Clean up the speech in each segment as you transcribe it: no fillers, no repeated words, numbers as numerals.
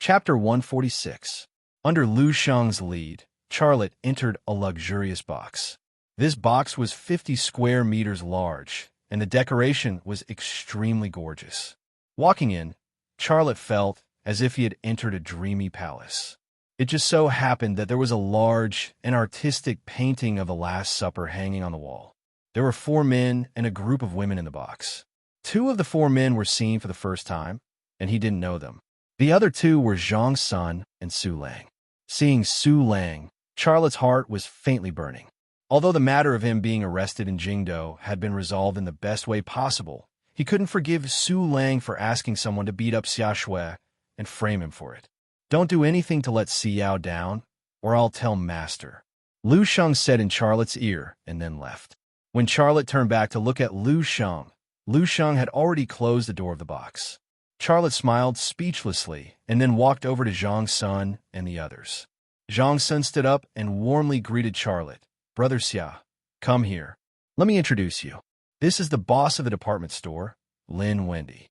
Chapter 146. Under Lu Sheng's lead, Charlotte entered a luxurious box. This box was 50 square meters large, and the decoration was extremely gorgeous. Walking in, Charlotte felt as if he had entered a dreamy palace. It just so happened that there was a large and artistic painting of the Last Supper hanging on the wall. There were 4 men and a group of women in the box. 2 of the 4 men were seen for the first time, and he didn't know them. The other 2 were Zhang Sun and Su Lang. Seeing Su Lang, Charlotte's heart was faintly burning. Although the matter of him being arrested in Jingdo had been resolved in the best way possible, he couldn't forgive Su Lang for asking someone to beat up Xia Shui and frame him for it. "Don't do anything to let Xiao down, or I'll tell Master," Lu Sheng said in Charlotte's ear and then left. When Charlotte turned back to look at Lu Sheng had already closed the door of the box. Charlotte smiled speechlessly and then walked over to Zhang Sun and the others. Zhang Sun stood up and warmly greeted Charlotte. "Brother Xia, come here. Let me introduce you. This is the boss of the department store, Lin Wendy."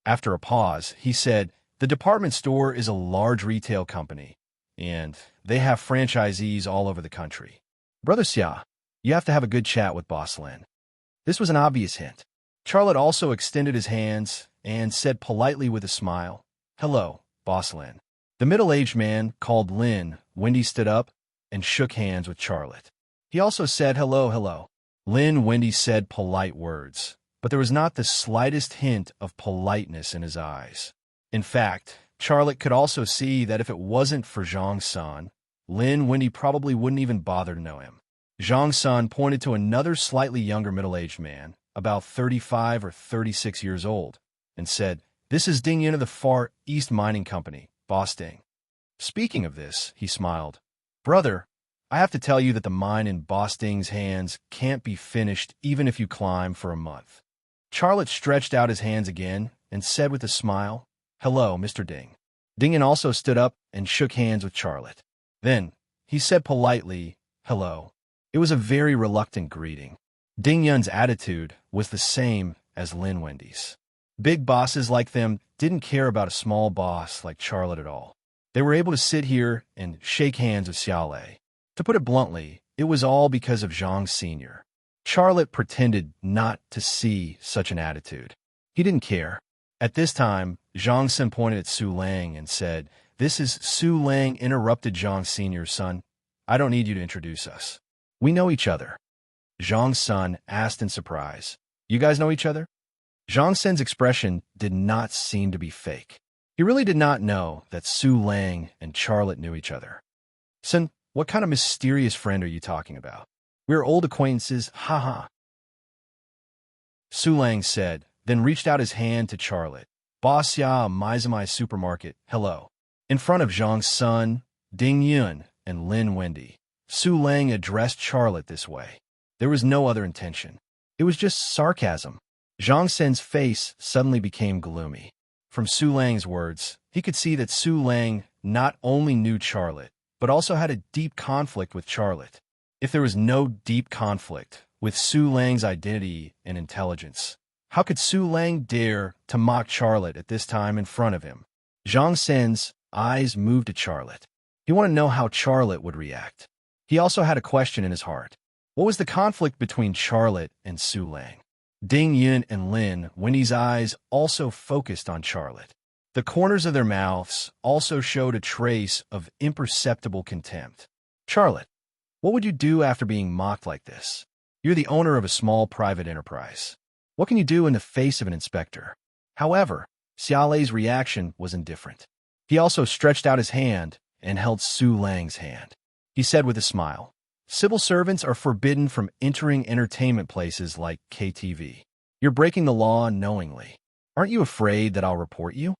After a pause, he said, "The department store is a large retail company, and they have franchisees all over the country. Brother Xia, you have to have a good chat with Boss Lin." This was an obvious hint. Charlotte also extended his hands and said politely with a smile, "Hello, Boss Lin." The middle-aged man called Lin Wendy stood up and shook hands with Charlotte. He also said, "Hello." Lin Wendy said polite words, but there was not the slightest hint of politeness in his eyes. In fact, Charlotte could also see that if it wasn't for Zhang Sun, Lin Wendy probably wouldn't even bother to know him. Zhang Sun pointed to another slightly younger middle-aged man, about 35 or 36 years old, and said, "This is Ding Yun of the Far East Mining Company, Boss Ding." Speaking of this, he smiled. "Brother, I have to tell you that the mine in Boss Ding's hands can't be finished even if you climb for a month." Charlotte stretched out his hands again and said with a smile, "Hello, Mr. Ding." Ding Yun also stood up and shook hands with Charlotte. Then, he said politely, "Hello." It was a very reluctant greeting. Ding Yun's attitude was the same as Lin Wendy's. Big bosses like them didn't care about a small boss like Charlotte at all. They were able to sit here and shake hands with Xiao Lei. To put it bluntly, it was all because of Zhang Sr. Charlotte pretended not to see such an attitude. He didn't care. At this time, Zhang Sun pointed at Su Lang and said, "This is Su Lang," interrupted Zhang Sr.'s son. "I don't need you to introduce us. We know each other." Zhang Sun asked in surprise, "You guys know each other?" Zhang Sun's expression did not seem to be fake. He really did not know that Su Lang and Charlotte knew each other. "Sun, what kind of mysterious friend are you talking about? We're old acquaintances, haha," Su Lang said, then reached out his hand to Charlotte. "Boss Ya, Mizumai Supermarket, hello." In front of Zhang Sun, Ding Yun, and Lin Wendy, Su Lang addressed Charlotte this way. There was no other intention. It was just sarcasm. Zhang Sun's face suddenly became gloomy. From Su Lang's words, he could see that Su Lang not only knew Charlotte, but also had a deep conflict with Charlotte. If there was no deep conflict with Su Lang's identity and intelligence, how could Su Lang dare to mock Charlotte at this time in front of him? Zhang Sun's eyes moved to Charlotte. He wanted to know how Charlotte would react. He also had a question in his heart. What was the conflict between Charlotte and Su Lang? Ding Yun and Lin Wendy's eyes also focused on Charlotte. The corners of their mouths also showed a trace of imperceptible contempt. "Charlotte, what would you do after being mocked like this? You're the owner of a small private enterprise. What can you do in the face of an inspector?" However, Xiao Lei's reaction was indifferent. He also stretched out his hand and held Su Lang's hand. He said with a smile, "Civil servants are forbidden from entering entertainment places like KTV. You're breaking the law knowingly. Aren't you afraid that I'll report you?"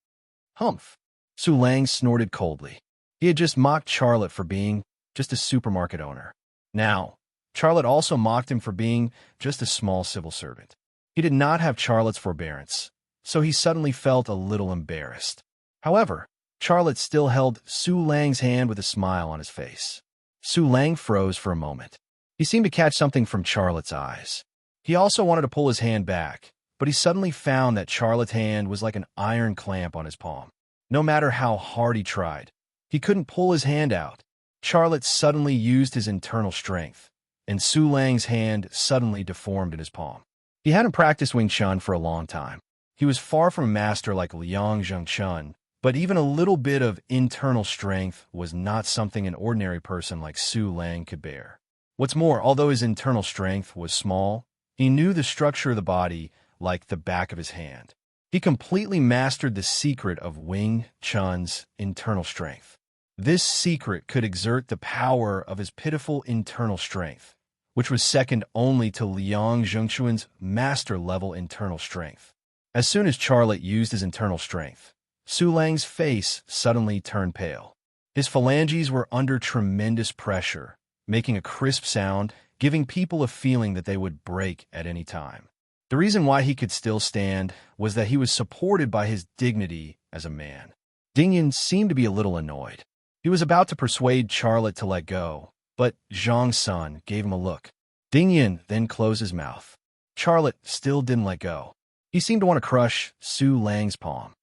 "Humph." Su Lang snorted coldly. He had just mocked Charlotte for being just a supermarket owner. Now, Charlotte also mocked him for being just a small civil servant. He did not have Charlotte's forbearance, so he suddenly felt a little embarrassed. However, Charlotte still held Su Lang's hand with a smile on his face. Su Lang froze for a moment. He seemed to catch something from Charlotte's eyes. He also wanted to pull his hand back, but he suddenly found that Charlotte's hand was like an iron clamp on his palm. No matter how hard he tried, he couldn't pull his hand out. Charlotte suddenly used his internal strength, and Su Lang's hand suddenly deformed in his palm. He hadn't practiced Wing Chun for a long time. He was far from a master like Liang Zhengchun, but even a little bit of internal strength was not something an ordinary person like Su Lang could bear. What's more, although his internal strength was small, he knew the structure of the body like the back of his hand. He completely mastered the secret of Wing Chun's internal strength. This secret could exert the power of his pitiful internal strength, which was second only to Liang Zhengchun's master-level internal strength. As soon as Charlotte used his internal strength, Su Lang's face suddenly turned pale. His phalanges were under tremendous pressure, making a crisp sound, giving people a feeling that they would break at any time. The reason why he could still stand was that he was supported by his dignity as a man. Ding Yin seemed to be a little annoyed. He was about to persuade Charlotte to let go, but Zhang Sun gave him a look. Ding Yin then closed his mouth. Charlotte still didn't let go. He seemed to want to crush Su Lang's palm.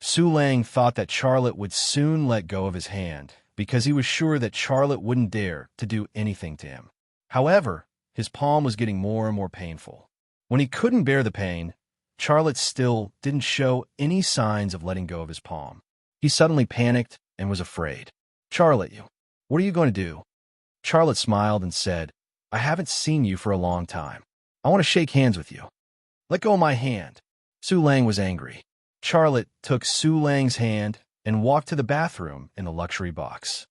Su Lang thought that Charlotte would soon let go of his hand because he was sure that Charlotte wouldn't dare to do anything to him. However, his palm was getting more and more painful. When he couldn't bear the pain, Charlotte still didn't show any signs of letting go of his palm. He suddenly panicked and was afraid. Charlotte, what are you going to do? Charlotte smiled and said, I haven't seen you for a long time. I want to shake hands with you. Let go of my hand. Su Lang was angry. Charlotte took Su Lang's hand and walked to the bathroom in the luxury box.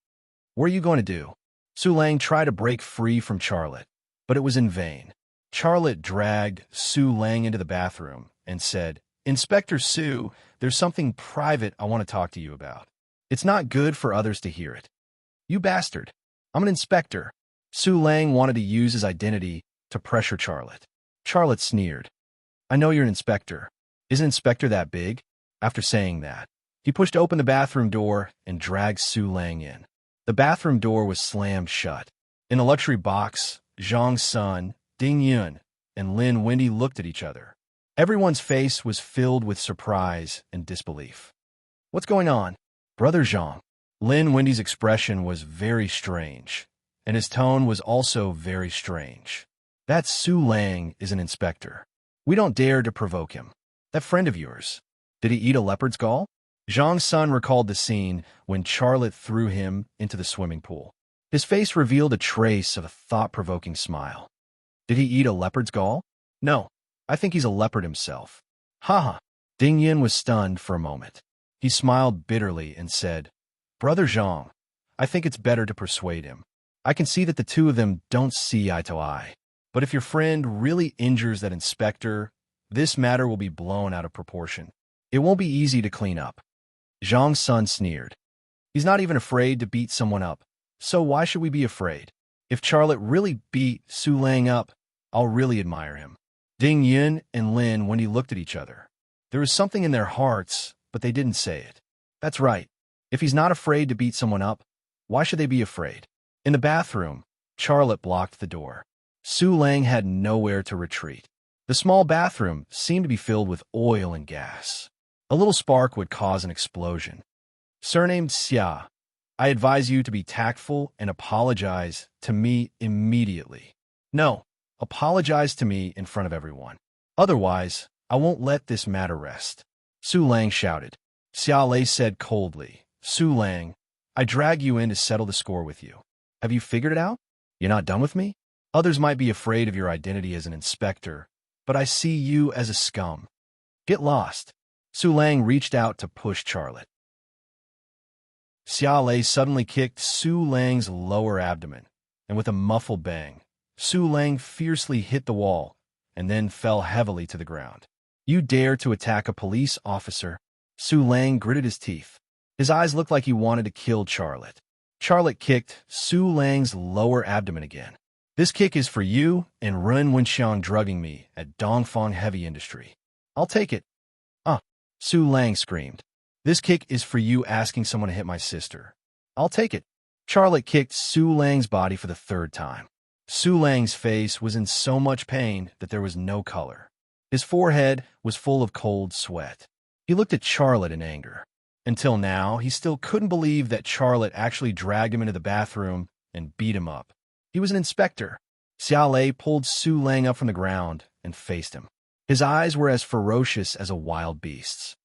What are you going to do? Su Lang tried to break free from Charlotte, but it was in vain. Charlotte dragged Su Lang into the bathroom and said, Inspector Su, there's something private I want to talk to you about. It's not good for others to hear it. You bastard. I'm an inspector. Su Lang wanted to use his identity to pressure Charlotte. Charlotte sneered. I know you're an inspector. Isn't inspector that big? After saying that, he pushed open the bathroom door and dragged Su Lang in. The bathroom door was slammed shut. In the luxury box, Zhang Sun, Ding Yun, and Lin Wendy looked at each other. Everyone's face was filled with surprise and disbelief. What's going on? Brother Zhang. Lin Wendy's expression was very strange, and his tone was also very strange. That Su Lang is an inspector. We don't dare to provoke him. That friend of yours, did he eat a leopard's gall? Zhang Sun recalled the scene when Charlotte threw him into the swimming pool. His face revealed a trace of a thought-provoking smile. Did he eat a leopard's gall? No, I think he's a leopard himself. Haha. Ding Yin was stunned for a moment. He smiled bitterly and said, Brother Zhang, I think it's better to persuade him. I can see that the two of them don't see eye to eye. But if your friend really injures that inspector, this matter will be blown out of proportion. It won't be easy to clean up. Zhang Sun sneered. He's not even afraid to beat someone up, so why should we be afraid? If Charlotte really beat Su Lang up, I'll really admire him. Ding Yin and Lin Wendy looked at each other. There was something in their hearts, but they didn't say it. That's right. If he's not afraid to beat someone up, why should they be afraid? In the bathroom, Charlotte blocked the door. Su Lang had nowhere to retreat. The small bathroom seemed to be filled with oil and gas. A little spark would cause an explosion. Surnamed Xia, I advise you to be tactful and apologize to me immediately. No, apologize to me in front of everyone. Otherwise, I won't let this matter rest. Su Lang shouted. Xia Lei said coldly, Su Lang, I drag you in to settle the score with you. Have you figured it out? You're not done with me? Others might be afraid of your identity as an inspector, but I see you as a scum. Get lost. Su Lang reached out to push Charlotte. Xia Lei suddenly kicked Su Lang's lower abdomen, and with a muffled bang, Su Lang fiercely hit the wall and then fell heavily to the ground. You dare to attack a police officer? Su Lang gritted his teeth. His eyes looked like he wanted to kill Charlotte. Charlotte kicked Su Lang's lower abdomen again. This kick is for you and Ren Wenxiang drugging me at Dongfang Heavy Industry. I'll take it. Su Lang screamed. This kick is for you asking someone to hit my sister. I'll take it. Charlotte kicked Su Lang's body for the third time. Su Lang's face was in so much pain that there was no color. His forehead was full of cold sweat. He looked at Charlotte in anger. Until now, he still couldn't believe that Charlotte actually dragged him into the bathroom and beat him up. He was an inspector. Xia Lei pulled Su Lang up from the ground and faced him. His eyes were as ferocious as a wild beast's.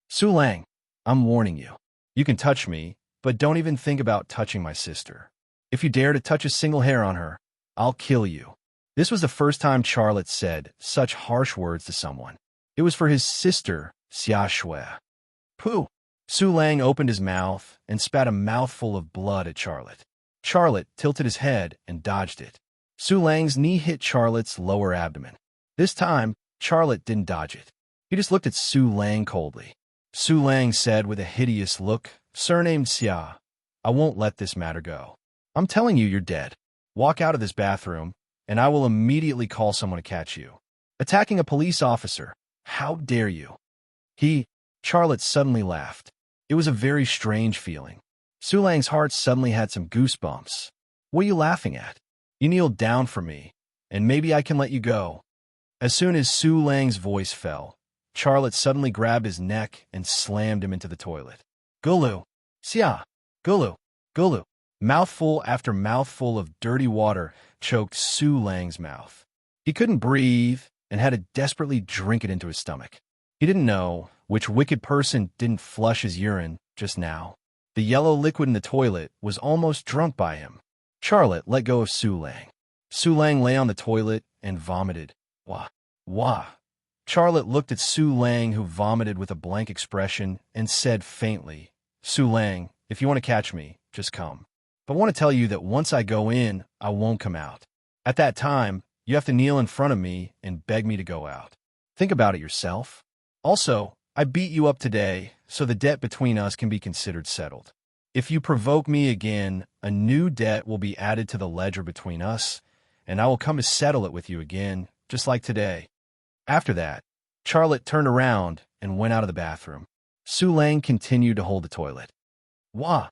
Su Lang, I'm warning you. You can touch me, but don't even think about touching my sister. If you dare to touch a single hair on her, I'll kill you. This was the first time Charlotte said such harsh words to someone. It was for his sister, Xia Shui. Pooh! Su Lang opened his mouth and spat a mouthful of blood at Charlotte. Charlotte tilted his head and dodged it. Su Lang's knee hit Charlotte's lower abdomen. This time, Charlotte didn't dodge it. He just looked at Su Lang coldly. Su Lang said with a hideous look, "Surnamed Xia, I won't let this matter go. I'm telling you, you're dead. Walk out of this bathroom, and I will immediately call someone to catch you. Attacking a police officer. How dare you?" Charlotte suddenly laughed. It was a very strange feeling. Su Lang's heart suddenly had some goosebumps. "What are you laughing at? You kneeled down for me, and maybe I can let you go." As soon as Su Lang's voice fell, Charlotte suddenly grabbed his neck and slammed him into the toilet. Gulu! Xia! Gulu! Gulu! Mouthful after mouthful of dirty water choked Su Lang's mouth. He couldn't breathe and had to desperately drink it into his stomach. He didn't know which wicked person didn't flush his urine just now. The yellow liquid in the toilet was almost drunk by him. Charlotte let go of Su Lang. Su Lang lay on the toilet and vomited. Wah! Wah! Charlotte looked at Su Lang, who vomited with a blank expression, and said faintly, "Su Lang, if you want to catch me, just come. But I want to tell you that once I go in, I won't come out. At that time, you have to kneel in front of me and beg me to go out. Think about it yourself. Also, I beat you up today, so the debt between us can be considered settled. If you provoke me again, a new debt will be added to the ledger between us, and I will come to settle it with you again, just like today." After that, Charlotte turned around and went out of the bathroom. Su Lang continued to hold the toilet. Wah!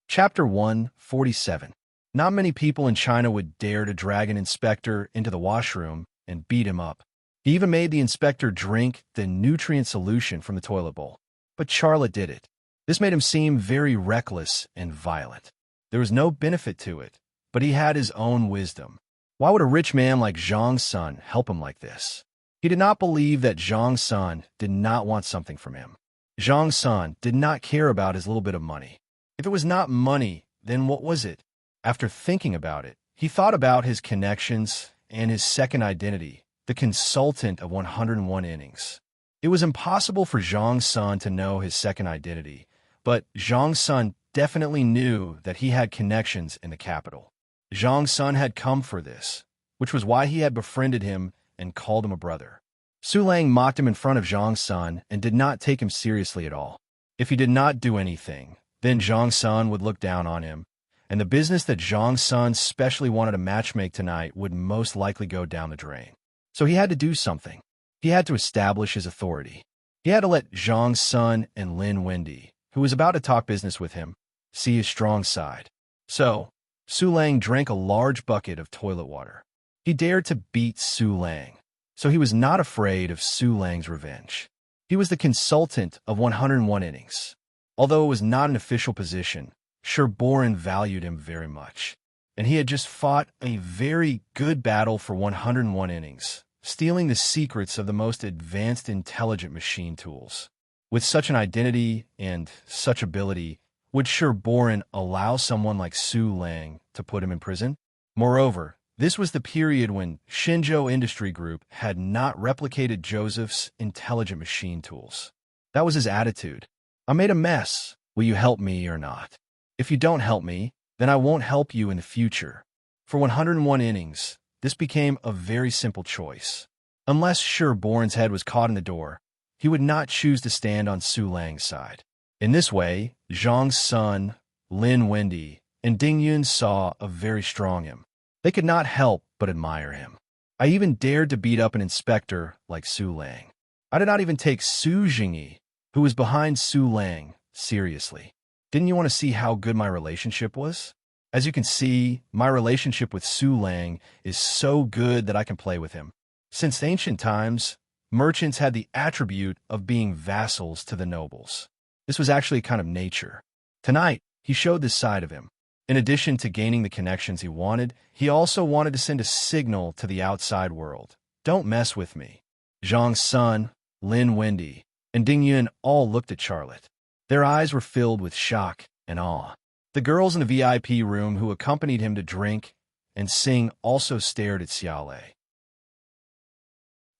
Chapter 147. Not many people in China would dare to drag an inspector into the washroom and beat him up. He even made the inspector drink the nutrient solution from the toilet bowl. But Charlotte did it. This made him seem very reckless and violent. There was no benefit to it, but he had his own wisdom. Why would a rich man like Zhang Sun help him like this? He did not believe that Zhang Sun did not want something from him. Zhang Sun did not care about his little bit of money. If it was not money, then what was it? After thinking about it, he thought about his connections and his second identity, the consultant of 101 innings. It was impossible for Zhang Sun to know his second identity, but Zhang Sun definitely knew that he had connections in the capital. Zhang Sun had come for this, which was why he had befriended him and called him a brother. Su Lang mocked him in front of Zhang Sun and did not take him seriously at all. If he did not do anything, then Zhang Sun would look down on him, and the business that Zhang Sun specially wanted to matchmake tonight would most likely go down the drain. So he had to do something. He had to establish his authority. He had to let Zhang Sun and Lin Wendy, who was about to talk business with him, see his strong side. So, Su Lang drank a large bucket of toilet water. He dared to beat Su Lang, so he was not afraid of Su Lang's revenge. He was the consultant of 101 innings. Although it was not an official position, Sherboran valued him very much, and he had just fought a very good battle for 101 innings, stealing the secrets of the most advanced intelligent machine tools. With such an identity and such ability, would Sherboran allow someone like Su Lang to put him in prison? Moreover, this was the period when Shenzhou Industry Group had not replicated Joseph's intelligent machine tools. That was his attitude. "I made a mess. Will you help me or not? If you don't help me, then I won't help you in the future." For 101 innings, this became a very simple choice. Unless Sherboran's head was caught in the door, he would not choose to stand on Su Lang's side. In this way, Zhang Sun, Lin Wendy, and Ding Yun saw a very strong him. They could not help but admire him. I even dared to beat up an inspector like Su Lang. I did not even take Su Jingyi, who was behind Su Lang, seriously. Didn't you want to see how good my relationship was? As you can see, my relationship with Su Lang is so good that I can play with him. Since ancient times, merchants had the attribute of being vassals to the nobles. This was actually a kind of nature. Tonight, he showed this side of him. In addition to gaining the connections he wanted, he also wanted to send a signal to the outside world. Don't mess with me. Zhang's son, Lin Wendy, and Ding Yun all looked at Charlotte. Their eyes were filled with shock and awe. The girls in the VIP room who accompanied him to drink and sing also stared at Xiaolei.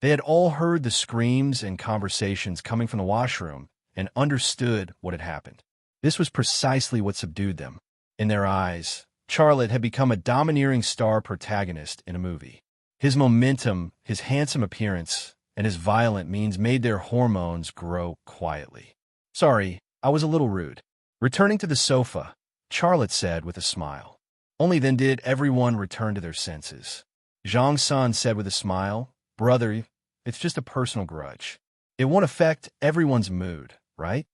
They had all heard the screams and conversations coming from the washroom and understood what had happened. This was precisely what subdued them. In their eyes, Charlotte had become a domineering star protagonist in a movie. His momentum, his handsome appearance, and his violent means made their hormones grow quietly. Sorry, I was a little rude. Returning to the sofa, Charlotte said with a smile. Only then did everyone return to their senses. Zhang San said with a smile, Brother, it's just a personal grudge. It won't affect everyone's mood, right?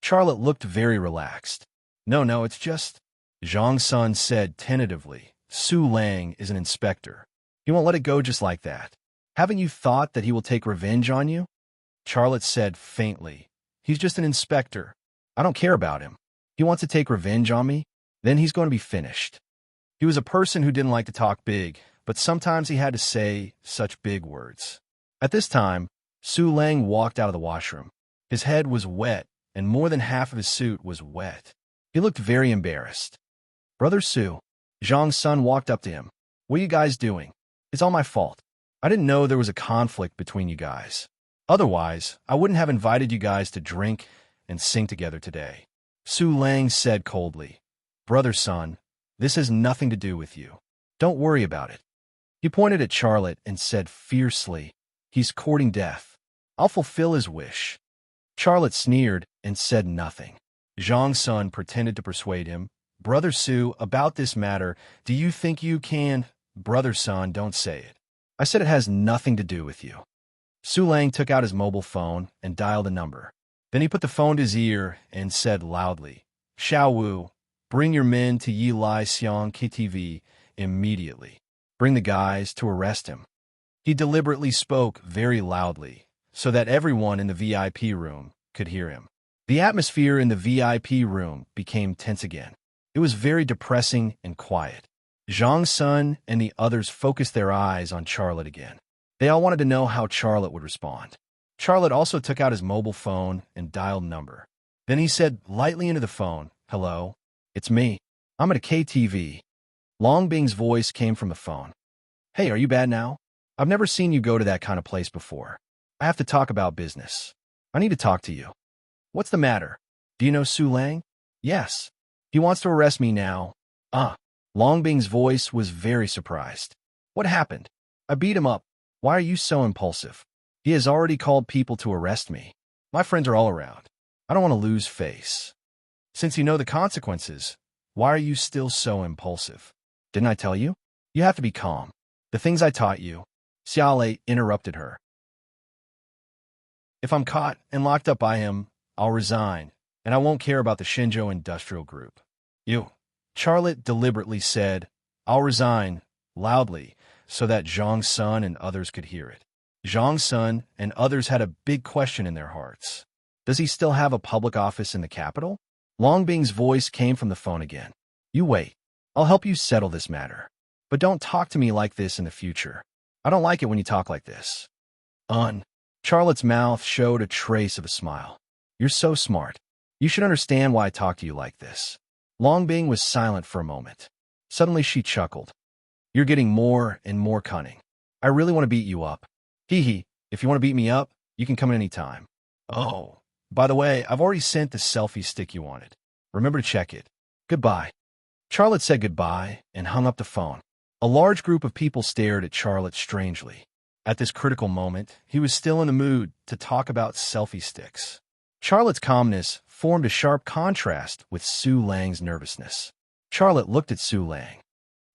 Charlotte looked very relaxed. No, it's just... Zhang San said tentatively, Su Lang is an inspector. He won't let it go just like that. Haven't you thought that he will take revenge on you? Charlotte said faintly, He's just an inspector. I don't care about him. He wants to take revenge on me, then he's going to be finished. He was a person who didn't like to talk big, but sometimes he had to say such big words. At this time, Su Lang walked out of the washroom. His head was wet, and more than half of his suit was wet. He looked very embarrassed. Brother Su, Zhang's son walked up to him. What are you guys doing? It's all my fault. I didn't know there was a conflict between you guys. Otherwise, I wouldn't have invited you guys to drink and sing together today. Su Lang said coldly, Brother son, this has nothing to do with you. Don't worry about it. He pointed at Charlotte and said fiercely, He's courting death. I'll fulfill his wish. Charlotte sneered and said nothing. Zhang's son pretended to persuade him. Brother Su, about this matter, do you think you can? Brother son, don't say it. I said it has nothing to do with you. Su Lang took out his mobile phone and dialed a number. Then he put the phone to his ear and said loudly, Xiao Wu, bring your men to Yi Lai Xiang KTV immediately. Bring the guys to arrest him. He deliberately spoke very loudly so that everyone in the VIP room could hear him. The atmosphere in the VIP room became tense again. It was very depressing and quiet. Zhang's son and the others focused their eyes on Charlotte again. They all wanted to know how Charlotte would respond. Charlotte also took out his mobile phone and dialed number. Then he said lightly into the phone, Hello, it's me. I'm at a KTV. Long Bing's voice came from the phone. Hey, are you bad now? I've never seen you go to that kind of place before. I have to talk about business. I need to talk to you. What's the matter? Do you know Su Lang? Yes. He wants to arrest me now. Long Bing's voice was very surprised. What happened? I beat him up. Why are you so impulsive? He has already called people to arrest me. My friends are all around. I don't want to lose face. Since you know the consequences, why are you still so impulsive? Didn't I tell you? You have to be calm. The things I taught you. Xiaolei interrupted her. If I'm caught and locked up by him, I'll resign, and I won't care about the Shenzhou Industrial Group. Charlotte deliberately said, I'll resign, loudly, so that Zhang's son and others could hear it. Zhang's son and others had a big question in their hearts. Does he still have a public office in the capital? Long Bing's voice came from the phone again. You wait. I'll help you settle this matter. But don't talk to me like this in the future. I don't like it when you talk like this. Charlotte's mouth showed a trace of a smile. You're so smart. You should understand why I talk to you like this. Long Bing was silent for a moment. Suddenly she chuckled. You're getting more and more cunning. I really want to beat you up. Hee, if you want to beat me up, you can come at any time. Oh, by the way, I've already sent the selfie stick you wanted. Remember to check it. Goodbye. Charlotte said goodbye and hung up the phone. A large group of people stared at Charlotte strangely. At this critical moment, he was still in the mood to talk about selfie sticks. Charlotte's calmness formed a sharp contrast with Su Lang's nervousness. Charlotte looked at Su Lang.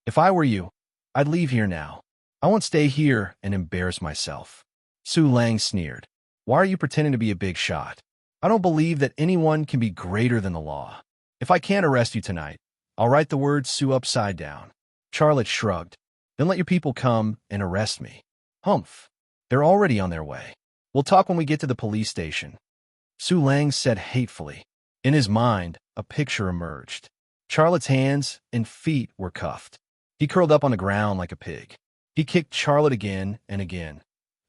If I were you, I'd leave here now. I won't stay here and embarrass myself. Su Lang sneered. Why are you pretending to be a big shot? I don't believe that anyone can be greater than the law. If I can't arrest you tonight, I'll write the word Su upside down. Charlotte shrugged. Then let your people come and arrest me. Humph. They're already on their way. We'll talk when we get to the police station, Su Lang said hatefully. In his mind, a picture emerged. Charlotte's hands and feet were cuffed. He curled up on the ground like a pig. He kicked Charlotte again and again.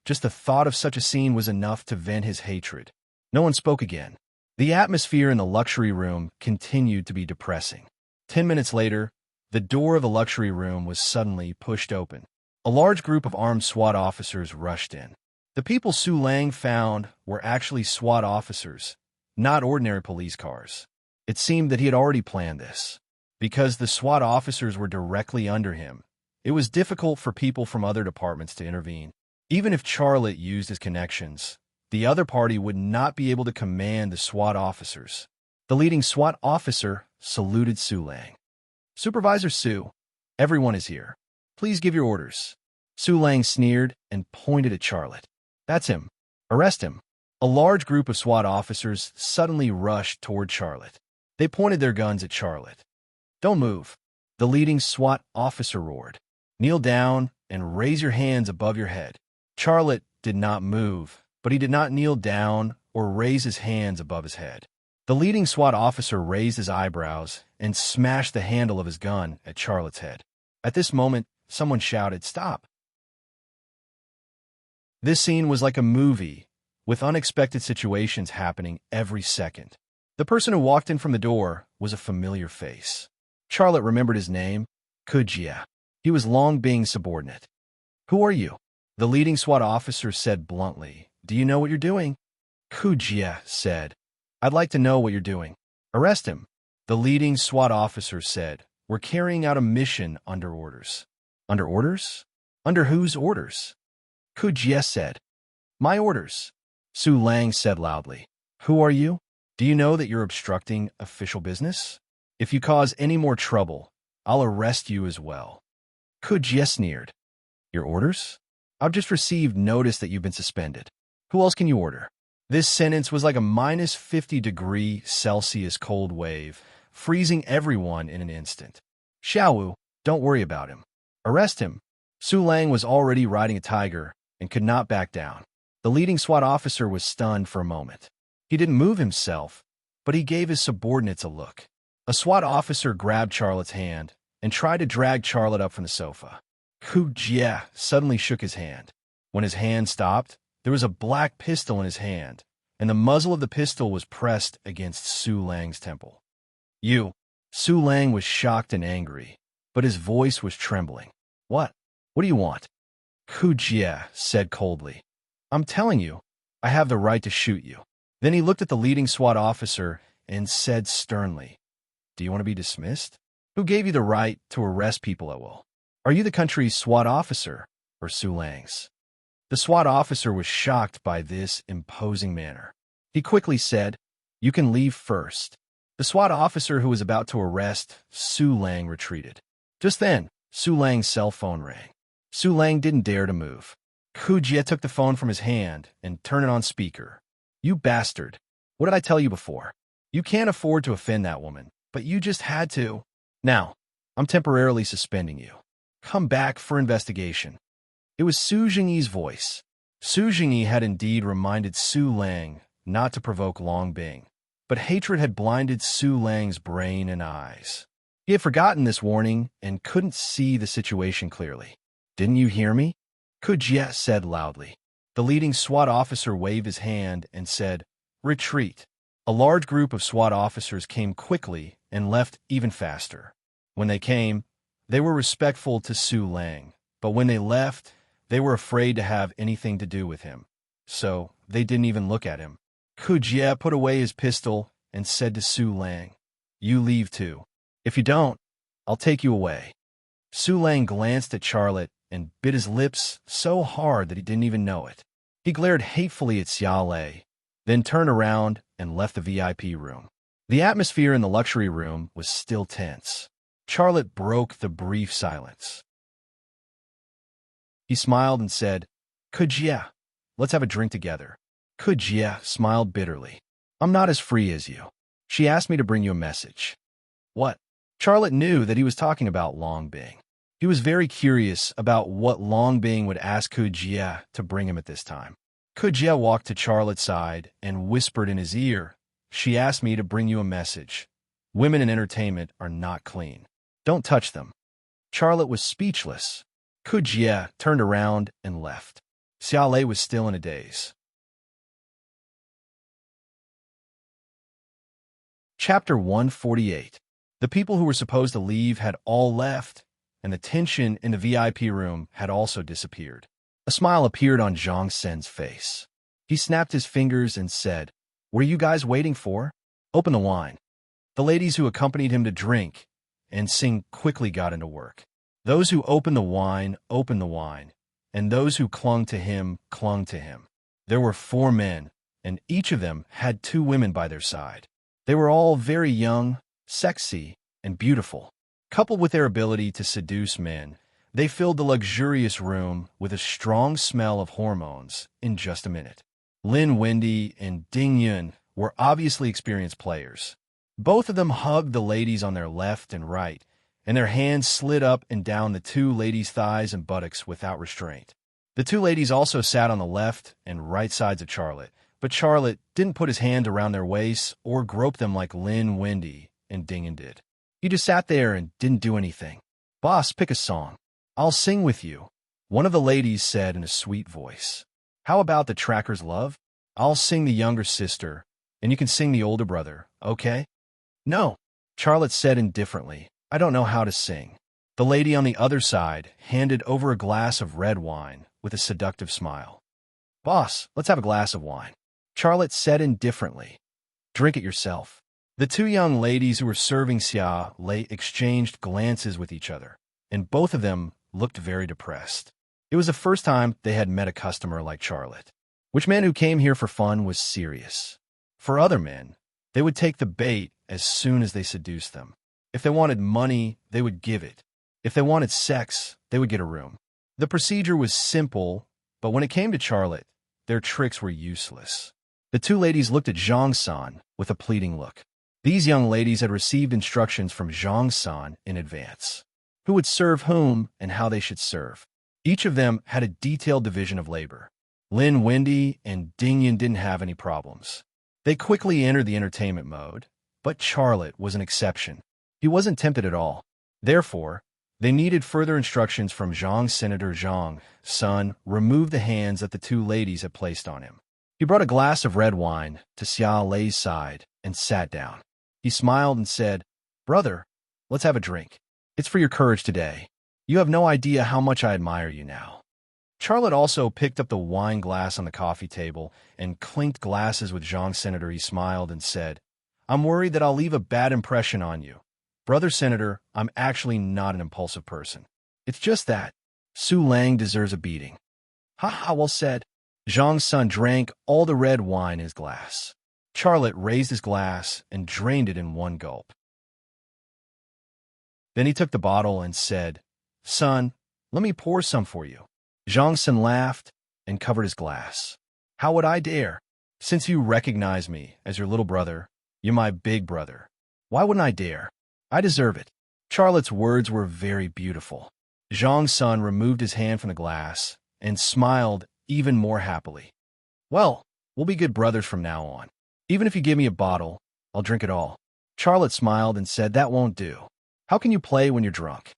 Just the thought of such a scene was enough to vent his hatred. No one spoke again. The atmosphere in the luxury room continued to be depressing. 10 minutes later, the door of the luxury room was suddenly pushed open. A large group of armed SWAT officers rushed in. The people Su Lang found were actually SWAT officers, not ordinary police cars. It seemed that he had already planned this. Because the SWAT officers were directly under him, it was difficult for people from other departments to intervene. Even if Charlotte used his connections, the other party would not be able to command the SWAT officers. The leading SWAT officer saluted Su Lang. Supervisor Su, everyone is here. Please give your orders. Su Lang sneered and pointed at Charlotte. That's him. Arrest him. A large group of SWAT officers suddenly rushed toward Charlotte. They pointed their guns at Charlotte. Don't move. The leading SWAT officer roared. Kneel down and raise your hands above your head. Charlotte did not move, but he did not kneel down or raise his hands above his head. The leading SWAT officer raised his eyebrows and smashed the handle of his gun at Charlotte's head. At this moment, someone shouted, "Stop!" This scene was like a movie, with unexpected situations happening every second. The person who walked in from the door was a familiar face. Charlotte remembered his name, Kujia. He was Long Bing's subordinate. Who are you? The leading SWAT officer said bluntly. Do you know what you're doing? Kujia said, I'd like to know what you're doing. Arrest him. The leading SWAT officer said, We're carrying out a mission under orders. Under orders? Under whose orders? Kujia said, My orders. Su Lang said loudly. Who are you? Do you know that you're obstructing official business? If you cause any more trouble, I'll arrest you as well. Kujia sneered. Your orders? I've just received notice that you've been suspended. Who else can you order? This sentence was like a minus 50 °C cold wave, freezing everyone in an instant. Xiaowu, don't worry about him. Arrest him. Su Lang was already riding a tiger and could not back down. The leading SWAT officer was stunned for a moment. He didn't move himself, but he gave his subordinates a look. A SWAT officer grabbed Charlotte's hand and tried to drag Charlotte up from the sofa. Kujia suddenly shook his hand. When his hand stopped, there was a black pistol in his hand, and the muzzle of the pistol was pressed against Su Lang's temple. You. Su Lang was shocked and angry, but his voice was trembling. What? What do you want? Kujia said coldly. I'm telling you, I have the right to shoot you. Then he looked at the leading SWAT officer and said sternly, Do you want to be dismissed? Who gave you the right to arrest people at will? Are you the country's SWAT officer or Su Lang's? The SWAT officer was shocked by this imposing manner. He quickly said, You can leave first. The SWAT officer who was about to arrest Su Lang retreated. Just then, Su Lang's cell phone rang. Su Lang didn't dare to move. Kujia took the phone from his hand and turned it on speaker. You bastard. What did I tell you before? You can't afford to offend that woman, but you just had to. Now, I'm temporarily suspending you. Come back for investigation. It was Su Jingyi's voice. Su Jingyi had indeed reminded Su Lang not to provoke Long Bing, but hatred had blinded Su Lang's brain and eyes. He had forgotten this warning and couldn't see the situation clearly. Didn't you hear me? Kujia said loudly. The leading SWAT officer waved his hand and said, Retreat. A large group of SWAT officers came quickly and left even faster. When they came, they were respectful to Su Lang, but when they left, they were afraid to have anything to do with him. So they didn't even look at him. Kujia put away his pistol and said to Su Lang, You leave too. If you don't, I'll take you away. Su Lang glanced at Charlotte and bit his lips so hard that he didn't even know it. He glared hatefully at Xia Lei, then turned around and left the VIP room. The atmosphere in the luxury room was still tense. Charlotte broke the brief silence. He smiled and said, Kujia, let's have a drink together. Kujia smiled bitterly. I'm not as free as you. She asked me to bring you a message. What? Charlotte knew that he was talking about Long Bing. He was very curious about what Long Bing would ask Kujia to bring him at this time. Kujia walked to Charlotte's side and whispered in his ear, "She asked me to bring you a message. Women in entertainment are not clean. Don't touch them." Charlotte was speechless. Kujia turned around and left. Xiaolei was still in a daze. Chapter 148. The people who were supposed to leave had all left, and the tension in the VIP room had also disappeared. A smile appeared on Zhang Sen's face. He snapped his fingers and said, "What are you guys waiting for? Open the wine." The ladies who accompanied him to drink and sing quickly got into work. Those who opened the wine, and those who clung to him, clung to him. There were 4 men, and each of them had 2 women by their side. They were all very young, sexy, and beautiful. Coupled with their ability to seduce men, they filled the luxurious room with a strong smell of hormones in just a minute. Lin Wendy and Ding Yun were obviously experienced players. Both of them hugged the ladies on their left and right, and their hands slid up and down the 2 ladies' thighs and buttocks without restraint. The 2 ladies also sat on the left and right sides of Charlotte, but Charlotte didn't put his hand around their waists or grope them like Lin Wendy and Ding Yun did. He just sat there and didn't do anything. "Boss, pick a song. I'll sing with you," one of the ladies said in a sweet voice. "How about the Tracker's Love? I'll sing the younger sister, and you can sing the older brother, okay?" "No," Charlotte said indifferently. "I don't know how to sing." The lady on the other side handed over a glass of red wine with a seductive smile. "Boss, let's have a glass of wine," Charlotte said indifferently. "Drink it yourself." The 2 young ladies who were serving Xiaolei exchanged glances with each other, and both of them looked very depressed. It was the first time they had met a customer like Charlotte. Which man who came here for fun was serious. For other men, they would take the bait as soon as they seduced them. If they wanted money, they would give it. If they wanted sex, they would get a room. The procedure was simple, but when it came to Charlotte, their tricks were useless. The 2 ladies looked at Zhang San with a pleading look. These young ladies had received instructions from Zhang San in advance. Who would serve whom and how they should serve. Each of them had a detailed division of labor. Lin Wendy and Ding Yun didn't have any problems. They quickly entered the entertainment mode, but Charlotte was an exception. He wasn't tempted at all. Therefore, they needed further instructions from Zhang. Senator Zhang Sun removed the hands that the 2 ladies had placed on him. He brought a glass of red wine to Xiaolei's side and sat down. He smiled and said, "Brother, let's have a drink. It's for your courage today. You have no idea how much I admire you now." Charlotte also picked up the wine glass on the coffee table and clinked glasses with Zhang Senator. He smiled and said, "I'm worried that I'll leave a bad impression on you. Brother Senator, I'm actually not an impulsive person. It's just that Su Lang deserves a beating." "Ha ha, well said." Zhang Sun drank all the red wine in his glass. Charlotte raised his glass and drained it in one gulp. Then he took the bottle and said, "Son, let me pour some for you." Zhang Sun laughed and covered his glass. "How would I dare? Since you recognize me as your little brother, you're my big brother. Why wouldn't I dare? I deserve it." Charlotte's words were very beautiful. Zhang Sun removed his hand from the glass and smiled even more happily. "Well, we'll be good brothers from now on. Even if you give me a bottle, I'll drink it all." Charlotte smiled and said, "That won't do. How can you play when you're drunk?"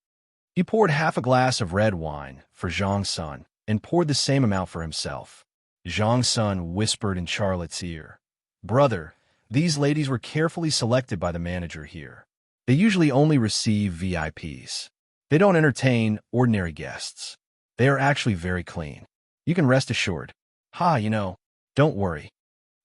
He poured half a glass of red wine for Zhang Sun and poured the same amount for himself. Zhang Sun whispered in Charlotte's ear, "Brother, these ladies were carefully selected by the manager here. They usually only receive VIPs. They don't entertain ordinary guests. They are actually very clean. You can rest assured." "Ha, don't worry."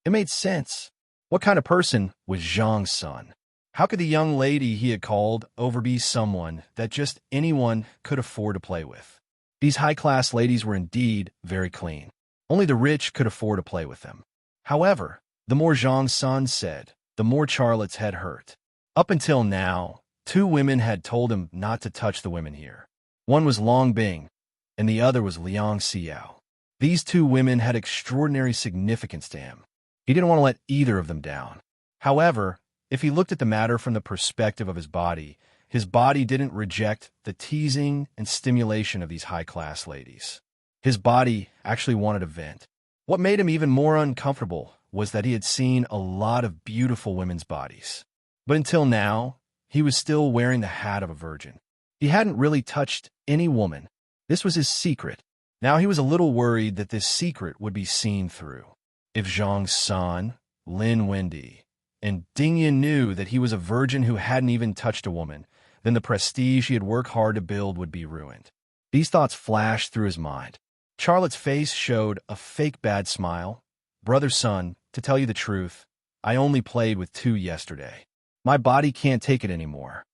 It made sense. What kind of person was Zhang Sun? How could the young lady he had called over be someone that just anyone could afford to play with? These high-class ladies were indeed very clean. Only the rich could afford to play with them. However, the more Zhang Sun said, the more Charlotte's head hurt. Up until now, 2 women had told him not to touch the women here. One was Long Bing, and the other was Liang Xiao. These 2 women had extraordinary significance to him. He didn't want to let either of them down. However, if he looked at the matter from the perspective of his body, his body didn't reject the teasing and stimulation of these high-class ladies. His body actually wanted a vent. What made him even more uncomfortable was that he had seen a lot of beautiful women's bodies. But until now, he was still wearing the hat of a virgin. He hadn't really touched any woman. This was his secret. Now he was a little worried that this secret would be seen through. If Zhang San, Lin Wendy, and Ding Yin knew that he was a virgin who hadn't even touched a woman, then the prestige he had worked hard to build would be ruined. These thoughts flashed through his mind. Charlotte's face showed a fake bad smile. Brother Sun, to tell you the truth, I only played with 2 yesterday. My body can't take it anymore.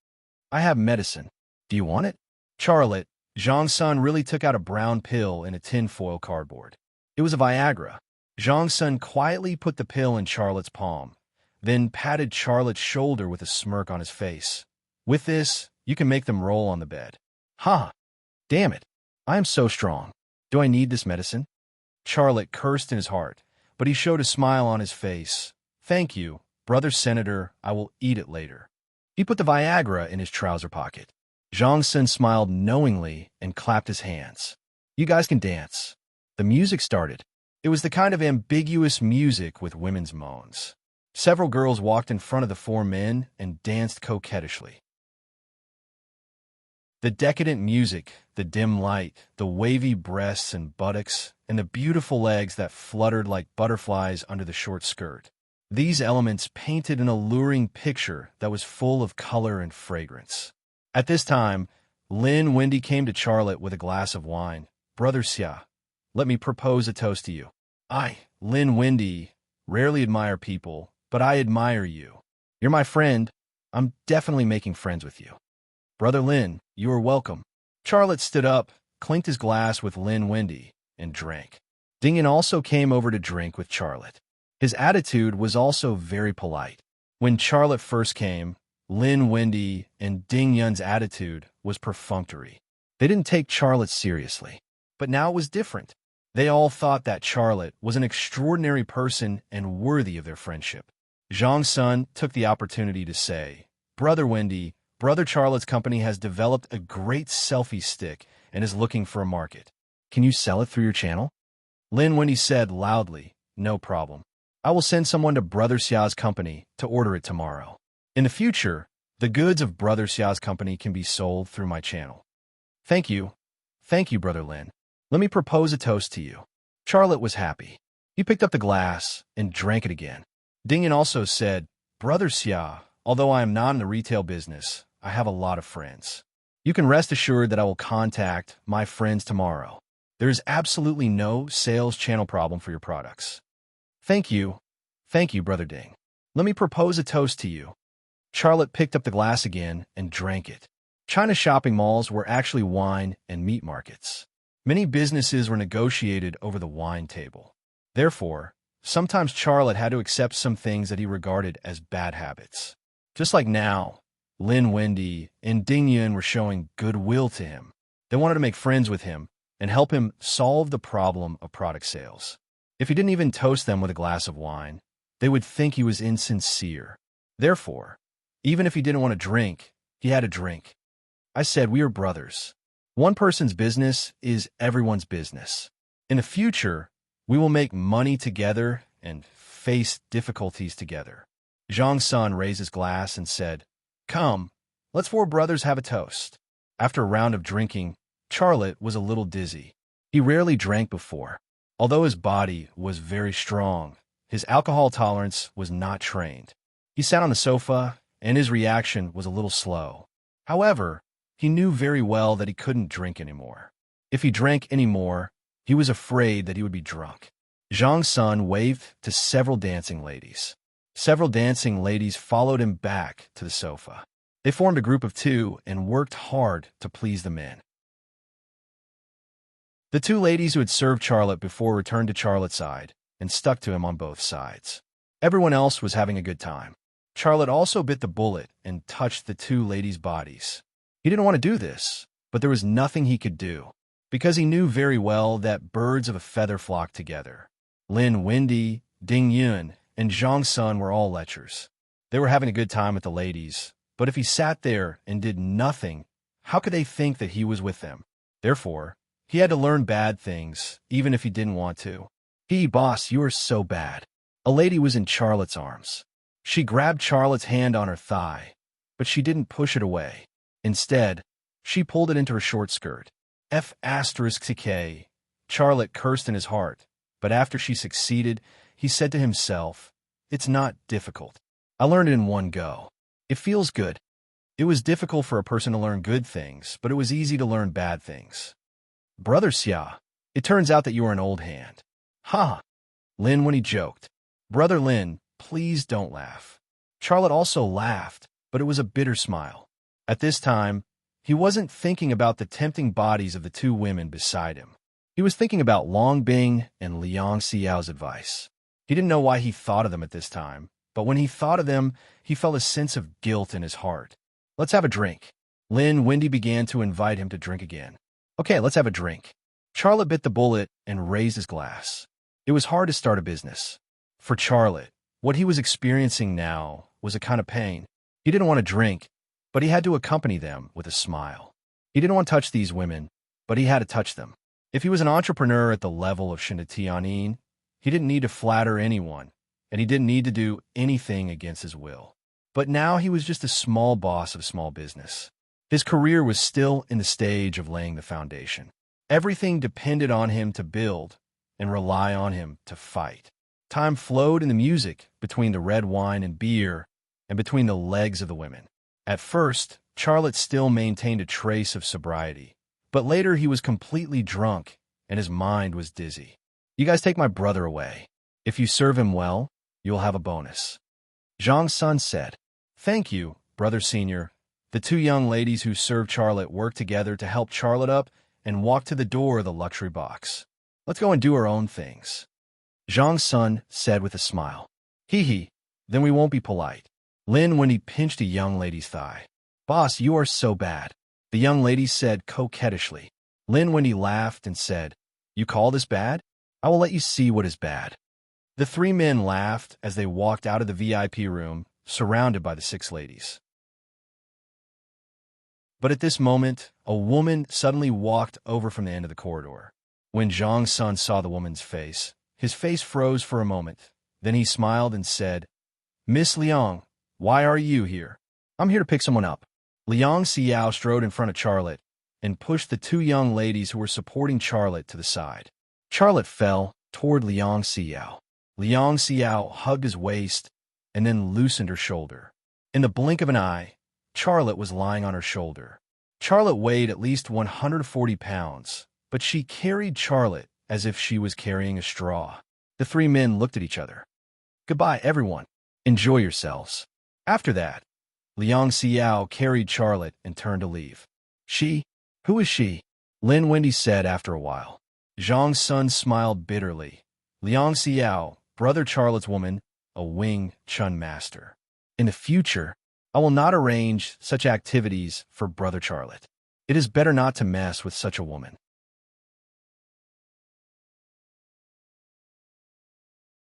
I have medicine. Do you want it? Charlotte, Zhang Sun really took out a brown pill in a tin-foil cardboard. It was a Viagra. Zhang Sun quietly put the pill in Charlotte's palm, then patted Charlotte's shoulder with a smirk on his face. With this, you can make them roll on the bed. Ha! Damn it. I am so strong. Do I need this medicine? Charlotte cursed in his heart, but he showed a smile on his face. Thank you, Brother Senator, I will eat it later. He put the Viagra in his trouser pocket. Zhang Sun smiled knowingly and clapped his hands. You guys can dance. The music started. It was the kind of ambiguous music with women's moans. Several girls walked in front of the 4 men and danced coquettishly. The decadent music, the dim light, the wavy breasts and buttocks, and the beautiful legs that fluttered like butterflies under the short skirt. These elements painted an alluring picture that was full of color and fragrance. At this time, Lin Wendy came to Charlotte with a glass of wine. Brother Xia, let me propose a toast to you. I, Lin Wendy, rarely admire people, but I admire you. You're my friend. I'm definitely making friends with you. Brother Lin, you are welcome. Charlotte stood up, clinked his glass with Lin Wendy, and drank. Ding Yin also came over to drink with Charlotte. His attitude was also very polite. When Charlotte first came, Lin Wendy and Ding Yun's attitude was perfunctory. They didn't take Charlotte seriously. But now it was different. They all thought that Charlotte was an extraordinary person and worthy of their friendship. Zhang Sun took the opportunity to say, Brother Wendy, Brother Charlotte's company has developed a great selfie stick and is looking for a market. Can you sell it through your channel? Lin Wendy said loudly, No problem. I will send someone to Brother Xia's company to order it tomorrow. In the future, the goods of Brother Xia's company can be sold through my channel. Thank you. Thank you, Brother Lin. Let me propose a toast to you. Charlotte was happy. He picked up the glass and drank it again. Ding Yin also said, Brother Xia, although I am not in the retail business, I have a lot of friends. You can rest assured that I will contact my friends tomorrow. There is absolutely no sales channel problem for your products. Thank you. Thank you, Brother Ding. Let me propose a toast to you. Charlotte picked up the glass again and drank it. China shopping malls were actually wine and meat markets. Many businesses were negotiated over the wine table. Therefore, sometimes Charlotte had to accept some things that he regarded as bad habits. Just like now, Lin Wendy and Ding Yun were showing goodwill to him. They wanted to make friends with him and help him solve the problem of product sales. If he didn't even toast them with a glass of wine, they would think he was insincere. Therefore, even if he didn't want to drink, he had to drink. I said we are brothers. One person's business is everyone's business. In the future, we will make money together and face difficulties together. Zhang Sun raised his glass and said, Come, let's 4 brothers have a toast. After a round of drinking, Charlotte was a little dizzy. He rarely drank before. Although his body was very strong, his alcohol tolerance was not trained. He sat on the sofa, and his reaction was a little slow. However, he knew very well that he couldn't drink anymore. If he drank anymore, he was afraid that he would be drunk. Zhang Sun waved to several dancing ladies. Several dancing ladies followed him back to the sofa. They formed a group of 2 and worked hard to please the men. The 2 ladies who had served Charlotte before returned to Charlotte's side and stuck to him on both sides. Everyone else was having a good time. Charlotte also bit the bullet and touched the 2 ladies' bodies. He didn't want to do this, but there was nothing he could do, because he knew very well that birds of a feather flock together. Lin Wendy, Ding Yun, and Zhang Sun were all lechers. They were having a good time with the ladies, But if he sat there and did nothing, how could they think that he was with them? Therefore, he had to learn bad things, even if he didn't want to. Boss, you are so bad. A lady was in Charlotte's arms. She grabbed Charlotte's hand on her thigh, but she didn't push it away. Instead, she pulled it into her short skirt. F***k. Charlotte cursed in his heart, but after she succeeded, he said to himself, "It's not difficult. I learned it in one go. It feels good." It was difficult for a person to learn good things, but it was easy to learn bad things. Brother Xia, it turns out that you are an old hand. Ha! Lin when he joked. Brother Lin, please don't laugh. Charlotte also laughed, but it was a bitter smile. At this time, he wasn't thinking about the tempting bodies of the two women beside him. He was thinking about Long Bing and Liang Xiao's advice. He didn't know why he thought of them at this time, but when he thought of them, he felt a sense of guilt in his heart. Let's have a drink. Lin Wendy began to invite him to drink again. Okay, let's have a drink. Charlotte bit the bullet and raised his glass. It was hard to start a business. For Charlotte, what he was experiencing now was a kind of pain. He didn't want to drink, but he had to accompany them with a smile. He didn't want to touch these women, but he had to touch them. If he was an entrepreneur at the level of Shen Tianin, he didn't need to flatter anyone, and he didn't need to do anything against his will. But now he was just a small boss of small business. His career was still in the stage of laying the foundation. Everything depended on him to build and rely on him to fight. Time flowed in the music between the red wine and beer and between the legs of the women. At first, Charlotte still maintained a trace of sobriety, but later he was completely drunk and his mind was dizzy. You guys take my brother away. If you serve him well, you'll have a bonus. Zhang Sun said. Thank you, brother senior. The two young ladies who served Charlotte worked together to help Charlotte up and walked to the door of the luxury box. Let's go and do our own things. Zhang Sun said with a smile. Hee, then we won't be polite. Lin when he pinched a young lady's thigh. Boss, you are so bad. The young lady said coquettishly. Lin when he laughed and said, You call this bad? I will let you see what is bad. The three men laughed as they walked out of the VIP room, surrounded by the six ladies. But at this moment, a woman suddenly walked over from the end of the corridor. When Zhang Sun saw the woman's face, his face froze for a moment. Then he smiled and said, Miss Liang, why are you here? I'm here to pick someone up. Liang Xiao strode in front of Charlotte and pushed the two young ladies who were supporting Charlotte to the side. Charlotte fell toward Liang Xiao. Liang Xiao hugged his waist and then loosened her shoulder. In the blink of an eye, Charlotte was lying on her shoulder. Charlotte weighed at least 140 pounds, but she carried Charlotte as if she was carrying a straw. The three men looked at each other. Goodbye, everyone. Enjoy yourselves. After that, Liang Xiao carried Charlotte and turned to leave. She? Who is she? Lin Wendy said after a while. Zhang Sun smiled bitterly. Liang Xiao, brother Charlotte's woman, a Wing Chun master. In the future, I will not arrange such activities for brother Charlotte. It is better not to mess with such a woman.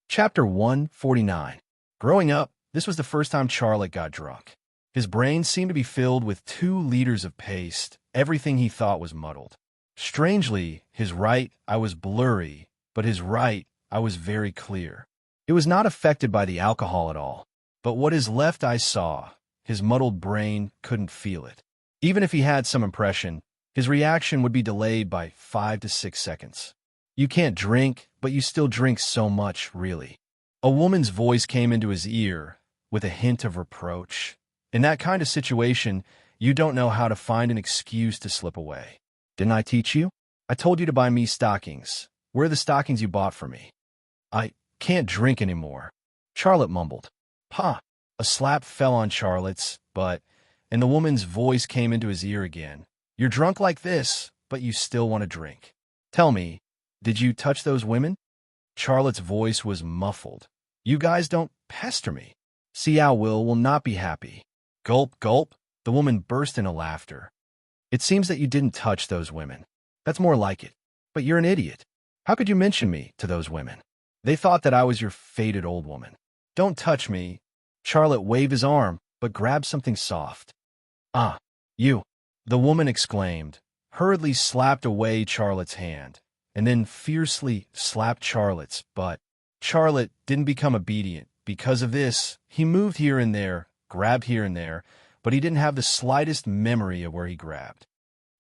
Chapter 149. Growing up, this was the first time Charlotte got drunk. His brain seemed to be filled with 2 liters of paste. Everything he thought was muddled. Strangely, his right eye was blurry, but his right eye was very clear. It was not affected by the alcohol at all, but what his left eye saw, his muddled brain couldn't feel it. Even if he had some impression, his reaction would be delayed by 5 to 6 seconds. You can't drink, but you still drink so much, really. A woman's voice came into his ear with a hint of reproach. In that kind of situation, you don't know how to find an excuse to slip away. Didn't I teach you? I told you to buy me stockings. Where are the stockings you bought for me? I can't drink anymore. Charlotte mumbled. Pa! A slap fell on Charlotte's butt, and the woman's voice came into his ear again. You're drunk like this, but you still want to drink. Tell me, did you touch those women? Charlotte's voice was muffled. You guys don't pester me. Xiao will not be happy. Gulp, gulp. The woman burst into laughter. It seems that you didn't touch those women. That's more like it. But you're an idiot. How could you mention me to those women? They thought that I was your faded old woman. Don't touch me. Charlotte waved his arm, but grabbed something soft. "Ah, you!" the woman exclaimed, hurriedly slapped away Charlotte's hand, and then fiercely slapped Charlotte's butt. Charlotte didn't become obedient. Because of this, he moved here and there, grabbed here and there, but he didn't have the slightest memory of where he grabbed.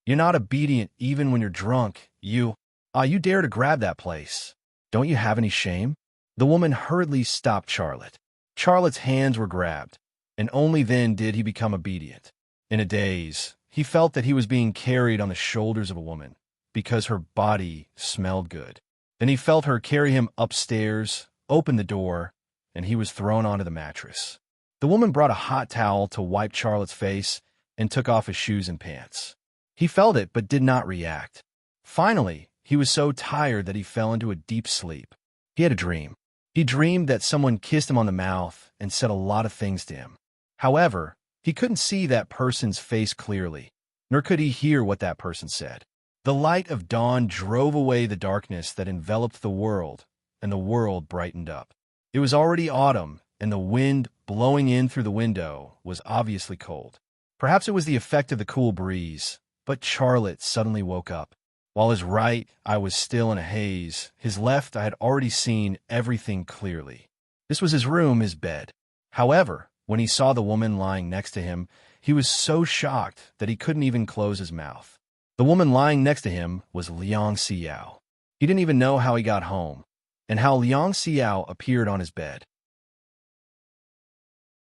"You're not obedient even when you're drunk, you dare to grab that place. Don't you have any shame?" The woman hurriedly stopped Charlotte. Charlotte's hands were grabbed, and only then did he become obedient. In a daze, he felt that he was being carried on the shoulders of a woman, because her body smelled good. Then he felt her carry him upstairs, open the door, and he was thrown onto the mattress. The woman brought a hot towel to wipe Charlotte's face and took off his shoes and pants. He felt it but did not react. Finally, he was so tired that he fell into a deep sleep. He had a dream. He dreamed that someone kissed him on the mouth and said a lot of things to him. However, he couldn't see that person's face clearly, nor could he hear what that person said. The light of dawn drove away the darkness that enveloped the world, and the world brightened up. It was already autumn, and the wind blowing in through the window was obviously cold. Perhaps it was the effect of the cool breeze, but Charlotte suddenly woke up. While his right eye was still in a haze, his left I had already seen everything clearly. This was his room, his bed. However, when he saw the woman lying next to him, he was so shocked that he couldn't even close his mouth. The woman lying next to him was Liang Xiao. He didn't even know how he got home, and how Liang Xiao appeared on his bed.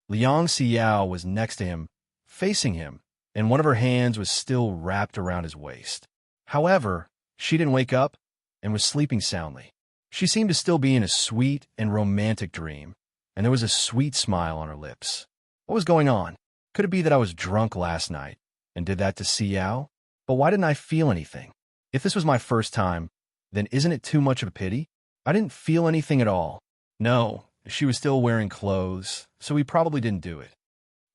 Liang Xiao was next to him, facing him, and one of her hands was still wrapped around his waist. However, she didn't wake up and was sleeping soundly. She seemed to still be in a sweet and romantic dream, and there was a sweet smile on her lips. What was going on? Could it be that I was drunk last night and did that to Xiao? But why didn't I feel anything? If this was my first time, then isn't it too much of a pity? I didn't feel anything at all. No, she was still wearing clothes, so he probably didn't do it.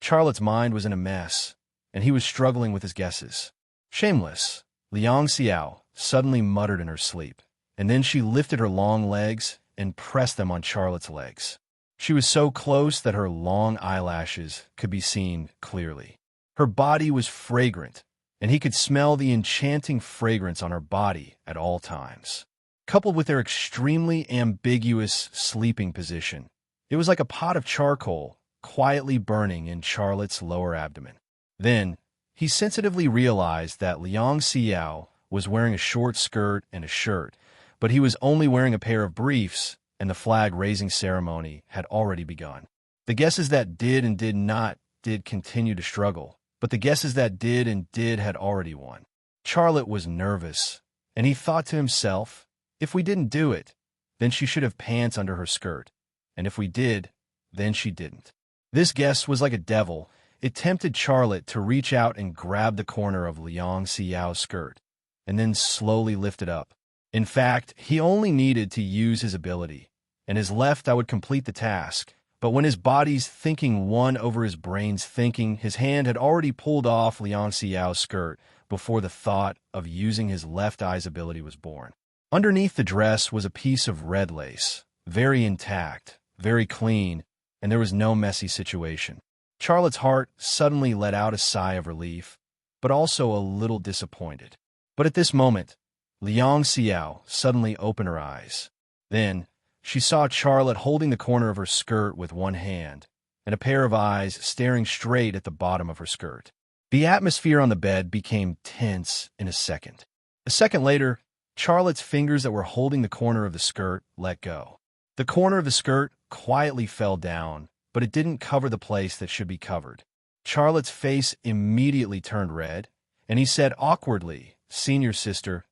Charlotte's mind was in a mess, and he was struggling with his guesses. Shameless, Liang Xiao suddenly muttered in her sleep, and then she lifted her long legs and pressed them on Charlotte's legs. She was so close that her long eyelashes could be seen clearly. Her body was fragrant, and he could smell the enchanting fragrance on her body at all times. Coupled with their extremely ambiguous sleeping position, it was like a pot of charcoal quietly burning in Charlotte's lower abdomen. Then, he sensitively realized that Liang Xiao was wearing a short skirt and a shirt, but he was only wearing a pair of briefs, and the flag-raising ceremony had already begun. The guesses that did and did not did continue to struggle, but the guesses that did and did had already won. Charlotte was nervous, and he thought to himself, if we didn't do it, then she should have pants under her skirt, and if we did, then she didn't. This guess was like a devil. It tempted Charlotte to reach out and grab the corner of Liang Xiao's skirt, and then slowly lift it up. In fact, he only needed to use his ability, and his left eye would complete the task. But when his body's thinking won over his brain's thinking, his hand had already pulled off Liang Xiao's skirt before the thought of using his left eye's ability was born. Underneath the dress was a piece of red lace, very intact, very clean, and there was no messy situation. Charlotte's heart suddenly let out a sigh of relief, but also a little disappointed. But at this moment, Liang Xiao suddenly opened her eyes. Then, she saw Charlotte holding the corner of her skirt with one hand, and a pair of eyes staring straight at the bottom of her skirt. The atmosphere on the bed became tense in a second. A second later, Charlotte's fingers that were holding the corner of the skirt let go. The corner of the skirt quietly fell down, but it didn't cover the place that should be covered. Charlotte's face immediately turned red, and he said awkwardly, "Senior sister,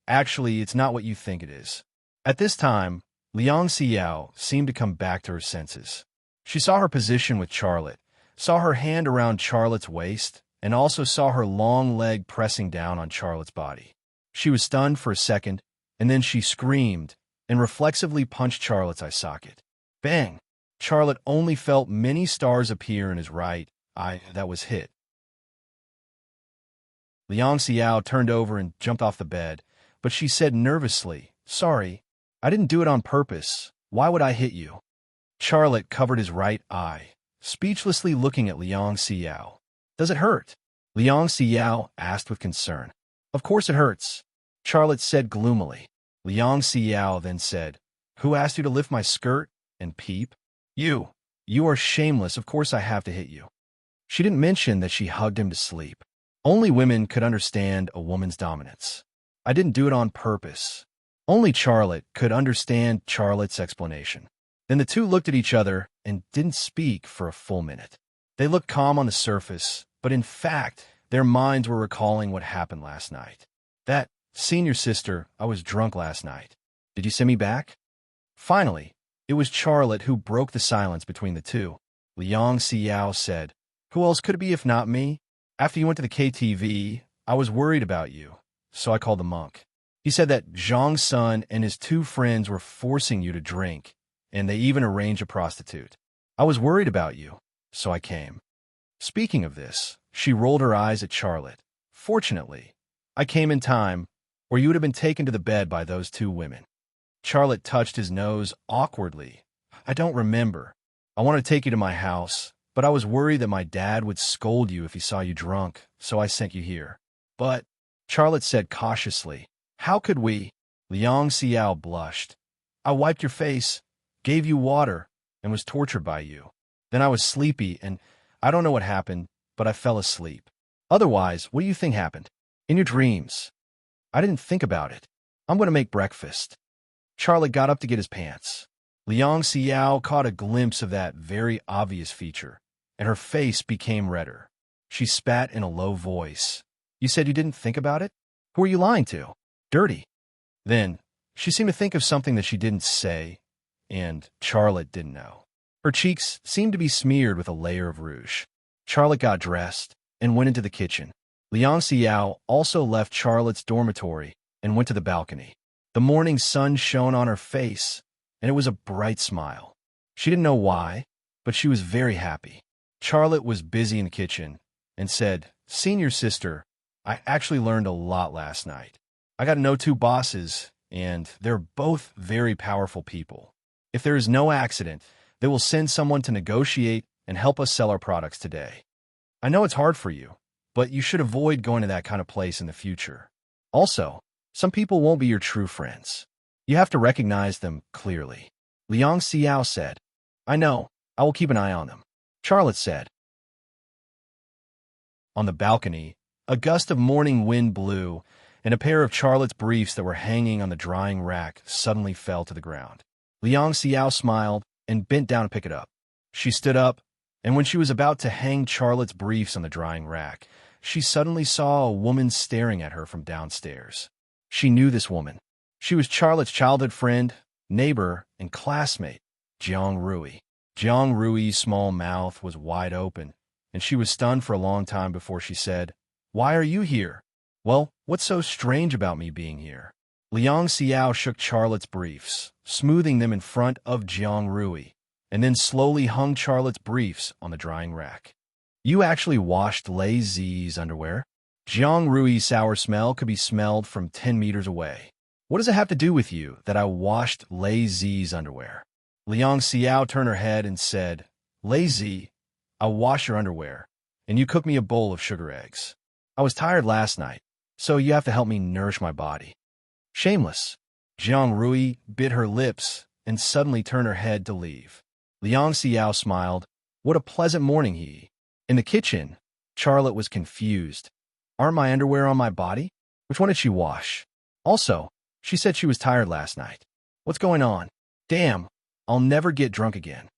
actually, it's not what you think it is." At this time, Liang Xiao seemed to come back to her senses. She saw her position with Charlotte, saw her hand around Charlotte's waist, and also saw her long leg pressing down on Charlotte's body. She was stunned for a second, and then she screamed and reflexively punched Charlotte's eye socket. Bang! Charlotte only felt many stars appear in his right eye that was hit. Liang Xiao turned over and jumped off the bed, but she said nervously, "Sorry, I didn't do it on purpose. Why would I hit you?" Charlotte covered his right eye, speechlessly looking at Liang Xiao. Does it hurt? Liang Xiao asked with concern. Of course it hurts, Charlotte said gloomily. Liang Xiao then said, Who asked you to lift my skirt and peep? You. You are shameless, of course I have to hit you. She didn't mention that she hugged him to sleep. Only women could understand a woman's dominance. I didn't do it on purpose. Only Charlotte could understand Charlotte's explanation. Then the two looked at each other and didn't speak for a full minute. They looked calm on the surface, but in fact, their minds were recalling what happened last night. That, senior sister, I was drunk last night. Did you send me back? Finally, it was Charlotte who broke the silence between the two. Liang Xiao said, Who else could it be if not me? After you went to the KTV, I was worried about you, so I called the monk. He said that Zhang's son and his two friends were forcing you to drink, and they even arranged a prostitute. I was worried about you, so I came. Speaking of this, she rolled her eyes at Charlotte. Fortunately, I came in time, or you would have been taken to the bed by those two women. Charlotte touched his nose awkwardly. I don't remember. I wanted to take you to my house, but I was worried that my dad would scold you if he saw you drunk, so I sent you here. But, Charlotte said cautiously, How could we? Liang Xiao blushed. I wiped your face, gave you water, and was tortured by you. Then I was sleepy, and I don't know what happened, but I fell asleep. Otherwise, what do you think happened? In your dreams. I didn't think about it. I'm going to make breakfast. Charlotte got up to get his pants. Liang Xiao caught a glimpse of that very obvious feature, and her face became redder. She spat in a low voice. You said you didn't think about it? Who are you lying to? Dirty. Then, she seemed to think of something that she didn't say, and Charlotte didn't know. Her cheeks seemed to be smeared with a layer of rouge. Charlotte got dressed and went into the kitchen. Liang Xiao also left Charlotte's dormitory and went to the balcony. The morning sun shone on her face, and it was a bright smile. She didn't know why, but she was very happy. Charlotte was busy in the kitchen and said, Senior sister, I actually learned a lot last night. I got to know two bosses, and they're both very powerful people. If there is no accident, they will send someone to negotiate and help us sell our products today. I know it's hard for you, but you should avoid going to that kind of place in the future. Also, some people won't be your true friends. You have to recognize them clearly. Liang Xiao said, I know, I will keep an eye on them. Charlotte said. On the balcony, a gust of morning wind blew, and a pair of Charlotte's briefs that were hanging on the drying rack suddenly fell to the ground. Liang Xiao smiled and bent down to pick it up. She stood up, and when she was about to hang Charlotte's briefs on the drying rack, she suddenly saw a woman staring at her from downstairs. She knew this woman. She was Charlotte's childhood friend, neighbor, and classmate, Jiang Rui. Jiang Rui's small mouth was wide open, and she was stunned for a long time before she said, Why are you here? Well, what's so strange about me being here? Liang Xiao shook Charlotte's briefs, smoothing them in front of Jiang Rui, and then slowly hung Charlotte's briefs on the drying rack. You actually washed Lei Zi's underwear? Jiang Rui's sour smell could be smelled from 10 meters away. What does it have to do with you that I washed Lei Zi's underwear? Liang Xiao turned her head and said, Lei Zi, I wash your underwear, and you cook me a bowl of sugar eggs. I was tired last night, so you have to help me nourish my body. Shameless. Jiang Rui bit her lips and suddenly turned her head to leave. Liang Xiao smiled. What a pleasant morning he. In the kitchen, Charlotte was confused. Aren't my underwear on my body? Which one did she wash? Also, she said she was tired last night. What's going on? Damn, I'll never get drunk again.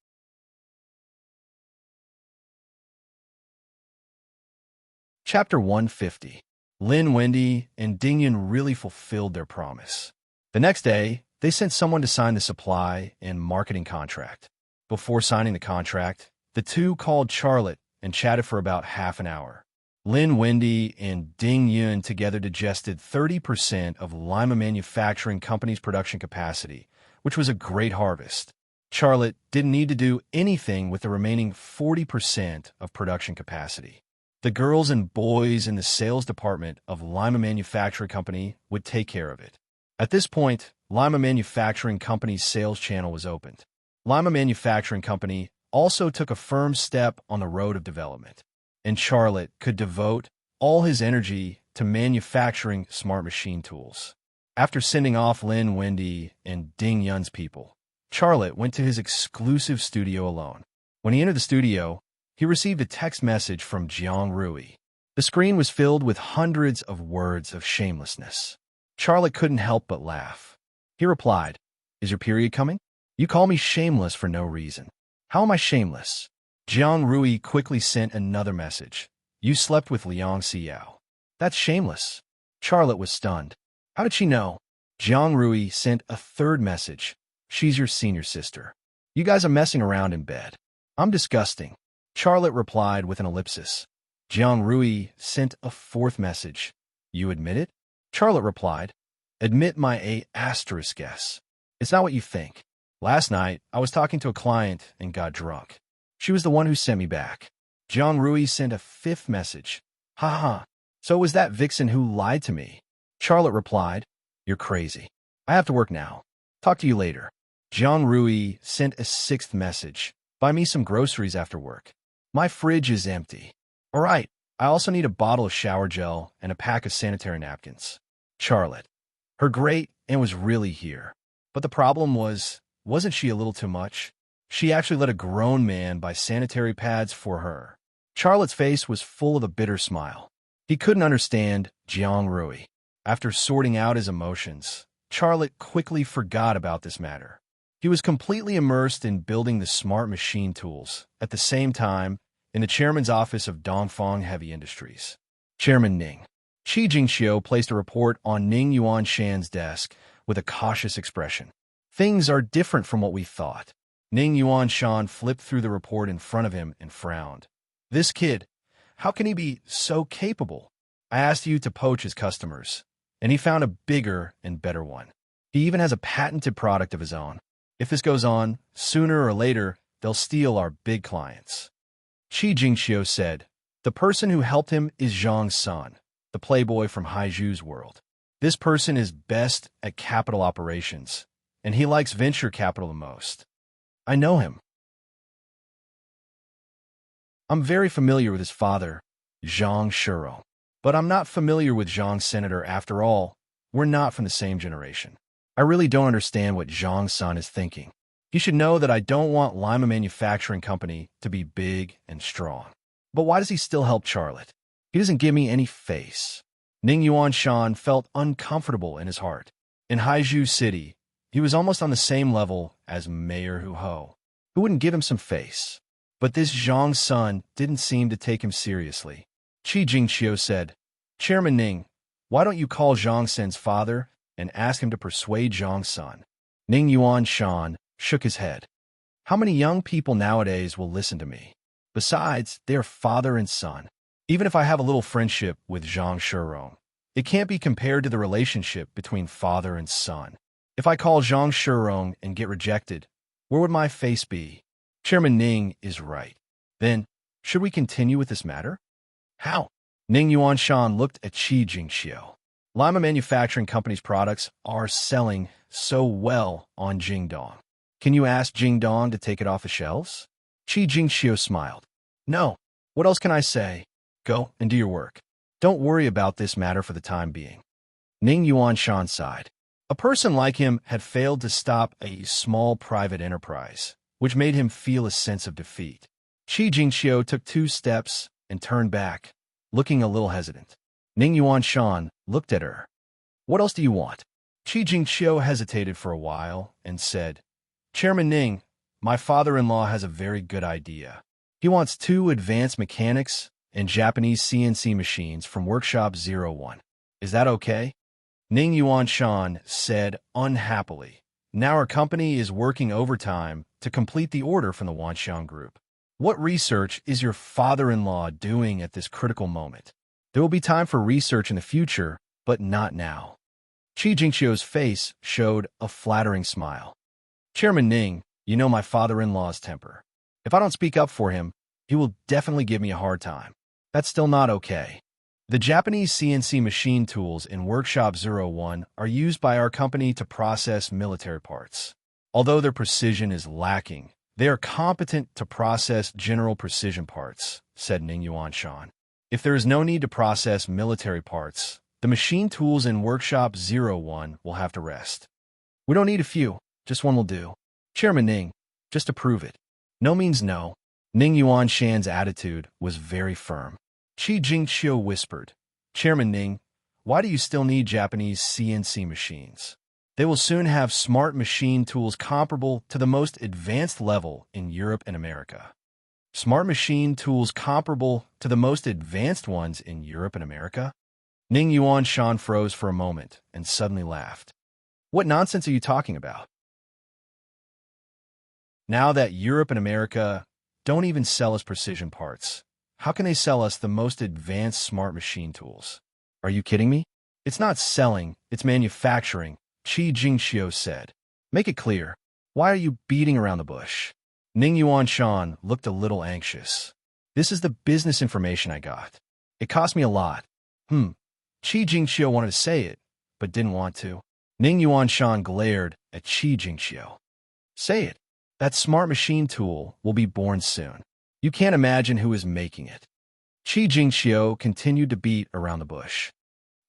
Chapter 150. Lin Wendy and Dingyun really fulfilled their promise. The next day, they sent someone to sign the supply and marketing contract. Before signing the contract, the two called Charlotte and chatted for about half an hour. Lin Wendy and Ding Yun together digested 30% of Lima Manufacturing Company's production capacity, which was a great harvest. Charlotte didn't need to do anything with the remaining 40% of production capacity. The girls and boys in the sales department of Lima Manufacturing Company would take care of it. At this point, Lima Manufacturing Company's sales channel was opened. Lima Manufacturing Company also took a firm step on the road of development, and Charlotte could devote all his energy to manufacturing smart machine tools. After sending off Lin Wendy and Ding Yun's people, Charlotte went to his exclusive studio alone. When he entered the studio, he received a text message from Jiang Rui. The screen was filled with hundreds of words of shamelessness. Charlotte couldn't help but laugh. He replied, "Is your period coming? You call me shameless for no reason. How am I shameless?" Jiang Rui quickly sent another message. "You slept with Liang Xiao. That's shameless." Charlotte was stunned. How did she know? Jiang Rui sent a third message. "She's your senior sister. You guys are messing around in bed. I'm disgusting." Charlotte replied with an ellipsis. Jiang Rui sent a fourth message. "You admit it?" Charlotte replied, "Admit my A***s. It's not what you think. Last night, I was talking to a client and got drunk. She was the one who sent me back." Jiang Rui sent a fifth message. "Haha, so it was that vixen who lied to me." Charlotte replied, "You're crazy. I have to work now. Talk to you later." Jiang Rui sent a sixth message. "Buy me some groceries after work. My fridge is empty." "All right, I also need a bottle of shower gel and a pack of sanitary napkins." Charlotte. Her great aunt was really here. But the problem wasn't she a little too much? She actually let a grown man buy sanitary pads for her. Charlotte's face was full of a bitter smile. He couldn't understand Jiang Rui. After sorting out his emotions, Charlotte quickly forgot about this matter. He was completely immersed in building the smart machine tools, at the same time, in the chairman's office of Dongfang Heavy Industries. Chairman Ning. Qi Jingxiu placed a report on Ning Yuanshan's desk with a cautious expression. "Things are different from what we thought." Ning Yuanshan flipped through the report in front of him and frowned. "This kid, how can he be so capable? I asked you to poach his customers, and he found a bigger and better one. He even has a patented product of his own. If this goes on, sooner or later, they'll steal our big clients." Qi Jingxiu said, "The person who helped him is Zhang's son, the playboy from Haiju's world. This person is best at capital operations, and he likes venture capital the most. I know him. I'm very familiar with his father, Zhang Shurong. But I'm not familiar with Zhang's senator after all. We're not from the same generation. I really don't understand what Zhang's son is thinking. You should know that I don't want Lima Manufacturing Company to be big and strong. But why does he still help Charlotte? He doesn't give me any face." Ning Yuanshan felt uncomfortable in his heart. In Haiju City, he was almost on the same level as Mayor Hu Ho, who wouldn't give him some face. But this Zhang's son didn't seem to take him seriously. Qi Jingxiu said, "Chairman Ning, why don't you call Zhang Sen's father and ask him to persuade Zhang's son?" Ning Yuanshan shook his head. "How many young people nowadays will listen to me? Besides, they are father and son. Even if I have a little friendship with Zhang Shurong, it can't be compared to the relationship between father and son. If I call Zhang Shurong and get rejected, where would my face be?" Chairman Ning is right. Then, should we continue with this matter? How? Ning Yuanshan looked at Qi Jingxiu. Lima Manufacturing Company's products are selling so well on Jingdong. Can you ask Jingdong to take it off the shelves? Qi Jingxiu smiled. No. What else can I say? Go and do your work. Don't worry about this matter for the time being. Ning Yuanshan sighed. A person like him had failed to stop a small private enterprise, which made him feel a sense of defeat. Qi Jingxiu took 2 steps and turned back, looking a little hesitant. Ning Yuanshan looked at her. What else do you want? Qi Jingxiu hesitated for a while and said, Chairman Ning, my father-in-law has a very good idea. He wants 2 advanced mechanics and Japanese CNC machines from Workshop 01. Is that okay? Ning Yuanshan said unhappily, now our company is working overtime to complete the order from the Wanxiang Group. What research is your father-in-law doing at this critical moment? There will be time for research in the future, but not now. Qi Jingxiu's face showed a flattering smile. Chairman Ning, you know my father-in-law's temper. If I don't speak up for him, he will definitely give me a hard time. That's still not okay. The Japanese CNC machine tools in Workshop 01 are used by our company to process military parts. Although their precision is lacking, They are competent to process general precision parts, said Ning Yuanshan. If there is no need to process military parts, the machine tools in Workshop 01 will have to rest. We don't need a few, just one will do. Chairman Ning, just to prove it. No means no. Ning Yuanshan's attitude was very firm. Qi Jingqiu whispered, Chairman Ning, why do you still need Japanese CNC machines? They will soon have smart machine tools comparable to the most advanced level in Europe and America. Smart machine tools comparable to the most advanced ones in Europe and America? Ning Yuanshan froze for a moment and suddenly laughed. What nonsense are you talking about? Now that Europe and America don't even sell us precision parts, how can they sell us the most advanced smart machine tools? Are you kidding me? It's not selling, it's manufacturing, Qi Jingqiu said. Make it clear. Why are you beating around the bush? Ning Yuanshan looked a little anxious. This is the business information I got. It cost me a lot. Qi Jingqiu wanted to say it, but didn't want to. Ning Yuanshan glared at Qi Jingqiu. Say it. That smart machine tool will be born soon. You can't imagine who is making it. Qi Jingqiu continued to beat around the bush.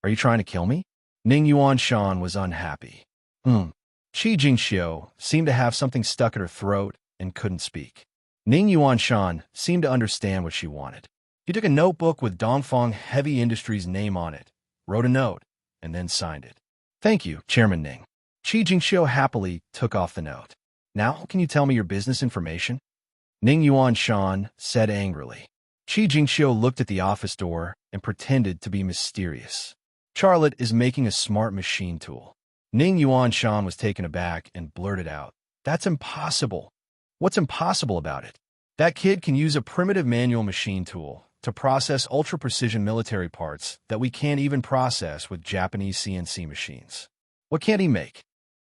Are you trying to kill me? Ning Yuanshan was unhappy. Qi Jingqiu seemed to have something stuck at her throat and couldn't speak. Ning Yuanshan seemed to understand what she wanted. He took a notebook with Dongfeng Heavy Industries' name on it, wrote a note, and then signed it. Thank you, Chairman Ning. Qi Jingqiu happily took off the note. Now, can you tell me your business information? Ning Yuanshan said angrily. Qi Jingqiu looked at the office door and pretended to be mysterious. Charlotte is making a smart machine tool. Ning Yuanshan was taken aback and blurted out, That's impossible. What's impossible about it? That kid can use a primitive manual machine tool to process ultra-precision military parts that we can't even process with Japanese CNC machines. What can't he make?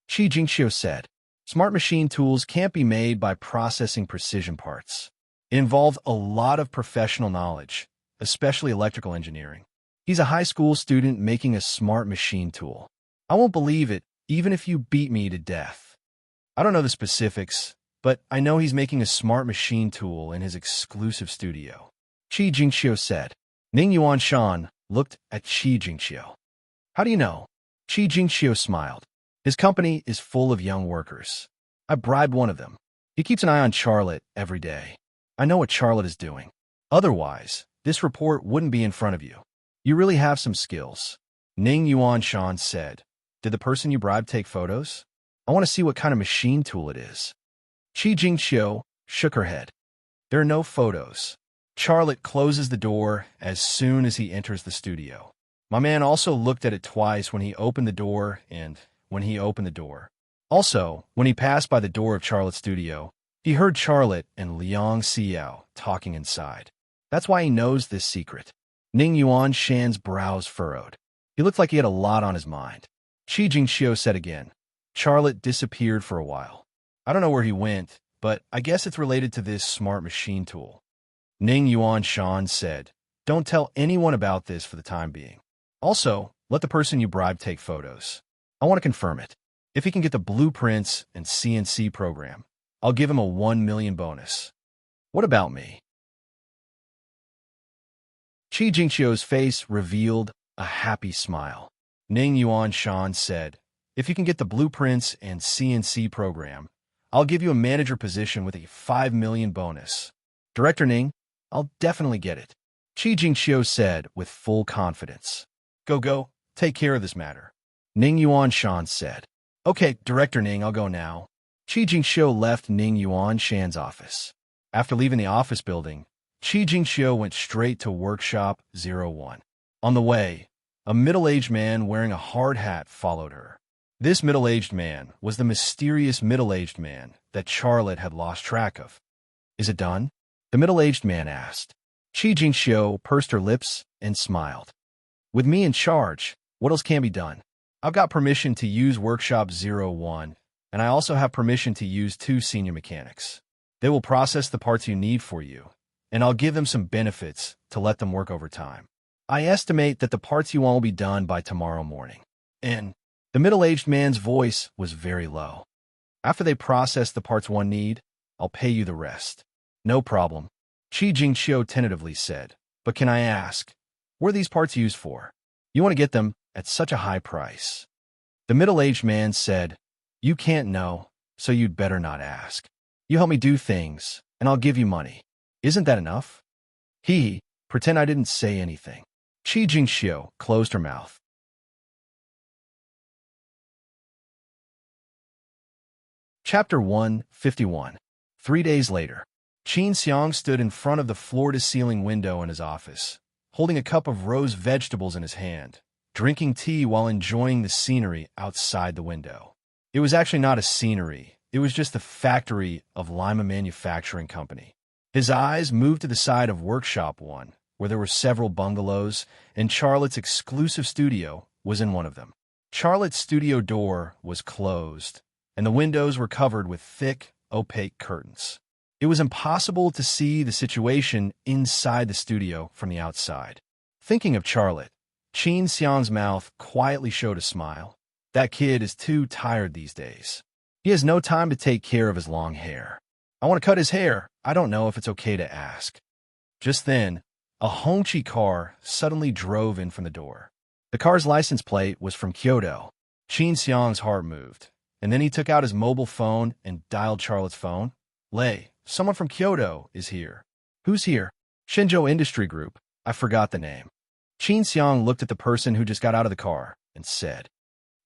Qi Jingqiu said. Smart machine tools can't be made by processing precision parts. It involves a lot of professional knowledge, especially electrical engineering. He's a high school student making a smart machine tool. I won't believe it, even if you beat me to death. I don't know the specifics, but I know he's making a smart machine tool in his exclusive studio. Qi Jingqiu said. Ning Yuanshan looked at Qi Jingqiu. How do you know? Qi Jingqiu smiled. His company is full of young workers. I bribed one of them. He keeps an eye on Charlotte every day. I know what Charlotte is doing. Otherwise, this report wouldn't be in front of you. You really have some skills. Ning Yuanshan said. Did the person you bribed take photos? I want to see what kind of machine tool it is. Qi Jingqiu shook her head. There are no photos. Charlotte closes the door as soon as he enters the studio. My man also looked at it twice when he opened the door and when he opened the door. Also, when he passed by the door of Charlotte's studio, he heard Charlotte and Liang Xiao talking inside. That's why he knows this secret. Ning Yuanshan's brows furrowed. He looked like he had a lot on his mind. Qi Jingqiu said again. Charlotte disappeared for a while. I don't know where he went, but I guess it's related to this smart machine tool. Ning Yuanshan said, Don't tell anyone about this for the time being. Also, let the person you bribed take photos. I want to confirm it. If he can get the blueprints and CNC program, I'll give him a 1 million bonus. What about me? Qi Jingqiu's face revealed a happy smile. Ning Yuanshan said, If you can get the blueprints and CNC program, I'll give you a manager position with a 5 million bonus. Director Ning, I'll definitely get it. Qi Jingqiu said with full confidence. Go, take care of this matter. Ning Yuanshan said. Okay, Director Ning, I'll go now. Qi Jingqiu left Ning Yuanshan's office. After leaving the office building, Qi Jingqiu went straight to Workshop 01. On the way, a middle-aged man wearing a hard hat followed her. This middle-aged man was the mysterious middle-aged man that Charlotte had lost track of. Is it done? The middle-aged man asked. Qi Jingqiu pursed her lips and smiled. With me in charge, what else can be done? I've got permission to use Workshop 01, and I also have permission to use 2 senior mechanics. They will process the parts you need for you, and I'll give them some benefits to let them work overtime. I estimate that the parts you want will be done by tomorrow morning. And the middle-aged man's voice was very low. After they process the parts one need, I'll pay you the rest. No problem. Qi Jingqiu tentatively said. But can I ask, what are these parts used for? You want to get them at such a high price. The middle-aged man said, You can't know, so you'd better not ask. You help me do things, and I'll give you money. Isn't that enough? Pretend I didn't say anything. Qi Jingqiu closed her mouth. Chapter 151. 3 days later, Qin Xiang stood in front of the floor-to-ceiling window in his office, holding a cup of rose vegetables in his hand, drinking tea while enjoying the scenery outside the window. It was actually not a scenery, it was just the factory of Lima Manufacturing Company. His eyes moved to the side of Workshop 1, where there were several bungalows, and Charlotte's exclusive studio was in one of them. Charlotte's studio door was closed, and the windows were covered with thick, opaque curtains. It was impossible to see the situation inside the studio from the outside. Thinking of Charlotte, Qin Xiang's mouth quietly showed a smile. That kid is too tired these days. He has no time to take care of his long hair. I want to cut his hair. I don't know if it's okay to ask. Just then, a Hongqi car suddenly drove in from the door. The car's license plate was from Kyoto. Qin Xiang's heart moved, and then he took out his mobile phone and dialed Charlotte's phone. Lei, someone from Kyoto is here. Who's here? Shenzhou Industry Group. I forgot the name. Qin Xiang looked at the person who just got out of the car and said,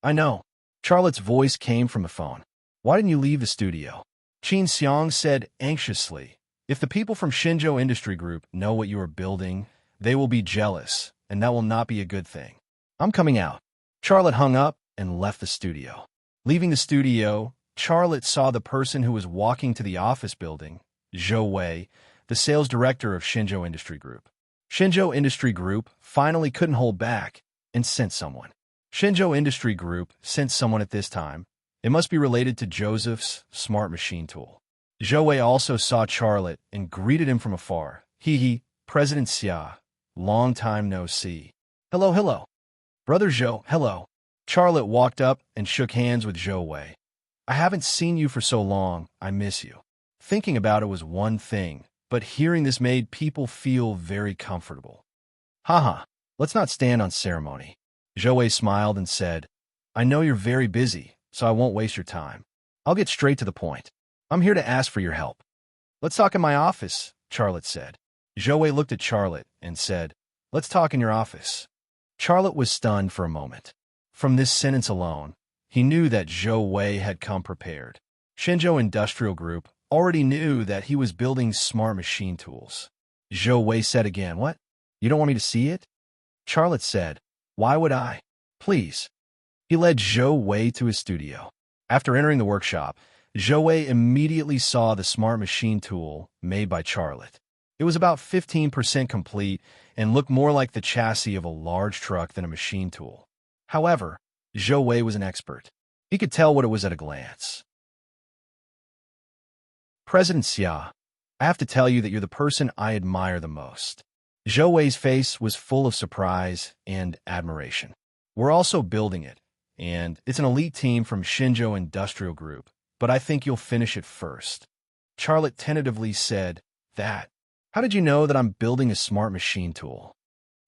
I know. Charlotte's voice came from the phone. Why didn't you leave the studio? Qin Xiang said anxiously, If the people from Shenzhou Industry Group know what you are building, they will be jealous, and that will not be a good thing. I'm coming out. Charlotte hung up and left the studio. Leaving the studio, Charlotte saw the person who was walking to the office building, Zhou Wei, the sales director of Shenzhou Industry Group. Shenzhou Industry Group finally couldn't hold back and sent someone. Shenzhou Industry Group sent someone at this time. It must be related to Joseph's smart machine tool. Zhou Wei also saw Charlotte and greeted him from afar. President Xia, long time no see. Hello. Brother Zhou, hello. Charlotte walked up and shook hands with Zhou Wei. I haven't seen you for so long, I miss you. Thinking about it was one thing, but hearing this made people feel very comfortable. Let's not stand on ceremony. Zhou Wei smiled and said, I know you're very busy, so I won't waste your time. I'll get straight to the point. I'm here to ask for your help. Let's talk in my office, Charlotte said. Zhou Wei looked at Charlotte and said, Let's talk in your office. Charlotte was stunned for a moment. From this sentence alone, he knew that Zhou Wei had come prepared. Shenzhou Industrial Group already knew that he was building smart machine tools. Zhou Wei said again, What? You don't want me to see it? Charlotte said, Why would I? Please. He led Zhou Wei to his studio. After entering the workshop, Zhou Wei immediately saw the smart machine tool made by Charlotte. It was about 15% complete and looked more like the chassis of a large truck than a machine tool. However, Zhou Wei was an expert. He could tell what it was at a glance. President Xia, I have to tell you that you're the person I admire the most. Zhou Wei's face was full of surprise and admiration. We're also building it, and it's an elite team from Shenzhou Industrial Group, but I think you'll finish it first. Charlotte tentatively said, That. How did you know that I'm building a smart machine tool?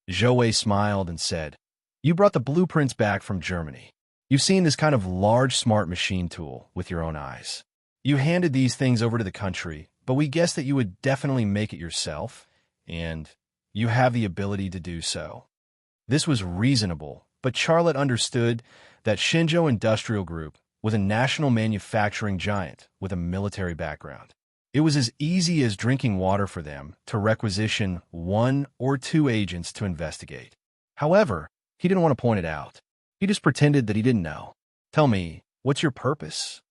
Zhou Wei smiled and said, You brought the blueprints back from Germany. You've seen this kind of large smart machine tool with your own eyes. You handed these things over to the country, but we guessed that you would definitely make it yourself, and you have the ability to do so. This was reasonable, but Charlotte understood that Shenzhou Industrial Group was a national manufacturing giant with a military background. It was as easy as drinking water for them to requisition 1 or 2 agents to investigate. However, he didn't want to point it out. He just pretended that he didn't know. Tell me, what's your purpose?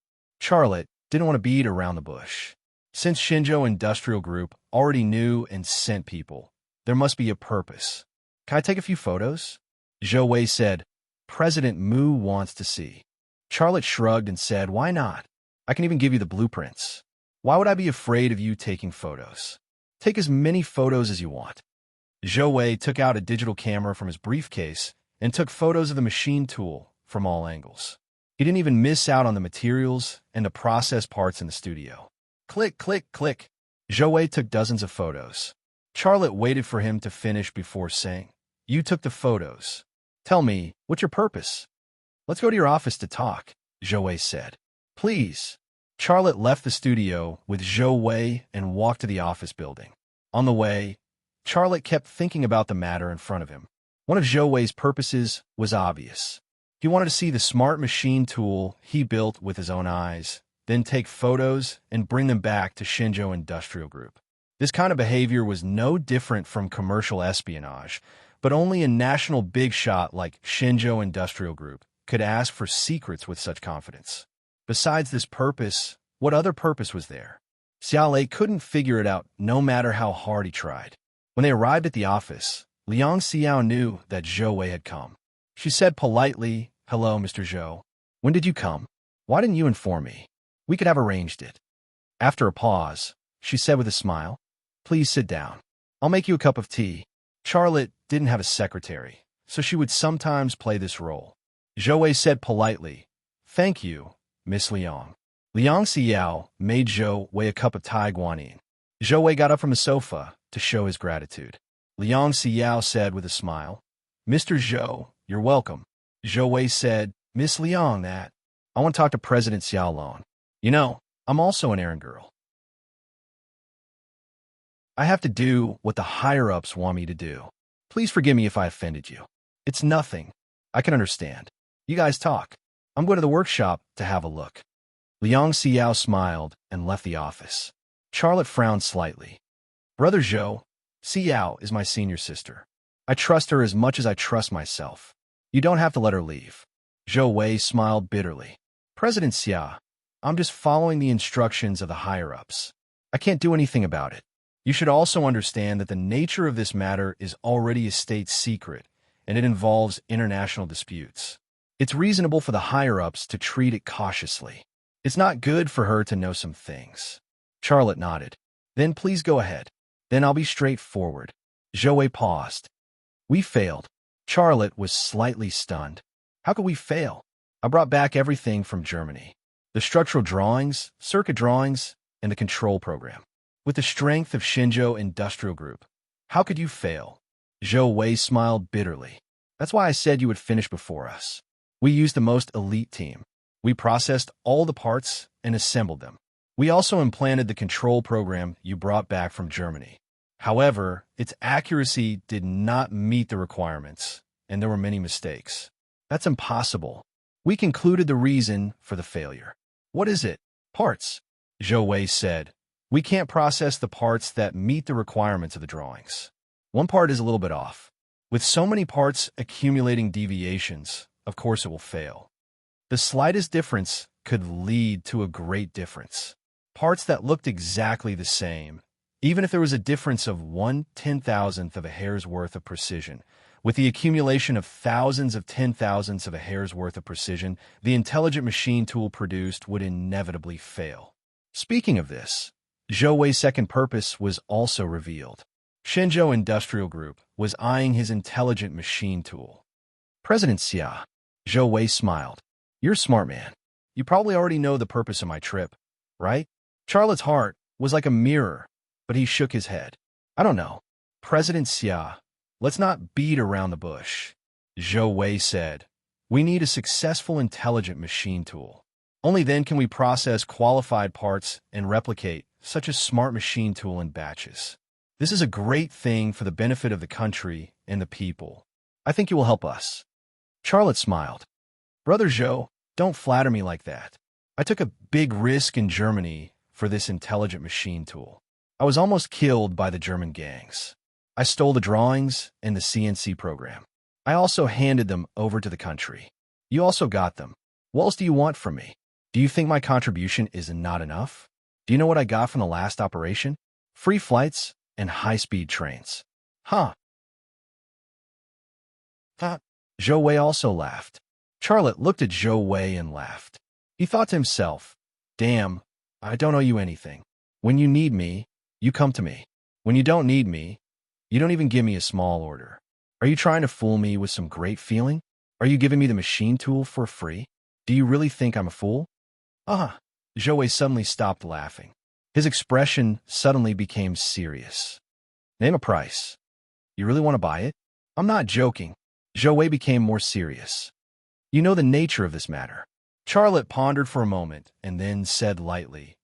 Charlotte didn't want to beat around the bush. Since Shenzhou Industrial Group already knew and sent people, there must be a purpose. Can I take a few photos? Zhou Wei said, President Mu wants to see. Charlotte shrugged and said, Why not? I can even give you the blueprints. Why would I be afraid of you taking photos? Take as many photos as you want. Zhou Wei took out a digital camera from his briefcase and took photos of the machine tool from all angles. He didn't even miss out on the materials and the process parts in the studio. Click, click, click. Zhou took dozens of photos. Charlotte waited for him to finish before saying, "You took the photos. Tell me, what's your purpose?" "Let's go to your office to talk," Zhou said. "Please." Charlotte left the studio with Zhou and walked to the office building. On the way, Charlotte kept thinking about the matter in front of him. One of Zhou's purposes was obvious. He wanted to see the smart machine tool he built with his own eyes, then take photos and bring them back to Shenzhou Industrial Group. This kind of behavior was no different from commercial espionage, but only a national big shot like Shenzhou Industrial Group could ask for secrets with such confidence. Besides this purpose, what other purpose was there? Xiaolei couldn't figure it out no matter how hard he tried. When they arrived at the office, Liang Xiao knew that Zhou had come. She said politely, "Hello, Mr. Zhou. When did you come? Why didn't you inform me? We could have arranged it." After a pause, she said with a smile, "Please sit down. I'll make you a cup of tea." Charlotte didn't have a secretary, so she would sometimes play this role. Zhou said politely, "Thank you, Miss Liang." Liang Xiao made Zhou a cup of Thai guanyin. Zhou got up from the sofa to show his gratitude. Liang Xiao said with a smile, "Mr. Zhou, you're welcome." Zhou said, "Miss Liang, I want to talk to President Xiaolong. You know, I'm also an errand girl. I have to do what the higher-ups want me to do. Please forgive me if I offended you. It's nothing. I can understand. You guys talk. I'm going to the workshop to have a look." Liang Xiao smiled and left the office. Charlotte frowned slightly. "Brother Zhou, Xiao is my senior sister. I trust her as much as I trust myself. You don't have to let her leave." Zhou smiled bitterly. "President Xia, I'm just following the instructions of the higher-ups. I can't do anything about it. You should also understand that the nature of this matter is already a state secret, and it involves international disputes. It's reasonable for the higher-ups to treat it cautiously. It's not good for her to know some things." Charlotte nodded. "Then please go ahead. Then I'll be straightforward." Zhou paused. "We failed." Charlotte was slightly stunned. "How could we fail? I brought back everything from Germany. The structural drawings, circuit drawings, and the control program. With the strength of Shenzhou Industrial Group. How could you fail?" Zhou smiled bitterly. "That's why I said you would finish before us. We used the most elite team. We processed all the parts and assembled them. We also implanted the control program you brought back from Germany. However, its accuracy did not meet the requirements, and there were many mistakes. That's impossible. We concluded the reason for the failure." "What is it?" "Parts," Zhou said. "We can't process the parts that meet the requirements of the drawings. One part is a little bit off. With so many parts accumulating deviations, of course it will fail. The slightest difference could lead to a great difference. Parts that looked exactly the same, even if there was a difference of 1/10,000th of a hair's worth of precision. With the accumulation of thousands of 10,000ths of a hair's worth of precision, the intelligent machine tool produced would inevitably fail." Speaking of this, Zhou's second purpose was also revealed. Shenzhou Industrial Group was eyeing his intelligent machine tool. "President Xia," Zhou smiled. "You're a smart man. You probably already know the purpose of my trip, right?" Charlotte's heart was like a mirror, but he shook his head. "I don't know. President Xia, let's not beat around the bush." Zhou said, "We need a successful intelligent machine tool. Only then can we process qualified parts and replicate such a smart machine tool in batches. This is a great thing for the benefit of the country and the people. I think you will help us." Charlotte smiled. "Brother Zhou, don't flatter me like that. I took a big risk in Germany for this intelligent machine tool. I was almost killed by the German gangs. I stole the drawings and the CNC program. I also handed them over to the country. You also got them. What else do you want from me? Do you think my contribution is not enough? Do you know what I got from the last operation? Free flights and high-speed trains." "Huh?" Zhou also laughed. Charlotte looked at Zhou and laughed. He thought to himself, "Damn, I don't owe you anything. When you need me, you come to me. When you don't need me, you don't even give me a small order. Are you trying to fool me with some great feeling? Are you giving me the machine tool for free? Do you really think I'm a fool?" Zhou suddenly stopped laughing. His expression suddenly became serious. Name a price. You really want to buy it? I'm not joking. Zhou became more serious. You know the nature of this matter. Charlotte pondered for a moment and then said lightly,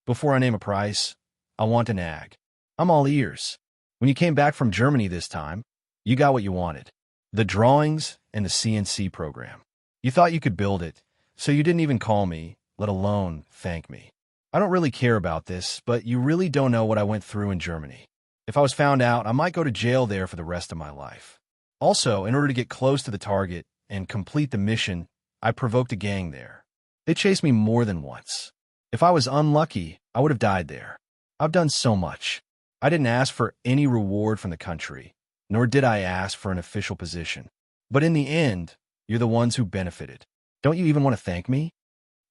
before I name a price, I want an ag. I'm all ears. When you came back from Germany this time, you got what you wanted. The drawings and the CNC program. You thought you could build it, so you didn't even call me, let alone thank me. I don't really care about this, but you really don't know what I went through in Germany. If I was found out, I might go to jail there for the rest of my life. Also, in order to get close to the target and complete the mission, I provoked a gang there. They chased me more than once. If I was unlucky, I would have died there. I've done so much. I didn't ask for any reward from the country, nor did I ask for an official position. But in the end, you're the ones who benefited. Don't you even want to thank me?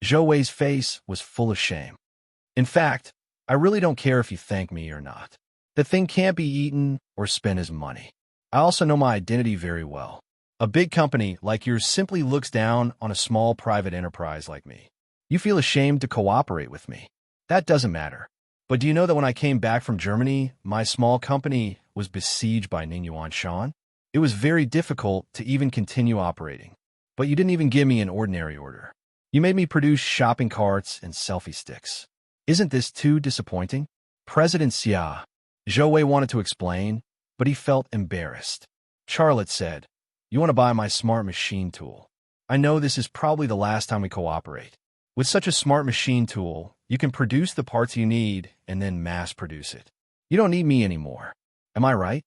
Zhou face was full of shame. In fact, I really don't care if you thank me or not. The thing can't be eaten or spent as money. I also know my identity very well. A big company like yours simply looks down on a small private enterprise like me. You feel ashamed to cooperate with me. That doesn't matter. But do you know that when I came back from Germany, my small company was besieged by Ningyuan Shan? It was very difficult to even continue operating. But you didn't even give me an ordinary order. You made me produce shopping carts and selfie sticks. Isn't this too disappointing? President Xia. Zhou wanted to explain, but he felt embarrassed. Charlotte said, You want to buy my smart machine tool. I know this is probably the last time we cooperate. With such a smart machine tool, you can produce the parts you need and then mass produce it. You don't need me anymore. Am I right?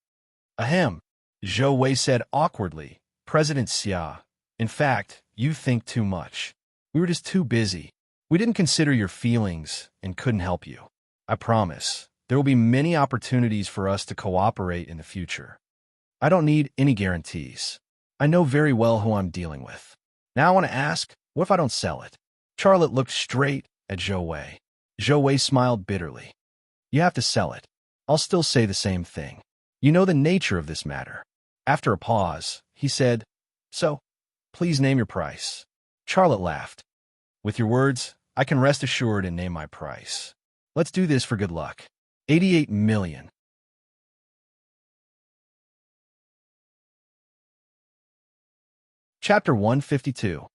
Ahem. Zhou said awkwardly. President Xia. In fact, you think too much. We were just too busy. We didn't consider your feelings and couldn't help you. I promise, there will be many opportunities for us to cooperate in the future. I don't need any guarantees. I know very well who I'm dealing with. Now I want to ask, what if I don't sell it? Charlotte looked straight at Zhou. Zhou smiled bitterly. You have to sell it. I'll still say the same thing. You know the nature of this matter. After a pause, he said, So, please name your price. Charlotte laughed. With your words, I can rest assured and name my price. Let's do this for good luck. 88 million. Chapter 152.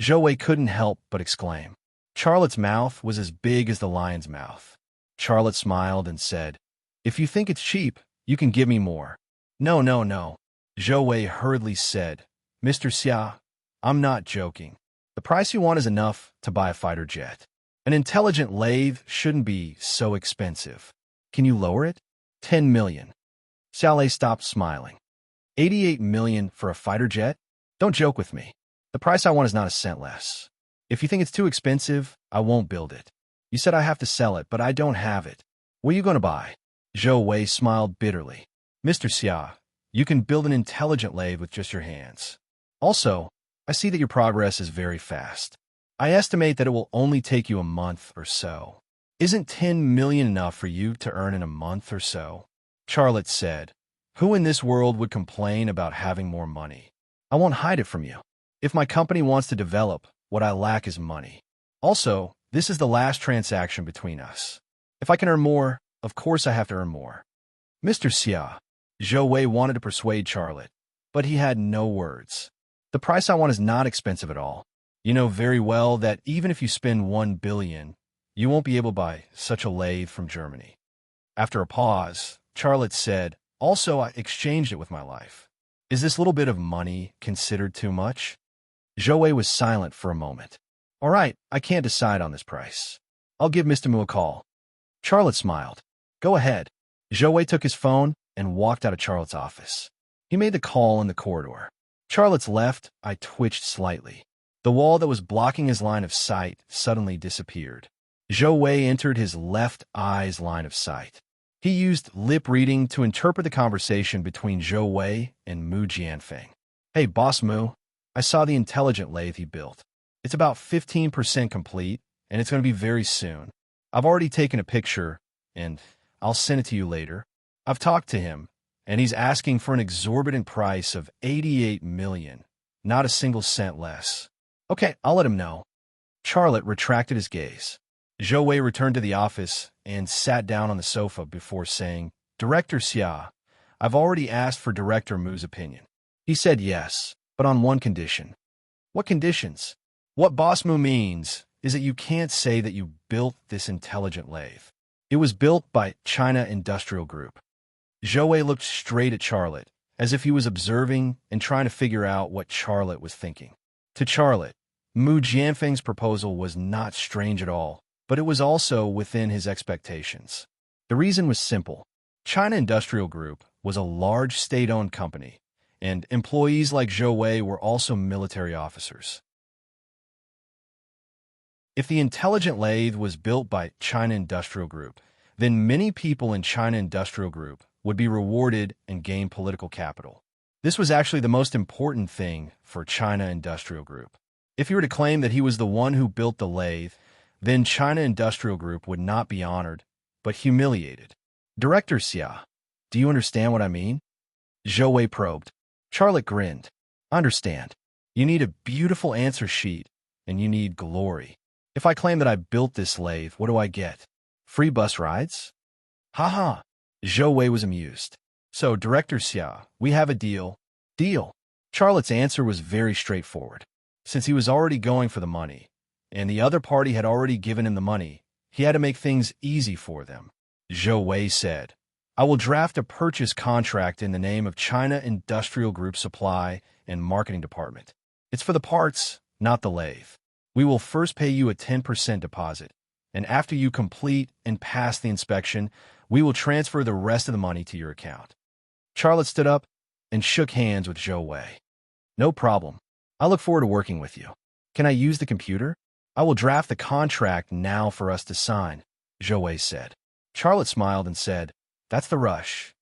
Zhou couldn't help but exclaim. Charlotte's mouth was as big as the lion's mouth. Charlotte smiled and said, If you think it's cheap, you can give me more. No. Zhou hurriedly said, Mr. Xia, I'm not joking. The price you want is enough to buy a fighter jet. An intelligent lathe shouldn't be so expensive. Can you lower it? 10 million. Xiaolei stopped smiling. 88 million for a fighter jet? Don't joke with me. The price I want is not a cent less. If you think it's too expensive, I won't build it. You said I have to sell it, but I don't have it. What are you going to buy? Zhou smiled bitterly. Mr. Xia, you can build an intelligent lathe with just your hands. Also, I see that your progress is very fast. I estimate that it will only take you a month or so. Isn't 10 million enough for you to earn in a month or so? Charlotte said, Who in this world would complain about having more money? I won't hide it from you. If my company wants to develop, what I lack is money. Also, this is the last transaction between us. If I can earn more, of course I have to earn more. Mr. Xia. Zhou wanted to persuade Charlotte, but he had no words. The price I want is not expensive at all. You know very well that even if you spend 1 billion, you won't be able to buy such a lathe from Germany. After a pause, Charlotte said, Also, I exchanged it with my life. Is this little bit of money considered too much? Zhou was silent for a moment. All right, I can't decide on this price. I'll give Mr. Mu a call. Charlotte smiled. Go ahead. Zhou took his phone and walked out of Charlotte's office. He made the call in the corridor. Charlotte's left eye twitched slightly. The wall that was blocking his line of sight suddenly disappeared. Zhou entered his left eye's line of sight. He used lip reading to interpret the conversation between Zhou and Mu Jianfeng. Hey, Boss Mu, I saw the intelligent lathe he built. It's about 15% complete, and it's going to be very soon. I've already taken a picture, and I'll send it to you later. I've talked to him, and he's asking for an exorbitant price of 88 million, not a single cent less. Okay, I'll let him know. Charlotte retracted his gaze. Zhou Wei returned to the office and sat down on the sofa before saying, "Director Xia, I've already asked for Director Mu's opinion." He said yes, but on one condition. What conditions? What Boss Mu means is that you can't say that you built this intelligent lathe. It was built by China Industrial Group. Zhou Wei looked straight at Charlotte, as if he was observing and trying to figure out what Charlotte was thinking. To Charlotte, Mu Jianfeng's proposal was not strange at all, but it was also within his expectations. The reason was simple. China Industrial Group was a large state-owned company, and employees like Zhou Wei were also military officers. If the intelligent lathe was built by China Industrial Group, then many people in China Industrial Group would be rewarded and gain political capital. This was actually the most important thing for China Industrial Group. If he were to claim that he was the one who built the lathe, then China Industrial Group would not be honored, but humiliated. Director Xia, do you understand what I mean? Zhou Wei probed. Charlotte grinned. Understand. You need a beautiful answer sheet, and you need glory. If I claim that I built this lathe, what do I get? Free bus rides? Ha ha. Zhou Wei was amused. So, Director Xia, we have a deal. Deal. Charlotte's answer was very straightforward. Since he was already going for the money, and the other party had already given him the money, he had to make things easy for them. Zhou Wei said, I will draft a purchase contract in the name of China Industrial Group Supply and Marketing Department. It's for the parts, not the lathe. We will first pay you a 10% deposit, and after you complete and pass the inspection, we will transfer the rest of the money to your account. Charlotte stood up and shook hands with Zhou Wei. No problem. I look forward to working with you. Can I use the computer? I will draft the contract now for us to sign, Zhou Wei said. Charlotte smiled and said, That's the rush.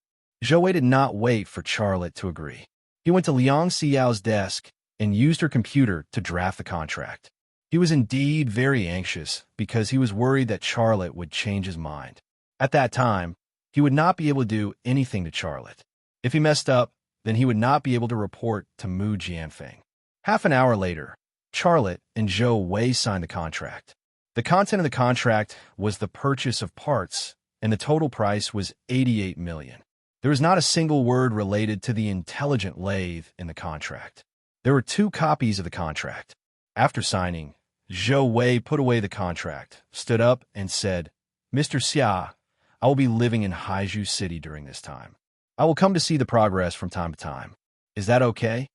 Zhou Wei did not wait for Charlotte to agree. He went to Liang Xiao's desk and used her computer to draft the contract. He was indeed very anxious because he was worried that Charlotte would change his mind. At that time, he would not be able to do anything to Charlotte. If he messed up, then he would not be able to report to Mu Jianfeng. Half an hour later, Charlotte and Zhou Wei signed the contract. The content of the contract was the purchase of parts, and the total price was 88 million. There was not a single word related to the intelligent lathe in the contract. There were 2 copies of the contract. After signing, Zhou Wei put away the contract, stood up, and said, Mr. Xia, I will be living in Haizhu City during this time. I will come to see the progress from time to time. Is that okay?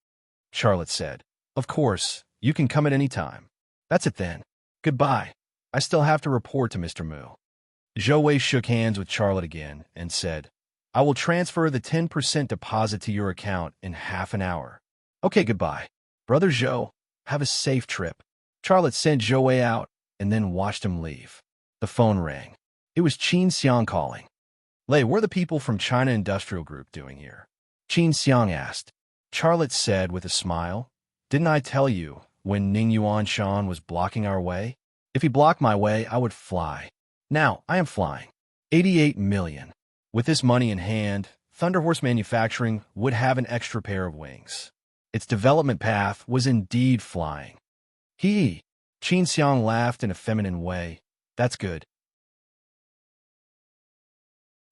Charlotte said, Of course, you can come at any time. That's it then. Goodbye. I still have to report to Mr. Mu. Zhou Wei shook hands with Charlotte again and said, I will transfer the 10% deposit to your account in half an hour. Okay, goodbye. Brother Zhou, have a safe trip. Charlotte sent Zhou Wei out and then watched him leave. The phone rang. It was Qin Xiang calling. Lei, what are the people from China Industrial Group doing here? Qin Xiang asked. Charlotte said with a smile, Didn't I tell you when Ning Yuanshan was blocking our way? If he blocked my way, I would fly. Now, I am flying. 88 million. With this money in hand, Thunder Horse Manufacturing would have an extra pair of wings. Its development path was indeed flying. Hee. Qin Xiang laughed in a feminine way. That's good.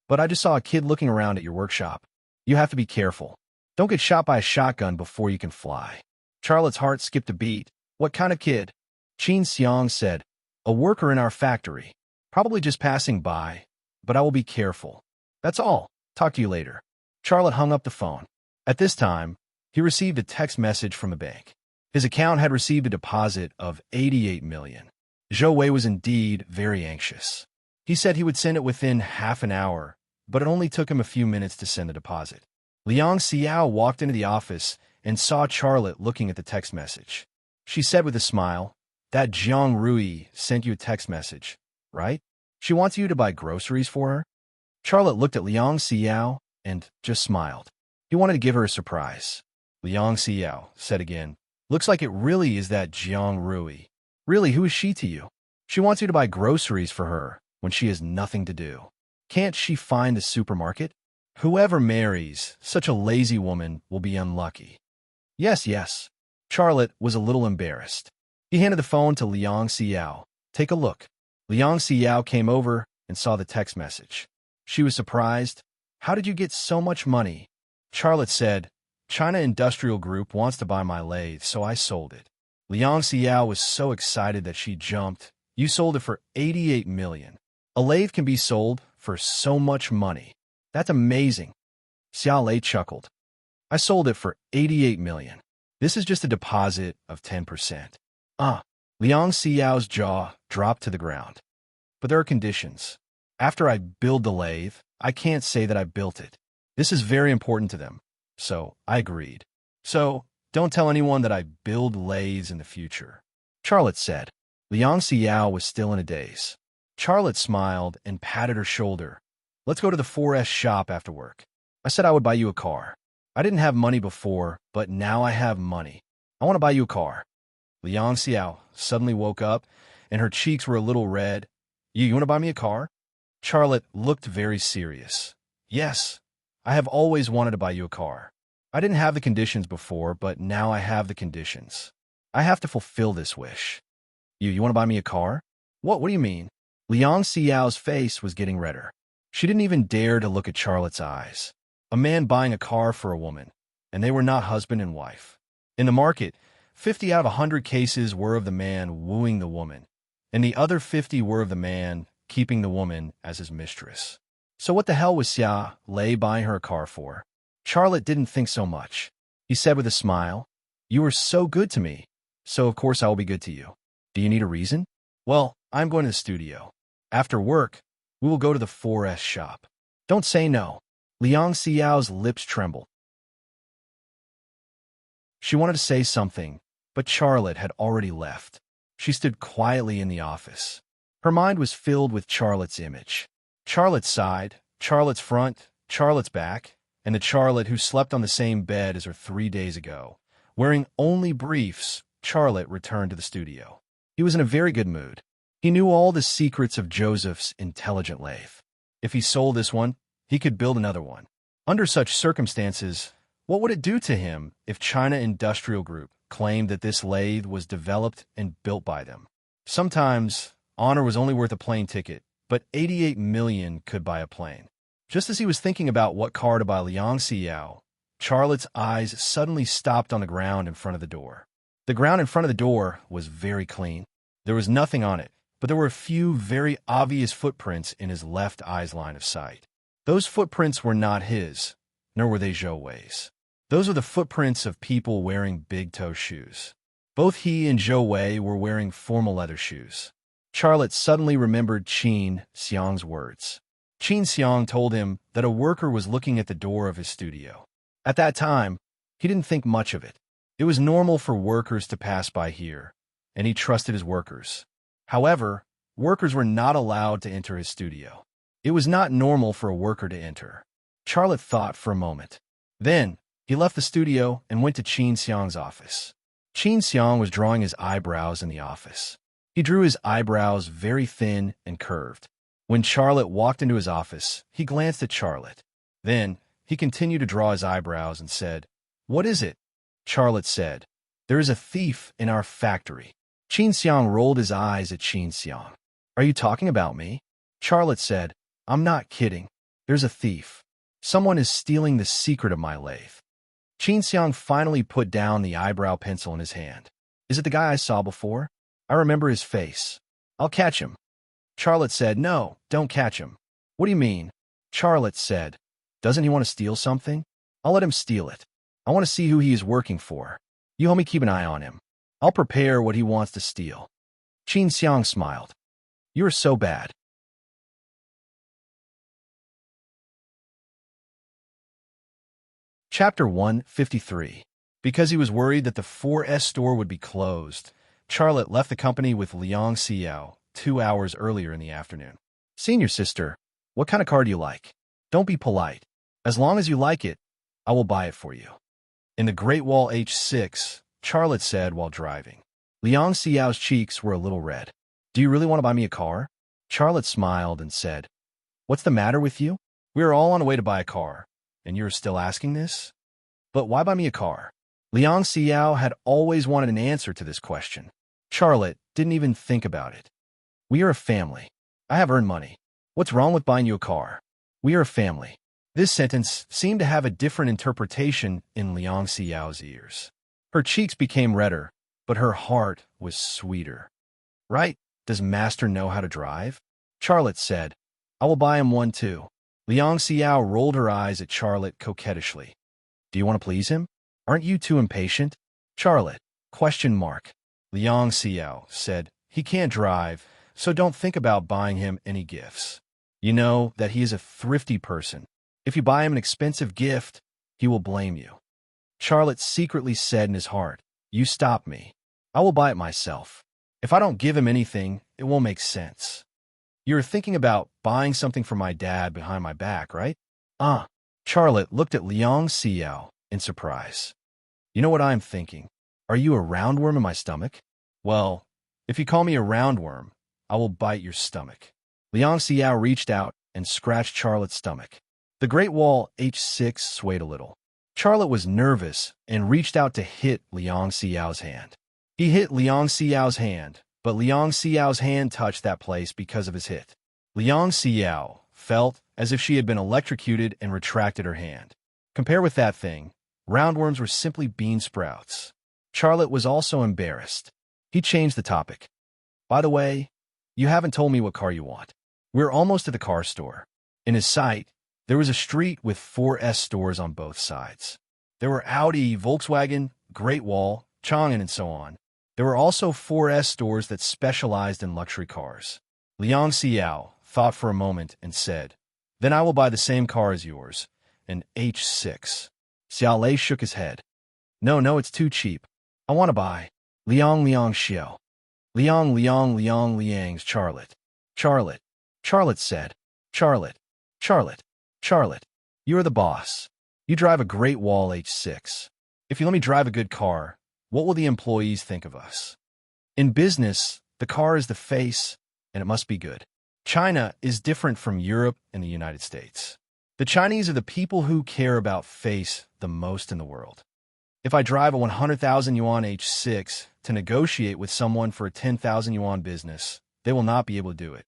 But I just saw a kid looking around at your workshop. You have to be careful. Don't get shot by a shotgun before you can fly. Charlotte's heart skipped a beat. What kind of kid? Qin Xiang said, A worker in our factory. Probably just passing by, but I will be careful. That's all. Talk to you later. Charlotte hung up the phone. At this time, he received a text message from a bank. His account had received a deposit of 88 million. Zhou Wei was indeed very anxious. He said he would send it within half an hour, but it only took him a few minutes to send the deposit. Liang Xiao walked into the office and saw Charlotte looking at the text message. She said with a smile, That Jiang Rui sent you a text message, right? She wants you to buy groceries for her? Charlotte looked at Liang Xiao and just smiled. He wanted to give her a surprise. Liang Xiao said again, Looks like it really is that Jiang Rui. Really, who is she to you? She wants you to buy groceries for her when she has nothing to do. Can't she find the supermarket? Whoever marries such a lazy woman will be unlucky. Yes. Charlotte was a little embarrassed. He handed the phone to Liang Xiao. Take a look. Liang Xiao came over and saw the text message. She was surprised. How did you get so much money? Charlotte said, China Industrial Group wants to buy my lathe, so I sold it. Liang Xiao was so excited that she jumped. You sold it for 88 million. A lathe can be sold for so much money. That's amazing. Xiao Lei chuckled. I sold it for 88 million. This is just a deposit of 10%. Liang Xiao's jaw dropped to the ground. But there are conditions. After I build the lathe, I can't say that I built it. This is very important to them. So I agreed. So don't tell anyone that I build lathes in the future. Charlotte said. Liang Xiao was still in a daze. Charlotte smiled and patted her shoulder. Let's go to the 4S shop after work. I said I would buy you a car. I didn't have money before, but now I have money. I want to buy you a car. Liang Xiao suddenly woke up, and her cheeks were a little red. You want to buy me a car? Charlotte looked very serious. Yes, I have always wanted to buy you a car. I didn't have the conditions before, but now I have the conditions. I have to fulfill this wish. You want to buy me a car? What do you mean? Liang Xiao's face was getting redder. She didn't even dare to look at Charlotte's eyes. A man buying a car for a woman, and they were not husband and wife. In the market, 50 out of 100 cases were of the man wooing the woman, and the other 50 were of the man keeping the woman as his mistress. So what the hell was Xia Lei buying her a car for? Charlotte didn't think so much. He said with a smile, You were so good to me, so of course I will be good to you. Do you need a reason? Well, I'm going to the studio. After work, we will go to the 4S shop. Don't say no. Liang Xiao's lips trembled. She wanted to say something, but Charlotte had already left. She stood quietly in the office. Her mind was filled with Charlotte's image. Charlotte's side, Charlotte's front, Charlotte's back, and the Charlotte who slept on the same bed as her 3 days ago. Wearing only briefs, Charlotte returned to the studio. He was in a very good mood. He knew all the secrets of Joseph's intelligent lathe. If he sold this one, he could build another one. Under such circumstances, what would it do to him if China Industrial Group claimed that this lathe was developed and built by them? Sometimes, honor was only worth a plane ticket, but 88 million could buy a plane. Just as he was thinking about what car to buy Liang Xiao, Charlotte's eyes suddenly stopped on the ground in front of the door. The ground in front of the door was very clean. There was nothing on it, but there were a few very obvious footprints in his left eye's line of sight. Those footprints were not his, nor were they Zhou Wei's. Those were the footprints of people wearing big-toe shoes. Both he and Zhou Wei were wearing formal leather shoes. Charlotte suddenly remembered Qin Xiang's words. Qin Xiang told him that a worker was looking at the door of his studio. At that time, he didn't think much of it. It was normal for workers to pass by here, and he trusted his workers. However, workers were not allowed to enter his studio. It was not normal for a worker to enter. Charlotte thought for a moment. Then, he left the studio and went to Qin Xiang's office. Qin Xiang was drawing his eyebrows in the office. He drew his eyebrows very thin and curved. When Charlotte walked into his office, he glanced at Charlotte. Then, he continued to draw his eyebrows and said, What is it? Charlotte said, There is a thief in our factory. Qin Xiang rolled his eyes at Qin Xiang. Are you talking about me? Charlotte said, I'm not kidding. There's a thief. Someone is stealing the secret of my lathe. Qin Xiang finally put down the eyebrow pencil in his hand. Is it the guy I saw before? I remember his face. I'll catch him. Charlotte said, No, don't catch him. What do you mean? Charlotte said, Doesn't he want to steal something? I'll let him steal it. I want to see who he is working for. You help me keep an eye on him. I'll prepare what he wants to steal. Qin Xiang smiled. You are so bad. Chapter 153. Because he was worried that the 4S store would be closed, Charlotte left the company with Liang Xiao 2 hours earlier in the afternoon. Senior sister, what kind of car do you like? Don't be polite. As long as you like it, I will buy it for you. In the Great Wall H6, Charlotte said while driving. Liang Xiao's cheeks were a little red. Do you really want to buy me a car? Charlotte smiled and said, What's the matter with you? We are all on the way to buy a car, and you're still asking this? But why buy me a car? Liang Xiao had always wanted an answer to this question. Charlotte didn't even think about it. We are a family. I have earned money. What's wrong with buying you a car? We are a family. This sentence seemed to have a different interpretation in Liang Xiao's ears. Her cheeks became redder, but her heart was sweeter. Right? Does Master know how to drive? Charlotte said. I will buy him one too. Liang Xiao rolled her eyes at Charlotte coquettishly. Do you want to please him? Aren't you too impatient? Charlotte, question mark. Liang Xiao said, he can't drive, so don't think about buying him any gifts. You know that he is a thrifty person. If you buy him an expensive gift, he will blame you. Charlotte secretly said in his heart, you stop me. I will buy it myself. If I don't give him anything, it won't make sense. You're thinking about buying something for my dad behind my back, right? Charlotte looked at Liang Xiao in surprise. You know what I'm thinking? Are you a roundworm in my stomach? Well, if you call me a roundworm, I will bite your stomach. Liang Xiao reached out and scratched Charlotte's stomach. The Great Wall H6 swayed a little. Charlotte was nervous and reached out to hit Liang Xiao's hand. He hit Liang Xiao's hand, but Liang Xiao's hand touched that place because of his hit. Liang Xiao felt as if she had been electrocuted and retracted her hand. Compare with that thing, roundworms were simply bean sprouts. Charlotte was also embarrassed. He changed the topic. By the way, you haven't told me what car you want. We're almost at the car store. In his sight, there was a street with 4S stores on both sides. There were Audi, Volkswagen, Great Wall, Chang'an, and so on. There were also 4S stores that specialized in luxury cars. Liang Xiao thought for a moment and said, then I will buy the same car as yours, an H6. Xiao Lei shook his head. No, it's too cheap. I want to buy Liang Xiao. Liang's Charlotte. Charlotte said. Charlotte, you are the boss. You drive a Great Wall H6. If you let me drive a good car, what will the employees think of us? In business, the car is the face, and it must be good. China is different from Europe and the United States. The Chinese are the people who care about face the most in the world. If I drive a 100,000 yuan H6 to negotiate with someone for a 10,000 yuan business, they will not be able to do it.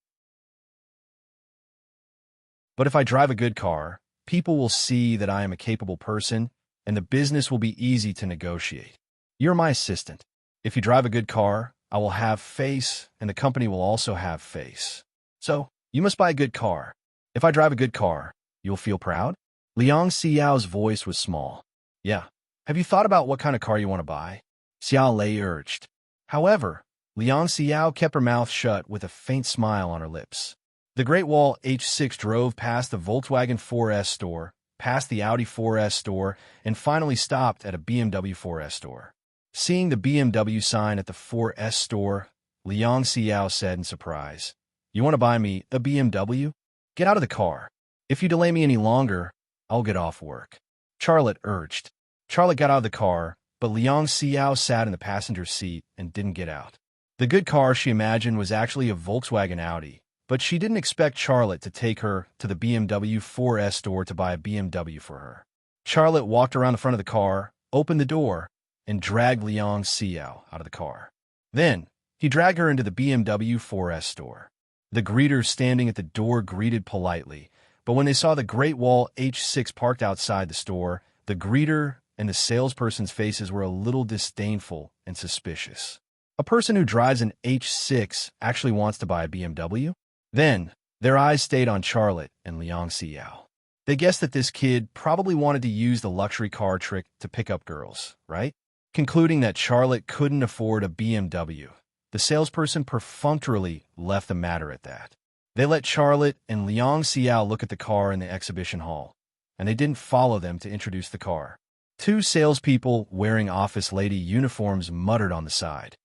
But if I drive a good car, people will see that I am a capable person, and the business will be easy to negotiate. You're my assistant. If you drive a good car, I will have face, and the company will also have face. So, you must buy a good car. If I drive a good car, you'll feel proud? Liang Xiao's voice was small. Yeah. Have you thought about what kind of car you want to buy? Xiao Lei urged. However, Liang Xiao kept her mouth shut with a faint smile on her lips. The Great Wall H6 drove past the Volkswagen 4S store, past the Audi 4S store, and finally stopped at a BMW 4S store. Seeing the BMW sign at the 4S store, Liang Xiao said in surprise, you want to buy me a BMW? Get out of the car. If you delay me any longer, I'll get off work. Charlotte urged. Charlotte got out of the car, but Liang Xiao sat in the passenger seat and didn't get out. The good car she imagined was actually a Volkswagen Audi, but she didn't expect Charlotte to take her to the BMW 4S store to buy a BMW for her. Charlotte walked around the front of the car, opened the door, and dragged Liang Xiao out of the car. Then, he dragged her into the BMW 4S store. The greeters standing at the door greeted politely, but when they saw the Great Wall H6 parked outside the store, the greeter and the salesperson's faces were a little disdainful and suspicious. A person who drives an H6 actually wants to buy a BMW? Then, their eyes stayed on Charlotte and Liang Xiao. They guessed that this kid probably wanted to use the luxury car trick to pick up girls, right? Concluding that Charlotte couldn't afford a BMW, the salesperson perfunctorily left the matter at that. They let Charlotte and Liang Xiao look at the car in the exhibition hall, and they didn't follow them to introduce the car. Two salespeople wearing office lady uniforms muttered on the side.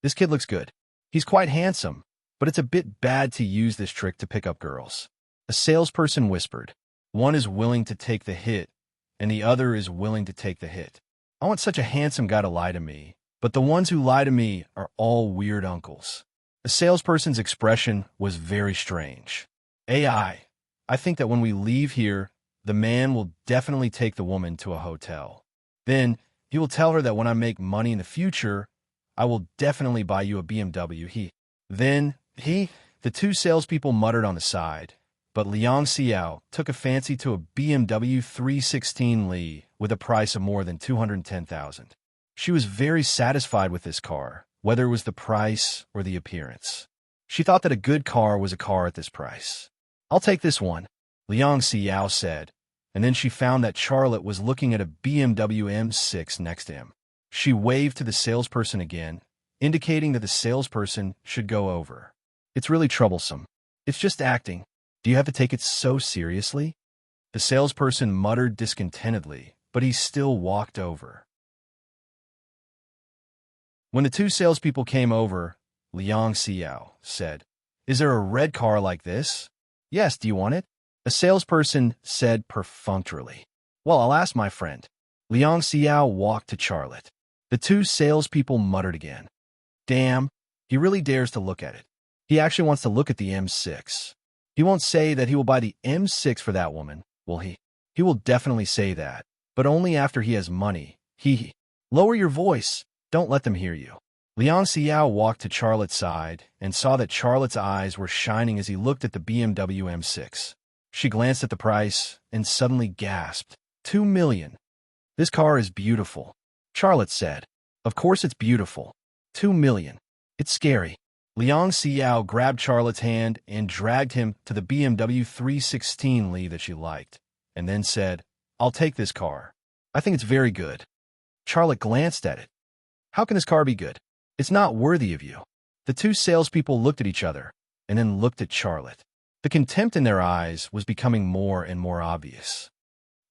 This kid looks good. He's quite handsome, but it's a bit bad to use this trick to pick up girls. A salesperson whispered, one is willing to take the hit, and the other is willing to take the hit. I want such a handsome guy to lie to me, but the ones who lie to me are all weird uncles. The salesperson's expression was very strange. I think that when we leave here, the man will definitely take the woman to a hotel. Then, he will tell her that when I make money in the future, I will definitely buy you a BMW. Then, The two salespeople muttered on the side, but Liang Xiao took a fancy to a BMW 316 Li with a price of more than 210,000. She was very satisfied with this car, whether it was the price or the appearance. She thought that a good car was a car at this price. "I'll take this one," Liang Xiao said, and then she found that Charlotte was looking at a BMW M6 next to him. She waved to the salesperson again, indicating that the salesperson should go over. "It's really troublesome. It's just acting. Do you have to take it so seriously?" The salesperson muttered discontentedly, but he still walked over. When the two salespeople came over, Liang Xiao said, "Is there a red car like this?" "Yes, do you want it?" A salesperson said perfunctorily. "Well, I'll ask my friend." Liang Xiao walked to Charlotte. The two salespeople muttered again. "Damn, he really dares to look at it. He actually wants to look at the M6. He won't say that he will buy the M6 for that woman, will he? He will definitely say that, but only after he has money. Lower your voice. Don't let them hear you." Liang Xiao walked to Charlotte's side and saw that Charlotte's eyes were shining as he looked at the BMW M6. She glanced at the price and suddenly gasped. 2 million. "This car is beautiful," Charlotte said. "Of course it's beautiful. 2 million. It's scary." Liang Xiao grabbed Charlotte's hand and dragged him to the BMW 316 Li that she liked, and then said, "I'll take this car. I think it's very good." Charlotte glanced at it. "How can this car be good? It's not worthy of you." The two salespeople looked at each other, and then looked at Charlotte. The contempt in their eyes was becoming more and more obvious.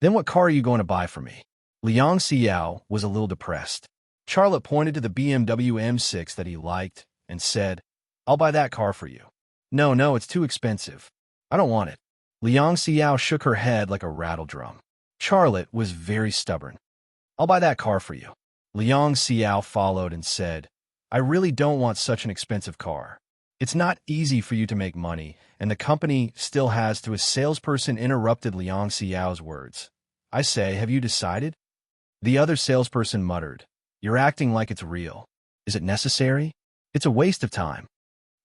"Then what car are you going to buy for me?" Liang Xiao was a little depressed. Charlotte pointed to the BMW M6 that he liked and said, "I'll buy that car for you." No, it's too expensive. I don't want it." Liang Xiao shook her head like a rattle drum. Charlotte was very stubborn. "I'll buy that car for you." Liang Xiao followed and said, "I really don't want such an expensive car. It's not easy for you to make money, and the company still has to." A salesperson interrupted Liang Xiao's words. "I say, have you decided?" The other salesperson muttered, "You're acting like it's real. Is it necessary? It's a waste of time."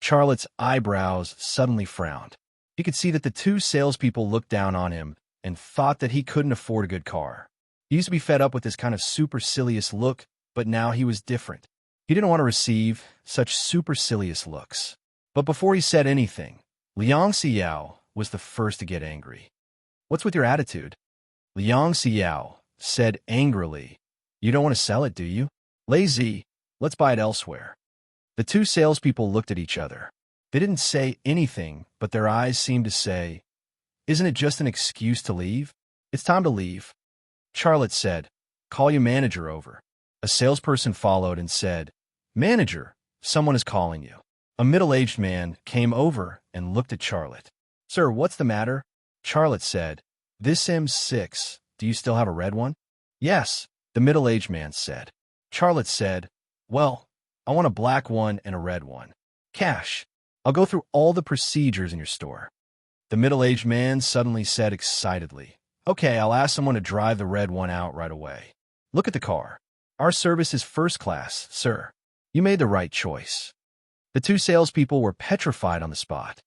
Charlotte's eyebrows suddenly frowned. He could see that the two salespeople looked down on him and thought that he couldn't afford a good car. He used to be fed up with this kind of supercilious look, but now he was different. He didn't want to receive such supercilious looks. But before he said anything, Liang Xiao was the first to get angry. "What's with your attitude?" Liang Xiao said angrily, "You don't want to sell it, do you? Lazy. Let's buy it elsewhere." The two salespeople looked at each other. They didn't say anything, but their eyes seemed to say, "Isn't it just an excuse to leave? It's time to leave." Charlotte said, "Call your manager over." A salesperson followed and said, "Manager, someone is calling you." A middle-aged man came over and looked at Charlotte. "Sir, what's the matter?" Charlotte said, "This M6, do you still have a red one?" "Yes," the middle-aged man said. Charlotte said, "Well, I want a black one and a red one. Cash. I'll go through all the procedures in your store." The middle-aged man suddenly said excitedly, "Okay, I'll ask someone to drive the red one out right away. Look at the car. Our service is first class, sir. You made the right choice." The two salespeople were petrified on the spot.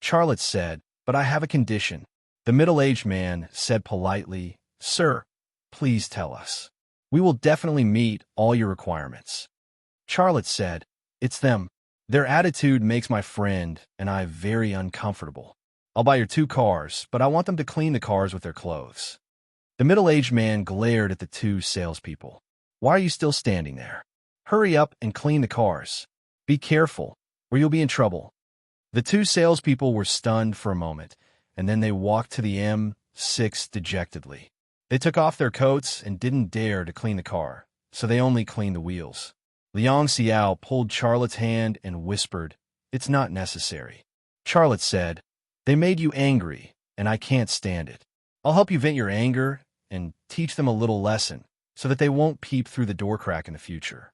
Charlotte said, "But I have a condition." The middle-aged man said politely, "Sir, please tell us. We will definitely meet all your requirements." Charlotte said, "It's them. Their attitude makes my friend and I very uncomfortable. I'll buy your 2 cars, but I want them to clean the cars with their clothes." The middle-aged man glared at the two salespeople. "Why are you still standing there? Hurry up and clean the cars. Be careful, or you'll be in trouble." The two salespeople were stunned for a moment, and then they walked to the M6 dejectedly. They took off their coats and didn't dare to clean the car, so they only cleaned the wheels. Liang Xiao pulled Charlotte's hand and whispered, "It's not necessary." Charlotte said, "They made you angry, and I can't stand it. I'll help you vent your anger and teach them a little lesson so that they won't peep through the door crack in the future."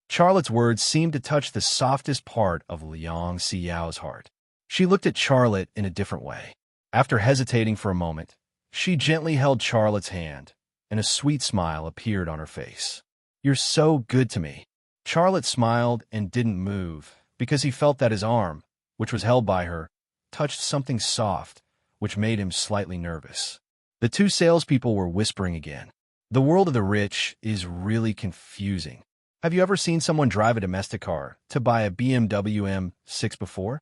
Charlotte's words seemed to touch the softest part of Liang Xiao's heart. She looked at Charlotte in a different way. After hesitating for a moment, she gently held Charlotte's hand, and a sweet smile appeared on her face. "You're so good to me." Charlotte smiled and didn't move because he felt that his arm, which was held by her, touched something soft, which made him slightly nervous. The two salespeople were whispering again. The world of the rich is really confusing. Have you ever seen someone drive a domestic car to buy a BMW M6 before?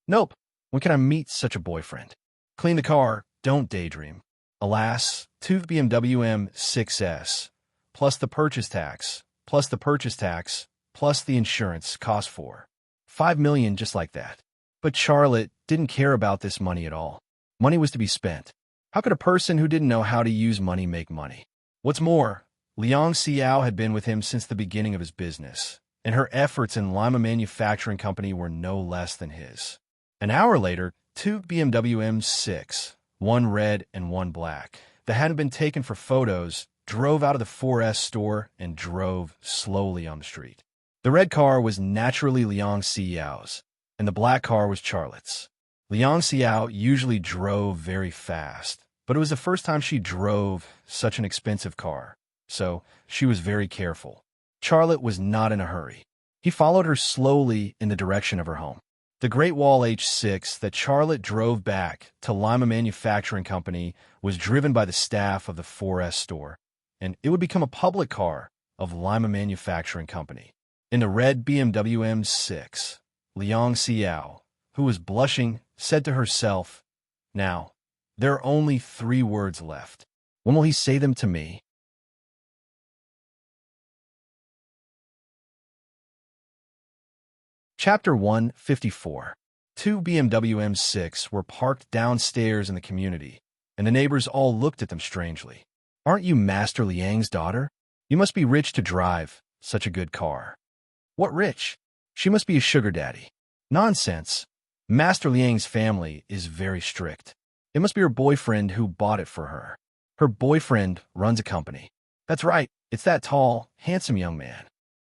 Nope. When can I meet such a boyfriend? Clean the car, don't daydream. Alas, two BMW M6s, plus the purchase tax, plus the purchase tax, plus the insurance cost $5 million just like that. But Charlotte didn't care about this money at all. Money was to be spent. How could a person who didn't know how to use money make money? What's more, Liang Xiao had been with him since the beginning of his business, and her efforts in Lima Manufacturing Company were no less than his. An hour later, two BMW M6, one red and one black, that hadn't been taken for photos, drove out of the 4S store and drove slowly on the street. The red car was naturally Liang Xiao's, and the black car was Charlotte's. Liang Xiao usually drove very fast, but it was the first time she drove such an expensive car, so she was very careful. Charlotte was not in a hurry. He followed her slowly in the direction of her home. The Great Wall H6 that Charlotte drove back to Lima Manufacturing Company was driven by the staff of the 4S store, and it would become a public car of Lima Manufacturing Company. In the red BMW M6, Liang Xiao, who was blushing, said to herself, "Now, there are only 3 words left. When will he say them to me?" Chapter 154. Two BMW M6 were parked downstairs in the community, and the neighbors all looked at them strangely. "Aren't you Master Liang's daughter? You must be rich to drive such a good car." "What rich? She must be a sugar daddy." "Nonsense. Master Liang's family is very strict. It must be her boyfriend who bought it for her. Her boyfriend runs a company." "That's right. It's that tall, handsome young man.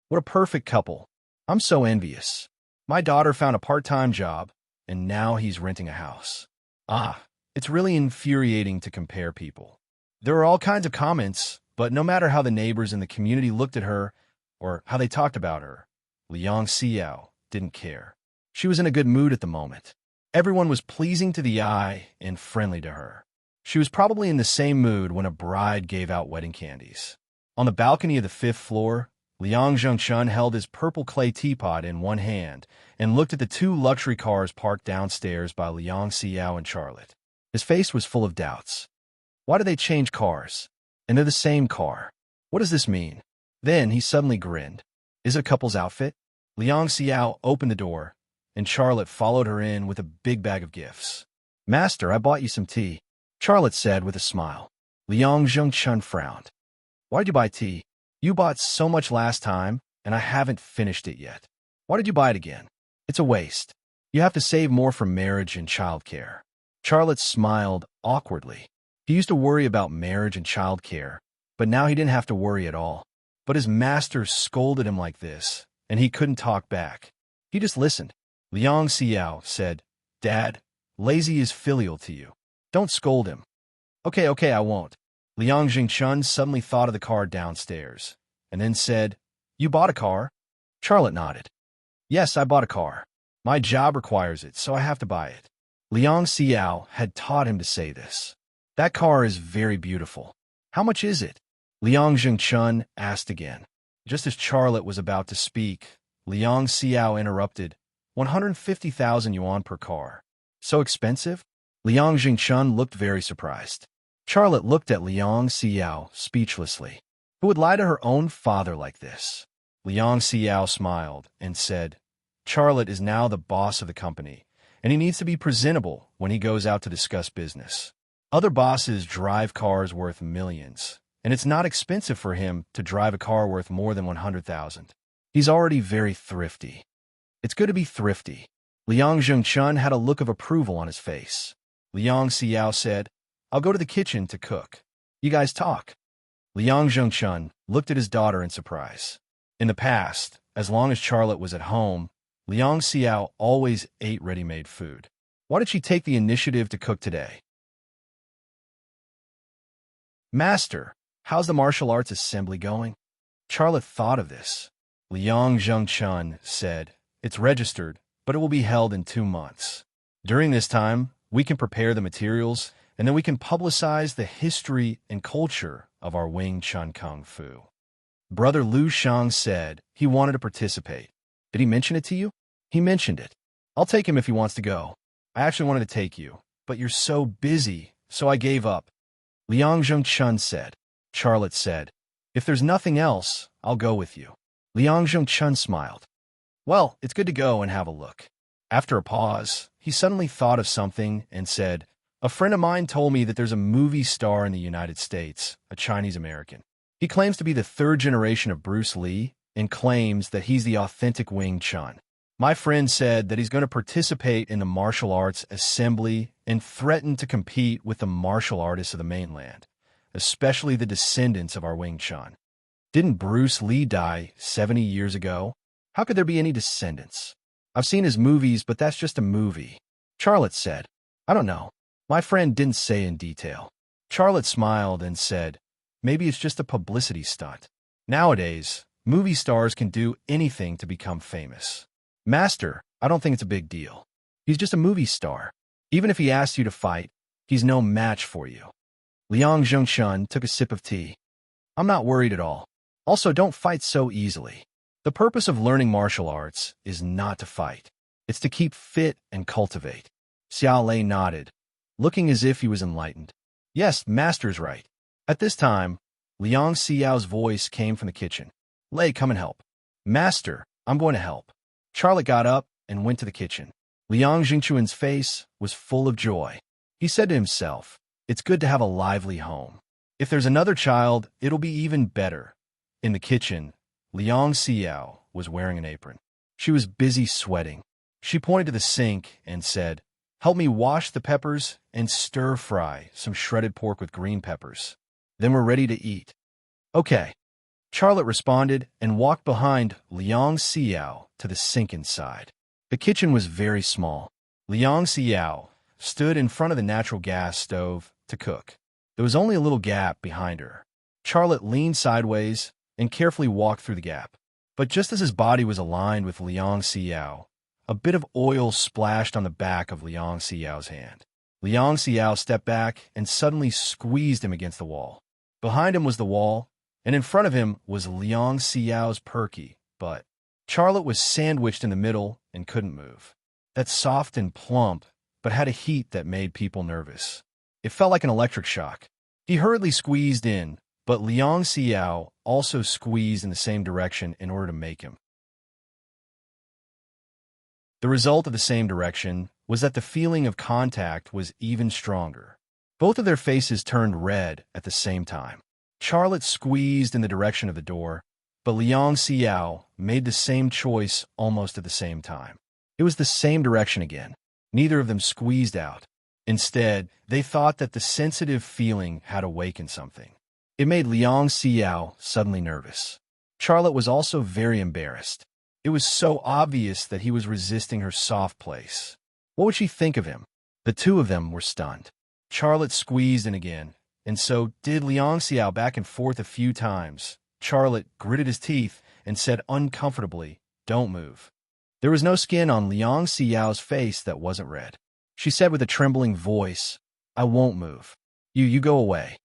What a perfect couple. I'm so envious. My daughter found a part-time job, and now he's renting a house." Ah, it's really infuriating to compare people. There were all kinds of comments, but no matter how the neighbors in the community looked at her or how they talked about her, Liang Xiao didn't care. She was in a good mood at the moment. Everyone was pleasing to the eye and friendly to her. She was probably in the same mood when a bride gave out wedding candies. On the balcony of the 5th floor, Liang Zhengchun held his purple clay teapot in one hand and looked at the 2 luxury cars parked downstairs by Liang Xiao and Charlotte. His face was full of doubts. Why did they change cars? And they're the same car. What does this mean? Then he suddenly grinned. Is it a couple's outfit? Liang Xiao opened the door, and Charlotte followed her in with a big bag of gifts. "Master, I bought you some tea," Charlotte said with a smile. Liang Zhengchun frowned. "Why did you buy tea? You bought so much last time, and I haven't finished it yet. Why did you buy it again? It's a waste. You have to save more for marriage and childcare." Charlotte smiled awkwardly. He used to worry about marriage and childcare, but now he didn't have to worry at all. But his master scolded him like this, and he couldn't talk back. He just listened. Liang Xiao said, "Dad, lazy is filial to you. Don't scold him." Okay, I won't." Liang Jingchun suddenly thought of the car downstairs, and then said, "You bought a car?" Charlotte nodded. "Yes, I bought a car. My job requires it, so I have to buy it." Liang Xiao had taught him to say this. "That car is very beautiful. How much is it?" Liang Jingchun asked again. Just as Charlotte was about to speak, Liang Xiao interrupted. 150,000 yuan per car. So expensive? Liang Jingchun looked very surprised. Charlotte looked at Liang Xiao speechlessly. Who would lie to her own father like this? Liang Xiao smiled and said, "Charlotte is now the boss of the company, and he needs to be presentable when he goes out to discuss business. Other bosses drive cars worth millions, and it's not expensive for him to drive a car worth more than 100,000. He's already very thrifty. It's good to be thrifty." Liang Zhengchun had a look of approval on his face. Liang Xiao said, "I'll go to the kitchen to cook. You guys talk." Liang Zhengchun looked at his daughter in surprise. In the past, as long as Charlotte was at home, Liang Xiao always ate ready-made food. Why did she take the initiative to cook today? "Master, how's the martial arts assembly going?" Charlotte thought of this. Liang Zhengchun said, "It's registered, but it will be held in 2 months. During this time, we can prepare the materials, and then we can publicize the history and culture of our Wing Chun Kung Fu." Brother Lu Shang said he wanted to participate. "Did he mention it to you?" "He mentioned it. I'll take him if he wants to go. I actually wanted to take you, but you're so busy, so I gave up." Liang Zhengchun said. Charlotte said, "If there's nothing else, I'll go with you." Liang Zhengchun smiled. "Well, it's good to go and have a look." After a pause, he suddenly thought of something and said, "A friend of mine told me that there's a movie star in the United States, a Chinese American. He claims to be the third generation of Bruce Lee and claims that he's the authentic Wing Chun. My friend said that he's going to participate in the martial arts assembly and threatened to compete with the martial artists of the mainland, especially the descendants of our Wing Chun. Didn't Bruce Lee die 70 years ago? How could there be any descendants? I've seen his movies, but that's just a movie." Charlotte said, "I don't know. My friend didn't say in detail." Charlotte smiled and said, "Maybe it's just a publicity stunt. Nowadays, movie stars can do anything to become famous. Master, I don't think it's a big deal. He's just a movie star. Even if he asks you to fight, he's no match for you." Liang Zhengchun took a sip of tea. "I'm not worried at all. Also, don't fight so easily. The purpose of learning martial arts is not to fight. It's to keep fit and cultivate." Xiao Lei nodded, looking as if he was enlightened. "Yes, Master's right." At this time, Liang Xiao's voice came from the kitchen. "Lei, come and help." "Master, I'm going to help." Charlotte got up and went to the kitchen. Liang Zhengchun's face was full of joy. He said to himself, "It's good to have a lively home. If there's another child, it'll be even better." In the kitchen, Liang Xiao was wearing an apron. She was busy sweating. She pointed to the sink and said, "Help me wash the peppers and stir-fry some shredded pork with green peppers. Then we're ready to eat." "Okay." Charlotte responded and walked behind Liang Xiao to the sink inside. The kitchen was very small. Liang Xiao stood in front of the natural gas stove to cook. There was only a little gap behind her. Charlotte leaned sideways and carefully walked through the gap. But just as his body was aligned with Liang Xiao, a bit of oil splashed on the back of Liang Xiao's hand. Liang Xiao stepped back and suddenly squeezed him against the wall. Behind him was the wall, and in front of him was Liang Xiao's perky butt. Charlotte was sandwiched in the middle and couldn't move. That's soft and plump, but had a heat that made people nervous. It felt like an electric shock. He hurriedly squeezed in, but Liang Xiao also squeezed in the same direction in order to make him. The result of the same direction was that the feeling of contact was even stronger. Both of their faces turned red at the same time. Charlotte squeezed in the direction of the door, but Liang Xiao made the same choice almost at the same time. It was the same direction again. Neither of them squeezed out. Instead, they thought that the sensitive feeling had awakened something. It made Liang Xiao suddenly nervous. Charlotte was also very embarrassed. It was so obvious that he was resisting her soft place. What would she think of him? The two of them were stunned. Charlotte squeezed in again, and so did Liang Xiao back and forth a few times. Charlotte gritted his teeth and said uncomfortably, "Don't move." There was no skin on Liang Xiao's face that wasn't red. She said with a trembling voice, "I won't move. You go away."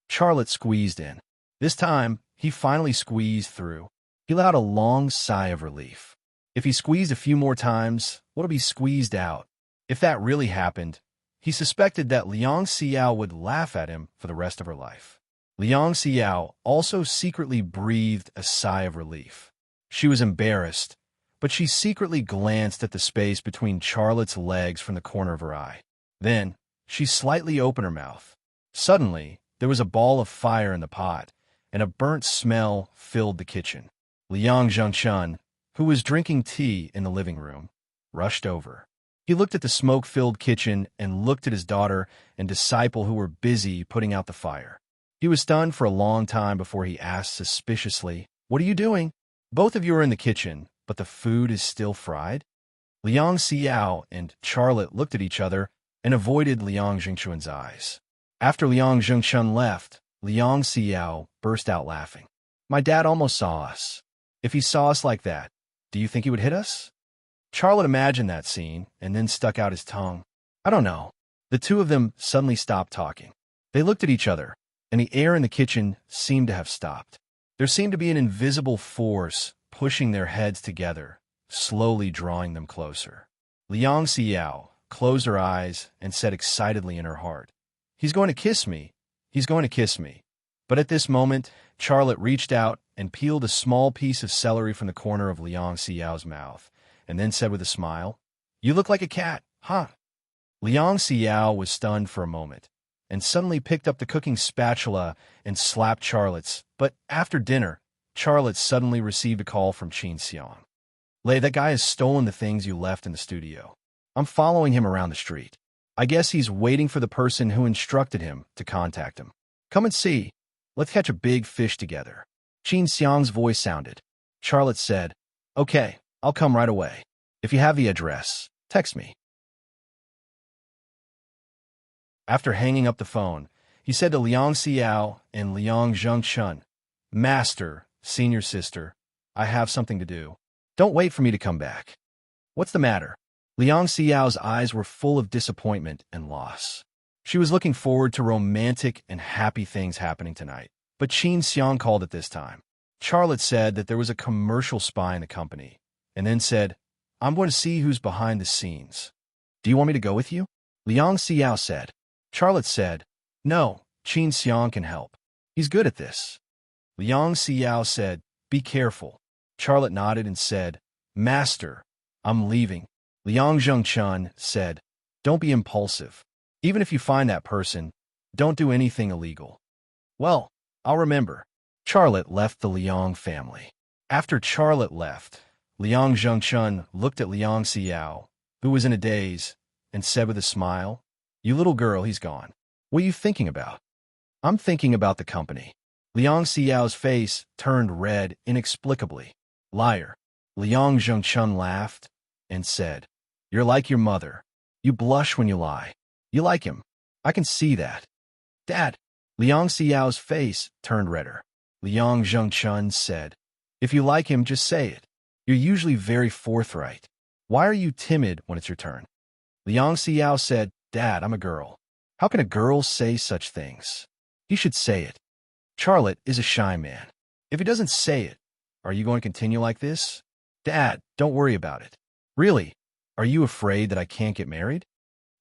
Charlotte squeezed in. This time, he finally squeezed through. He let out a long sigh of relief. If he squeezed a few more times, what would be squeezed out? If that really happened, he suspected that Liang Xiao would laugh at him for the rest of her life. Liang Xiao also secretly breathed a sigh of relief. She was embarrassed, but she secretly glanced at the space between Charlotte's legs from the corner of her eye. Then, she slightly opened her mouth. Suddenly, there was a ball of fire in the pot, and a burnt smell filled the kitchen. Liang Zhengchun, who was drinking tea in the living room, rushed over. He looked at the smoke-filled kitchen and looked at his daughter and disciple who were busy putting out the fire. He was stunned for a long time before he asked suspiciously, "What are you doing? Both of you are in the kitchen, but the food is still fried?" Liang Xiao and Charlotte looked at each other and avoided Liang Zhengchun's eyes. After Liang Zhengchun left, Liang Xiao burst out laughing. "My dad almost saw us. If he saw us like that, do you think he would hit us? Charlotte imagined that scene and then stuck out his tongue. I don't know. The two of them suddenly stopped talking. They looked at each other, and the air in the kitchen seemed to have stopped. There seemed to be an invisible force pushing their heads together, slowly drawing them closer. Liang Xiao closed her eyes and said excitedly in her heart, "He's going to kiss me. He's going to kiss me." But at this moment, Charlotte reached out and peeled a small piece of celery from the corner of Liang Xiao's mouth, and then said with a smile, "You look like a cat, huh?" Liang Xiao was stunned for a moment, and suddenly picked up the cooking spatula and slapped Charlotte's. But after dinner, Charlotte suddenly received a call from Qin Xiang. "Lei, that guy has stolen the things you left in the studio. I'm following him around the street. I guess he's waiting for the person who instructed him to contact him. Come and see. Let's catch a big fish together." Qin Xiang's voice sounded. Charlotte said, "Okay, I'll come right away. If you have the address, text me." After hanging up the phone, he said to Liang Xiao and Liang Zhengchun, "Master, senior sister, I have something to do. Don't wait for me to come back." "What's the matter?" Liang Xiao's eyes were full of disappointment and loss. She was looking forward to romantic and happy things happening tonight, but Qin Xiang called at this time. Charlotte said that there was a commercial spy in the company, and then said, "I'm going to see who's behind the scenes. Do you want me to go with you?" Liang Xiao said. Charlotte said, "No, Qin Xiang can help. He's good at this." Liang Xiao said, "Be careful." Charlotte nodded and said, "Master, I'm leaving." Liang Zhengchun said, "Don't be impulsive. Even if you find that person, don't do anything illegal." "Well, I'll remember." Charlotte left the Liang family. After Charlotte left, Liang Zhengchun looked at Liang Xiao, who was in a daze, and said with a smile, "You little girl, he's gone. What are you thinking about?" "I'm thinking about the company." Liang Xiao's face turned red inexplicably. "Liar." Liang Zhengchun laughed and said, "You're like your mother. You blush when you lie. You like him. I can see that." "Dad." Liang Xiao's face turned redder. Liang Zhengchun said, "If you like him, just say it. You're usually very forthright. Why are you timid when it's your turn?" Liang Xiao said, "Dad, I'm a girl. How can a girl say such things? He should say it." Charlotte is a shy man. If he doesn't say it, are you going to continue like this? "Dad, don't worry about it." "Really? Are you afraid that I can't get married?"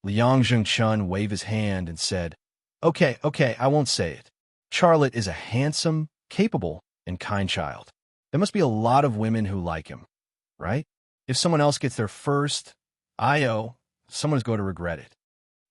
Liang Zhengchun waved his hand and said, Okay, I won't say it. Charlotte is a handsome, capable, and kind child. There must be a lot of women who like him, right? If someone else gets there first, someone's going to regret it.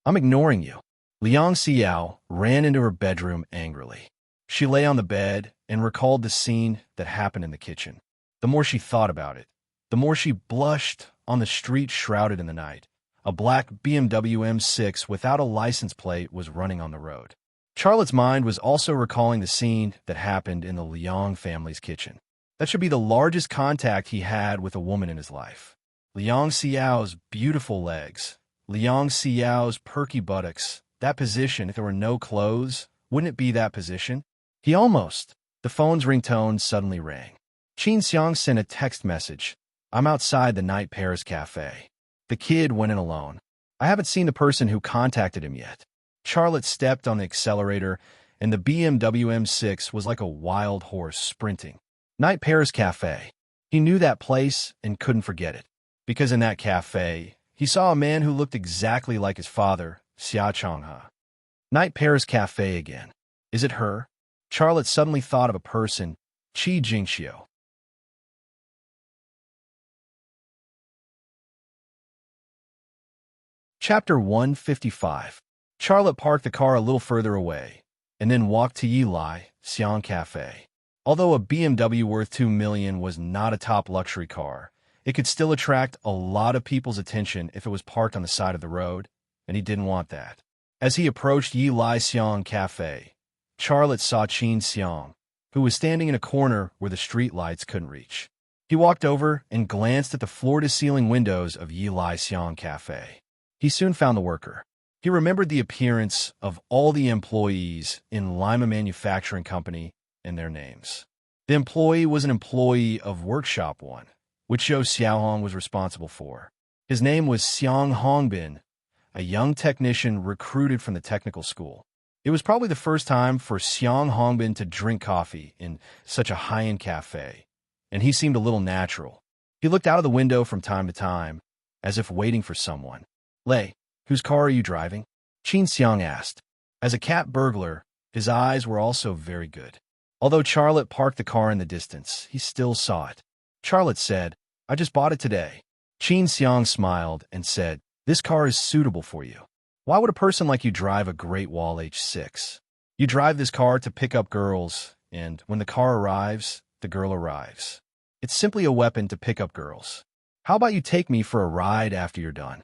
I'm ignoring you." Liang Xiao ran into her bedroom angrily. She lay on the bed and recalled the scene that happened in the kitchen. The more she thought about it, the more she blushed on the street shrouded in the night. A black BMW M6 without a license plate was running on the road. Charlotte's mind was also recalling the scene that happened in the Liang family's kitchen. That should be the largest contact he had with a woman in his life. Liang Xiao's beautiful legs, Liang Xiao's perky buttocks, that position, if there were no clothes, wouldn't it be that position? The phone's ringtone suddenly rang. Qin Xiang sent a text message. "I'm outside the Night Paris Cafe." The kid went in alone. "I haven't seen the person who contacted him yet." Charlotte stepped on the accelerator, and the BMW M6 was like a wild horse sprinting. Night Paris Cafe. He knew that place and couldn't forget it, because in that cafe, he saw a man who looked exactly like his father, Xia Changhe. Night Paris Cafe again. Is it her? Charlotte suddenly thought of a person, Qi Jingxiu. Chapter 155. Charlotte parked the car a little further away, and then walked to Yilai Xiang Cafe. Although a BMW worth $2 million was not a top luxury car, it could still attract a lot of people's attention if it was parked on the side of the road, and he didn't want that. As he approached Yilai Xiang Cafe, Charlotte saw Qin Xiang, who was standing in a corner where the street lights couldn't reach. He walked over and glanced at the floor-to-ceiling windows of Yilai Xiang Cafe. He soon found the worker. He remembered the appearance of all the employees in Lima Manufacturing Company and their names. The employee was an employee of Workshop 1, which Zhou Xiaohong was responsible for. His name was Xiang Hongbin, a young technician recruited from the technical school. It was probably the first time for Xiang Hongbin to drink coffee in such a high-end cafe, and he seemed a little natural. He looked out of the window from time to time, as if waiting for someone. "Lei, whose car are you driving?" Qin Xiang asked. As a cat burglar, his eyes were also very good. Although Charlotte parked the car in the distance, he still saw it. Charlotte said, "I just bought it today." Qin Xiang smiled and said, "This car is suitable for you. Why would a person like you drive a Great Wall H6? You drive this car to pick up girls, and when the car arrives, the girl arrives. It's simply a weapon to pick up girls. How about you take me for a ride after you're done?"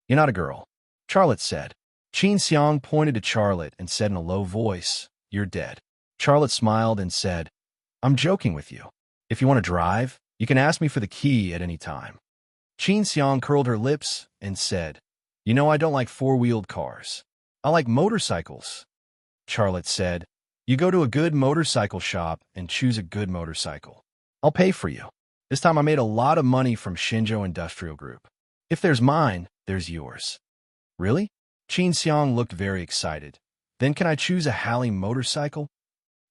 "You're not a girl," Charlotte said. Qin Xiang pointed to Charlotte and said in a low voice, "You're dead." Charlotte smiled and said, "I'm joking with you. If you want to drive, you can ask me for the key at any time." Qin Xiang curled her lips and said, "You know I don't like four-wheeled cars. I like motorcycles." Charlotte said, "You go to a good motorcycle shop and choose a good motorcycle. I'll pay for you. This time I made a lot of money from Xinzhou Industrial Group. If there's mine, there's yours." "Really?" Qin Xiang looked very excited. "Then can I choose a Halley motorcycle?"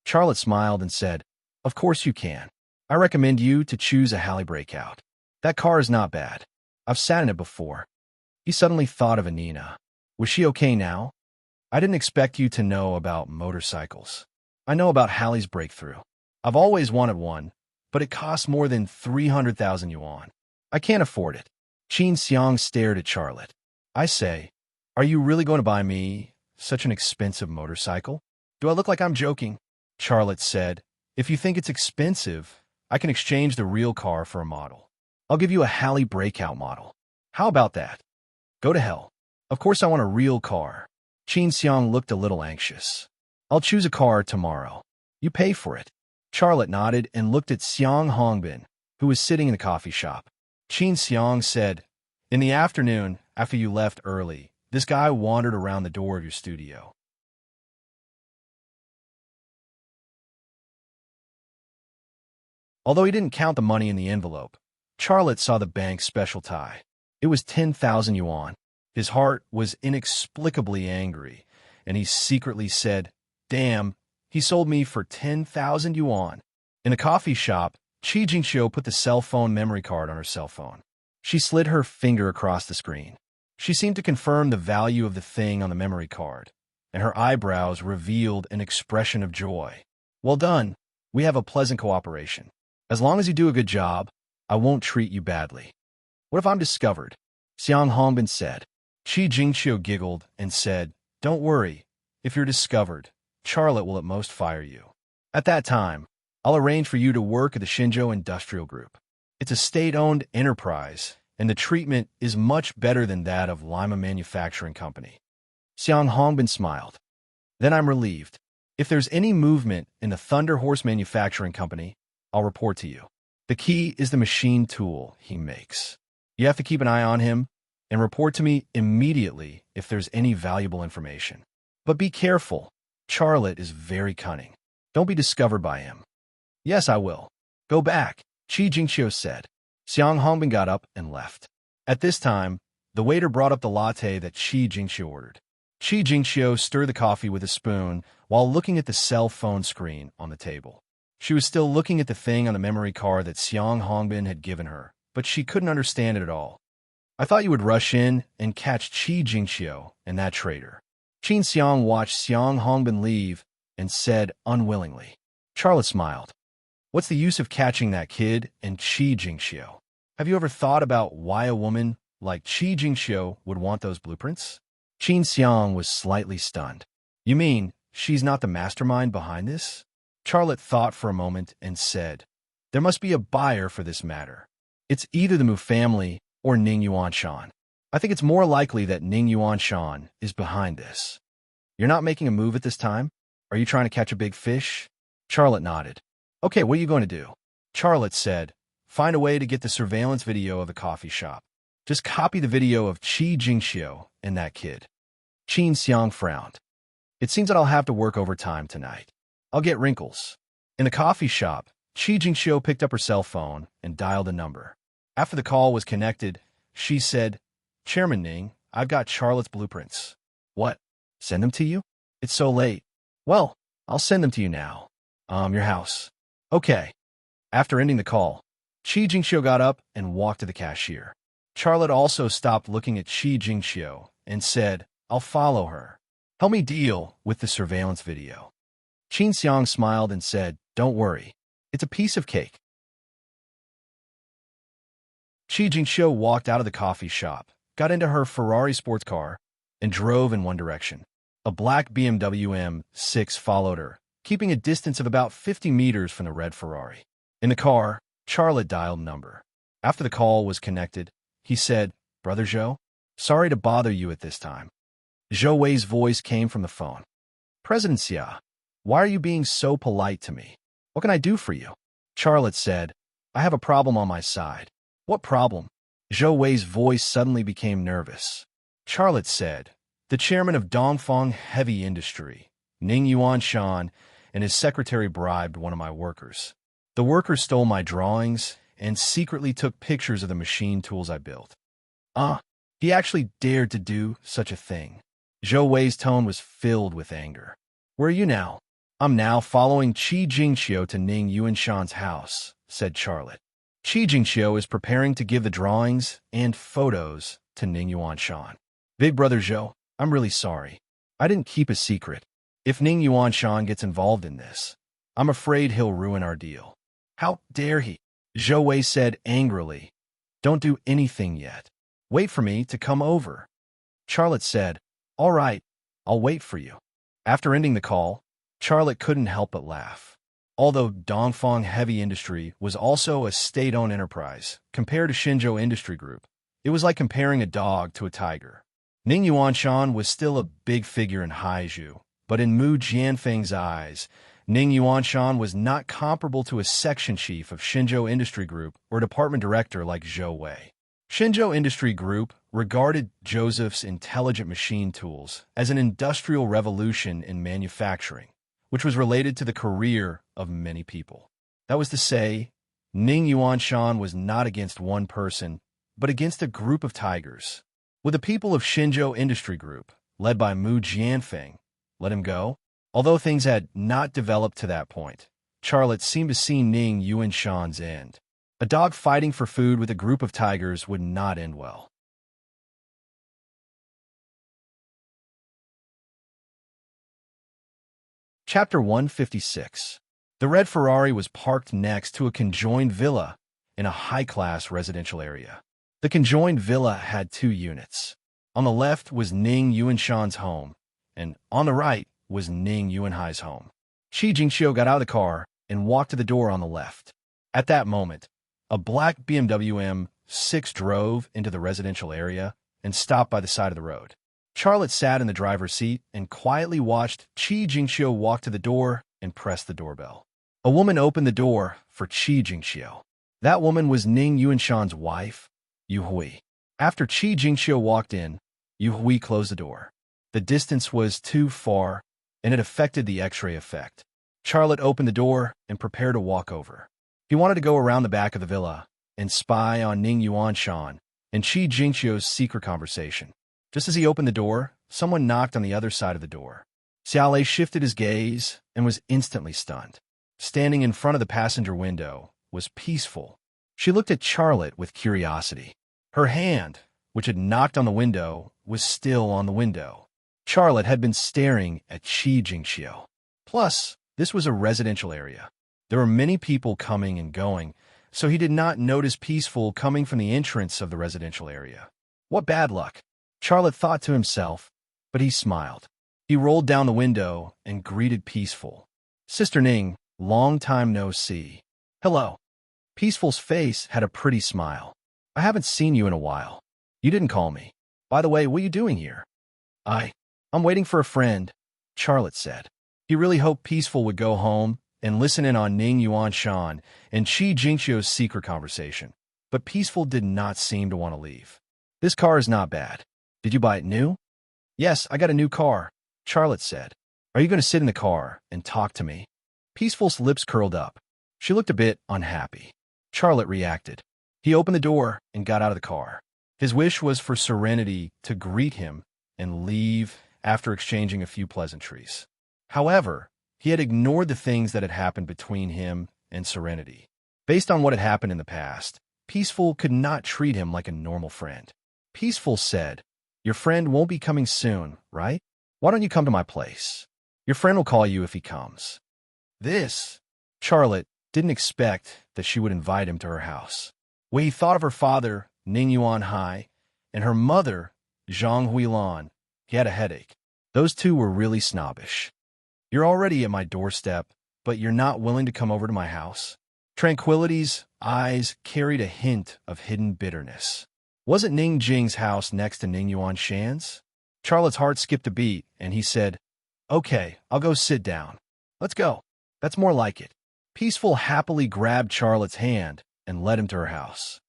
Charlotte smiled and said, "Of course you can. I recommend you to choose a Halley Breakout. That car is not bad. I've sat in it before." He suddenly thought of Anina. Was she okay now? "I didn't expect you to know about motorcycles. I know about Halley's Breakthrough. I've always wanted one, but it costs more than 300,000 yuan. I can't afford it." Qin Xiang stared at Charlotte. "I say, are you really going to buy me such an expensive motorcycle? Do I look like I'm joking?" Charlotte said, "If you think it's expensive, I can exchange the real car for a model. I'll give you a Halley Breakout model. How about that?" "Go to hell. Of course I want a real car." Qin Xiang looked a little anxious. "I'll choose a car tomorrow. You pay for it." Charlotte nodded and looked at Xiang Hongbin, who was sitting in the coffee shop. Qin Xiang said, "In the afternoon, after you left early, this guy wandered around the door of your studio. Although he didn't count the money in the envelope, Charlotte saw the bank's special tie. It was 10,000 yuan. His heart was inexplicably angry, and he secretly said, "Damn, he sold me for 10,000 yuan." In a coffee shop, Qi Jingxiu put the cell phone memory card on her cell phone. She slid her finger across the screen. She seemed to confirm the value of the thing on the memory card, and her eyebrows revealed an expression of joy. "Well done. We have a pleasant cooperation. As long as you do a good job, I won't treat you badly." "What if I'm discovered?" Xiang Hongbin said. Qi Jingxiu giggled and said, "Don't worry. If you're discovered, Charlotte will at most fire you. At that time, I'll arrange for you to work at the Xinzhou Industrial Group. It's a state-owned enterprise, and the treatment is much better than that of Lima Manufacturing Company." Xiang Hongbin smiled. "Then I'm relieved. If there's any movement in the Thunder Horse Manufacturing Company, I'll report to you. The key is the machine tool he makes. You have to keep an eye on him and report to me immediately if there's any valuable information. But be careful. Charlotte is very cunning. Don't be discovered by him." "Yes, I will. Go back," Qi Jingxiu said. Xiang Hongbin got up and left. At this time, the waiter brought up the latte that Qi Jingxiu ordered. Qi Jingxiu stirred the coffee with a spoon while looking at the cell phone screen on the table. She was still looking at the thing on the memory card that Xiang Hongbin had given her, but she couldn't understand it at all. "I thought you would rush in and catch Qi Jingxiu and that traitor." Qin Xiang watched Xiang Hongbin leave and said unwillingly. Charlotte smiled. "What's the use of catching that kid and Qi Jingxiu? Have you ever thought about why a woman like Qi Jingxiu would want those blueprints?" Qin Xiang was slightly stunned. "You mean she's not the mastermind behind this?" Charlotte thought for a moment and said, "There must be a buyer for this matter. It's either the Mu family or Ning Yuanshan. I think it's more likely that Ning Yuanshan is behind this." "You're not making a move at this time? Are you trying to catch a big fish?" Charlotte nodded. "Okay, what are you going to do?" Charlotte said, "Find a way to get the surveillance video of the coffee shop. Just copy the video of Qi Jingxiu and that kid." Qin Xiang frowned. "It seems that I'll have to work overtime tonight. I'll get wrinkles." In the coffee shop, Qi Jingxiu picked up her cell phone and dialed a number. After the call was connected, she said, "Chairman Ning, I've got Charlotte's blueprints." "What? Send them to you? It's so late." "Well, I'll send them to you now. Your house." "Okay." After ending the call, Qi Jingxiu got up and walked to the cashier. Charlotte also stopped looking at Qi Jingxiu and said, "I'll follow her. Help me deal with the surveillance video." Qin Xiang smiled and said, "Don't worry. It's a piece of cake." Qi Jingxiu walked out of the coffee shop, got into her Ferrari sports car, and drove in one direction. A black BMW M6 followed her, keeping a distance of about 50 meters from the red Ferrari. In the car, Charlotte dialed number. After the call was connected, he said, "Brother Zhou, sorry to bother you at this time." Zhou Wei's voice came from the phone. "President Xia, why are you being so polite to me? What can I do for you?" Charlotte said, "I have a problem on my side." "What problem?" Zhou Wei's voice suddenly became nervous. Charlotte said, "The chairman of Dongfang Heavy Industry, Ning Yuanshan, and his secretary bribed one of my workers. The worker stole my drawings and secretly took pictures of the machine tools I built." He actually dared to do such a thing. Zhou Wei's tone was filled with anger. "Where are you now?" "I'm now following Qi Jingxiu to Ning Yuanshan's house," said Charlotte. Qi Jingxiu is preparing to give the drawings and photos to Ning Yuanshan. "Big Brother Zhou, I'm really sorry. I didn't keep a secret. If Ning Yuanshan gets involved in this, I'm afraid he'll ruin our deal." "How dare he?" Zhou Wei said angrily. "Don't do anything yet. Wait for me to come over." Charlotte said, "All right, I'll wait for you." After ending the call, Charlotte couldn't help but laugh. Although Dongfang Heavy Industry was also a state-owned enterprise, compared to Shenzhou Industry Group, it was like comparing a dog to a tiger. Ning Yuanshan was still a big figure in Haizhu, but in Mu Jianfeng's eyes, Ning Yuanshan was not comparable to a section chief of Shenzhou Industry Group or a department director like Zhou Wei. Shenzhou Industry Group regarded Joseph's intelligent machine tools as an industrial revolution in manufacturing, which was related to the career of many people. That was to say, Ning Yuanshan was not against one person, but against a group of tigers. Would the people of Shenzhou Industry Group, led by Mu Jianfeng, let him go? Although things had not developed to that point, Charlotte seemed to see Ning Yuanshan's end. A dog fighting for food with a group of tigers would not end well. Chapter 156. The red Ferrari was parked next to a conjoined villa in a high-class residential area. The conjoined villa had 2 units. On the left was Ning Yuanshan's home, and on the right was Ning Yuanhai's home. Qi Jingxiu got out of the car and walked to the door on the left. At that moment, a black BMW M6 drove into the residential area and stopped by the side of the road. Charlotte sat in the driver's seat and quietly watched Qi Jingxiu walk to the door and press the doorbell. A woman opened the door for Qi Jingxiu. That woman was Ning Yuanshan's wife, Yu Hui. After Qi Jingxiu walked in, Yu Hui closed the door. The distance was too far, and it affected the X-ray effect. Charlotte opened the door and prepared to walk over. He wanted to go around the back of the villa and spy on Ning Yuanshan and Qi Jingxiu's secret conversation. Just as he opened the door, someone knocked on the other side of the door. Xiaolei shifted his gaze and was instantly stunned. Standing in front of the passenger window was Peaceful. She looked at Charlotte with curiosity. Her hand, which had knocked on the window, was still on the window. Charlotte had been staring at Qi Jingxiu. Plus, this was a residential area. There were many people coming and going, so he did not notice Peaceful coming from the entrance of the residential area. What bad luck! Charlotte thought to himself, but he smiled. He rolled down the window and greeted Peaceful. "Sister Ning, long time no see." "Hello." Peaceful's face had a pretty smile. "I haven't seen you in a while. You didn't call me. By the way, what are you doing here?" I'm waiting for a friend," Charlotte said. He really hoped Peaceful would go home and listen in on Ning Yuanshan and Qi Jingxiu's secret conversation. But Peaceful did not seem to want to leave. "This car is not bad. Did you buy it new?" "Yes, I got a new car," Charlotte said. "Are you going to sit in the car and talk to me?" Peaceful's lips curled up. She looked a bit unhappy. Charlotte reacted. He opened the door and got out of the car. His wish was for Serenity to greet him and leave after exchanging a few pleasantries. However, he had ignored the things that had happened between him and Serenity. Based on what had happened in the past, Peaceful could not treat him like a normal friend. Peaceful said, "Your friend won't be coming soon, right? Why don't you come to my place? Your friend will call you if he comes." Charlotte didn't expect that she would invite him to her house. When he thought of her father, Ning Yuan Hai, and her mother, Zhang Huilan, he had a headache. Those two were really snobbish. "You're already at my doorstep, but you're not willing to come over to my house?" Tranquility's eyes carried a hint of hidden bitterness. Wasn't Ning Jing's house next to Ning Yuan Shan's? Charlotte's heart skipped a beat, and he said, "Okay, I'll go sit down. Let's go. That's more like it." Peaceful happily grabbed Charlotte's hand and led him to her house.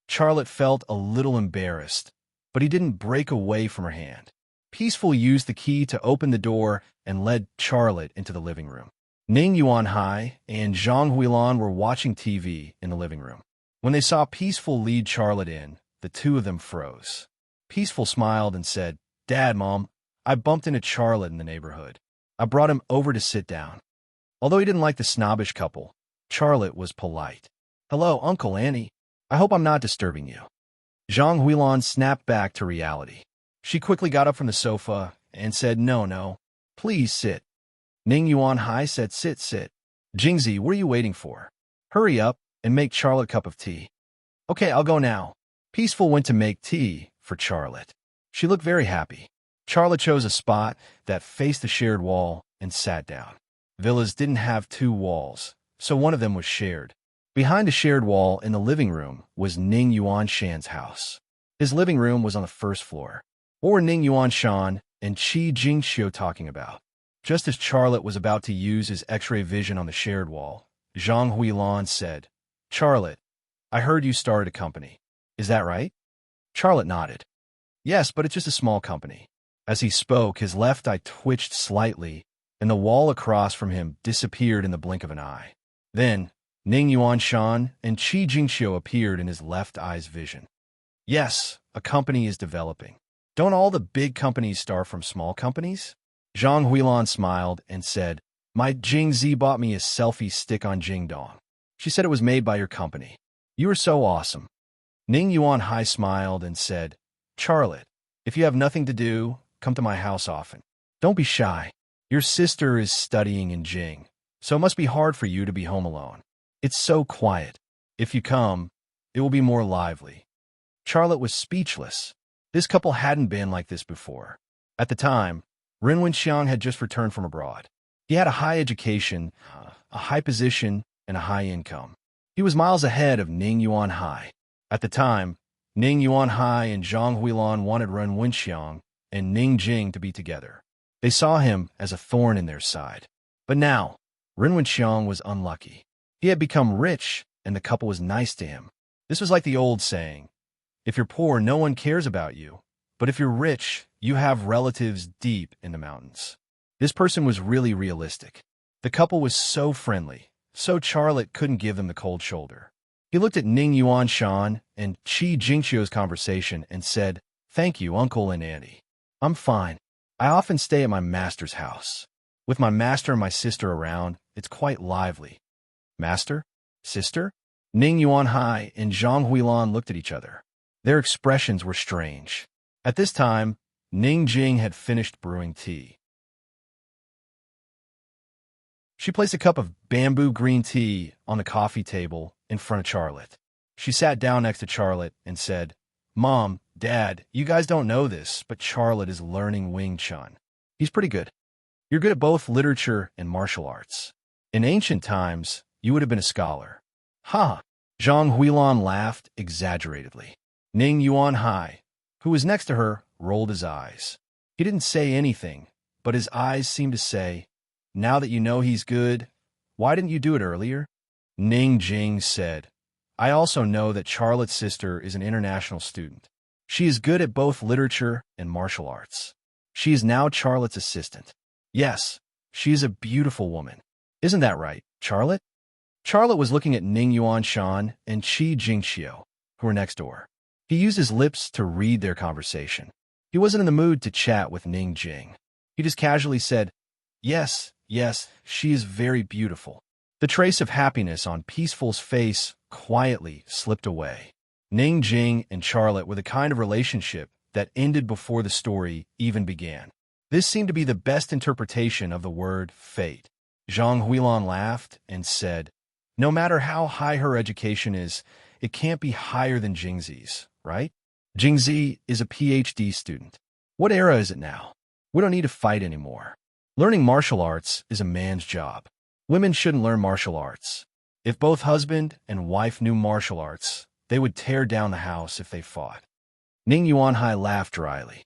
Charlotte felt a little embarrassed, but he didn't break away from her hand. Peaceful used the key to open the door and led Charlotte into the living room. Ning Yuan Hai and Zhang Huilan were watching TV in the living room. When they saw Peaceful lead Charlotte in, the two of them froze. Peaceful smiled and said, "Dad, Mom, I bumped into Charlotte in the neighborhood. I brought him over to sit down." Although he didn't like the snobbish couple, Charlotte was polite. "Hello, Uncle Annie. I hope I'm not disturbing you." Zhang Huilan snapped back to reality. She quickly got up from the sofa and said, No, please sit." Ning Yuan Hai said, Sit. "Jingzi, what are you waiting for? Hurry up and make Charlotte a cup of tea." "Okay, I'll go now." Peaceful went to make tea for Charlotte. She looked very happy. Charlotte chose a spot that faced the shared wall and sat down. Villas didn't have two walls, so one of them was shared. Behind the shared wall in the living room was Ning Yuan Shan's house. His living room was on the first floor. What were Ning Yuan Shan and Qi Jingxiu talking about? Just as Charlotte was about to use his X-ray vision on the shared wall, Zhang Huilan said, "Charlotte, I heard you started a company. Is that right?" Charlotte nodded. "Yes, but it's just a small company." As he spoke, his left eye twitched slightly, and the wall across from him disappeared in the blink of an eye. Then, Ning Yuan Shan and Qi Jingxiu appeared in his left eye's vision. "Yes, a company is developing. Don't all the big companies start from small companies?" Zhang Huilan smiled and said, "My Jingzi bought me a selfie stick on Jingdong. She said it was made by your company. You are so awesome." Ning Yuan Hai smiled and said, "Charlotte, if you have nothing to do, come to my house often. Don't be shy. Your sister is studying in Jing, so it must be hard for you to be home alone. It's so quiet. If you come, it will be more lively." Charlotte was speechless. This couple hadn't been like this before. At the time, Ren Wenxiang had just returned from abroad. He had a high education, a high position, and a high income. He was miles ahead of Ning Yuan Hai. At the time, Ning Yuan Hai and Zhang Huilan wanted Ren Wenxiang and Ning Jing to be together. They saw him as a thorn in their side. But now, Ren Wenxiang was unlucky. He had become rich, and the couple was nice to him. This was like the old saying, "If you're poor, no one cares about you. But if you're rich, you have relatives deep in the mountains." This person was really realistic. The couple was so friendly, so Charlotte couldn't give them the cold shoulder. He looked at Ning Yuan Shan and Qi Jingxiu's conversation and said, "Thank you, Uncle and Auntie. I'm fine. I often stay at my master's house. With my master and my sister around, it's quite lively." "Master? Sister?" Ning Yuan Hai and Zhang Huilan looked at each other. Their expressions were strange. At this time, Ning Jing had finished brewing tea. She placed a cup of bamboo green tea on the coffee table in front of Charlotte. She sat down next to Charlotte and said, "Mom, Dad, you guys don't know this, but Charlotte is learning Wing Chun. He's pretty good. You're good at both literature and martial arts. In ancient times, you would have been a scholar." "Ha!" Zhang Huilan laughed exaggeratedly. Ning Yuan Hai, who was next to her, rolled his eyes. He didn't say anything, but his eyes seemed to say, "Now that you know he's good, why didn't you do it earlier?" Ning Jing said, "I also know that Charlotte's sister is an international student. She is good at both literature and martial arts. She is now Charlotte's assistant. Yes, she is a beautiful woman. Isn't that right, Charlotte? Charlotte was looking at Ning Yuanshan and Qi Jingxiu, who were next door. He used his lips to read their conversation. He wasn't in the mood to chat with Ning Jing. He just casually said, "Yes, yes, she is very beautiful." The trace of happiness on Peaceful's face quietly slipped away. Ning Jing and Charlotte were the kind of relationship that ended before the story even began. This seemed to be the best interpretation of the word fate. Zhang Huilan laughed and said, "No matter how high her education is, it can't be higher than Jingzi's, right? Jingzi is a PhD student. What era is it now? We don't need to fight anymore. Learning martial arts is a man's job. Women shouldn't learn martial arts. If both husband and wife knew martial arts, they would tear down the house if they fought." Ning Yuanhai laughed dryly.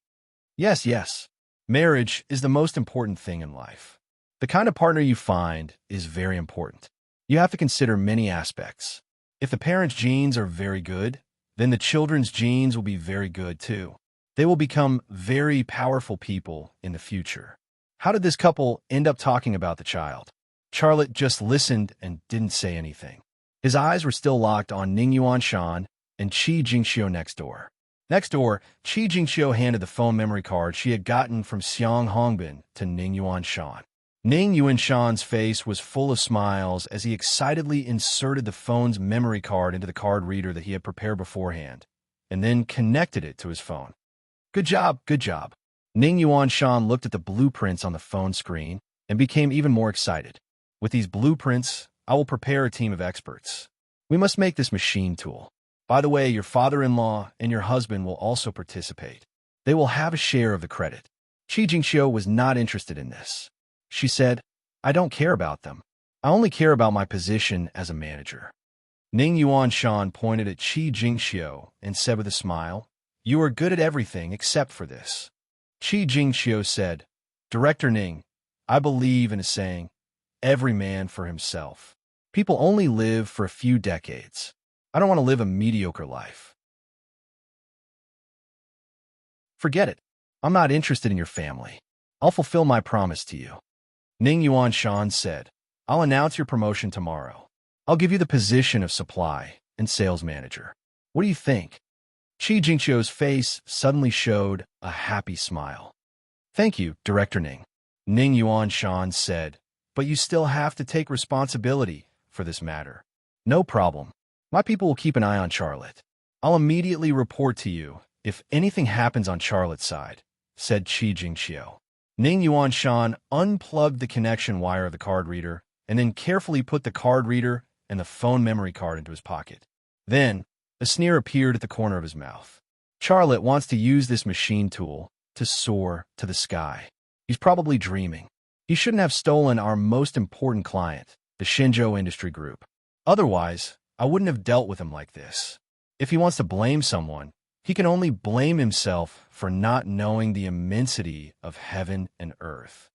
Yes, yes. Marriage is the most important thing in life. The kind of partner you find is very important. You have to consider many aspects. If the parents' genes are very good, then the children's genes will be very good too. They will become very powerful people in the future. How did this couple end up talking about the child? Charlotte just listened and didn't say anything. His eyes were still locked on Ning Yuanshan and Qi Jingxiu next door. Next door, Qi Jingxiu handed the phone memory card she had gotten from Xiang Hongbin to Ning Yuanshan. Ning Yuanshan's face was full of smiles as he excitedly inserted the phone's memory card into the card reader that he had prepared beforehand, and then connected it to his phone. Good job, good job. Ning Yuanshan looked at the blueprints on the phone screen and became even more excited. With these blueprints, I will prepare a team of experts. We must make this machine tool. By the way, your father-in-law and your husband will also participate. They will have a share of the credit. Qi Jingxiu was not interested in this. She said, "I don't care about them. I only care about my position as a manager." Ning Yuanshan pointed at Qi Jingxiu and said with a smile, "You are good at everything except for this." Qi Jingxiu said, "Director Ning, I believe in a saying, every man for himself. People only live for a few decades. I don't want to live a mediocre life." Forget it. I'm not interested in your family. I'll fulfill my promise to you. Ning Yuanshan said, "I'll announce your promotion tomorrow. I'll give you the position of supply and sales manager. What do you think?" Qi Jingxiu's face suddenly showed a happy smile. "Thank you, Director Ning." Ning Yuanshan said, "But you still have to take responsibility for this matter." "No problem. My people will keep an eye on Charlotte. I'll immediately report to you if anything happens on Charlotte's side," said Qi Jingxiu. Ning Yuanshan unplugged the connection wire of the card reader and then carefully put the card reader and the phone memory card into his pocket. Then, a sneer appeared at the corner of his mouth. Charlotte wants to use this machine tool to soar to the sky. He's probably dreaming. He shouldn't have stolen our most important client, the Shenzhou Industry Group. Otherwise, I wouldn't have dealt with him like this. If he wants to blame someone, he can only blame himself for not knowing the immensity of heaven and earth.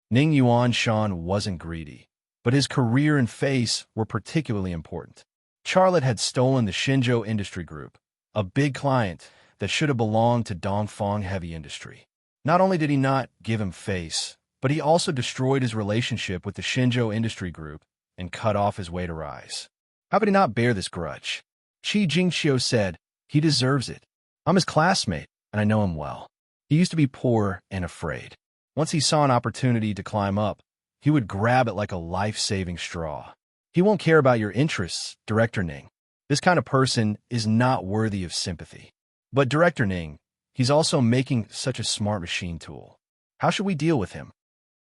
Ning Yuanshan wasn't greedy, but his career and face were particularly important. Charlotte had stolen the Shenzhou Industry Group, a big client that should have belonged to Dongfang Heavy Industry. Not only did he not give him face, but he also destroyed his relationship with the Shenzhou Industry Group and cut off his way to rise. How could he not bear this grudge? Qi Jingxiu said, "He deserves it. I'm his classmate, and I know him well. He used to be poor and afraid. Once he saw an opportunity to climb up, he would grab it like a life-saving straw. He won't care about your interests, Director Ning. This kind of person is not worthy of sympathy. But Director Ning, he's also making such a smart machine tool. How should we deal with him?"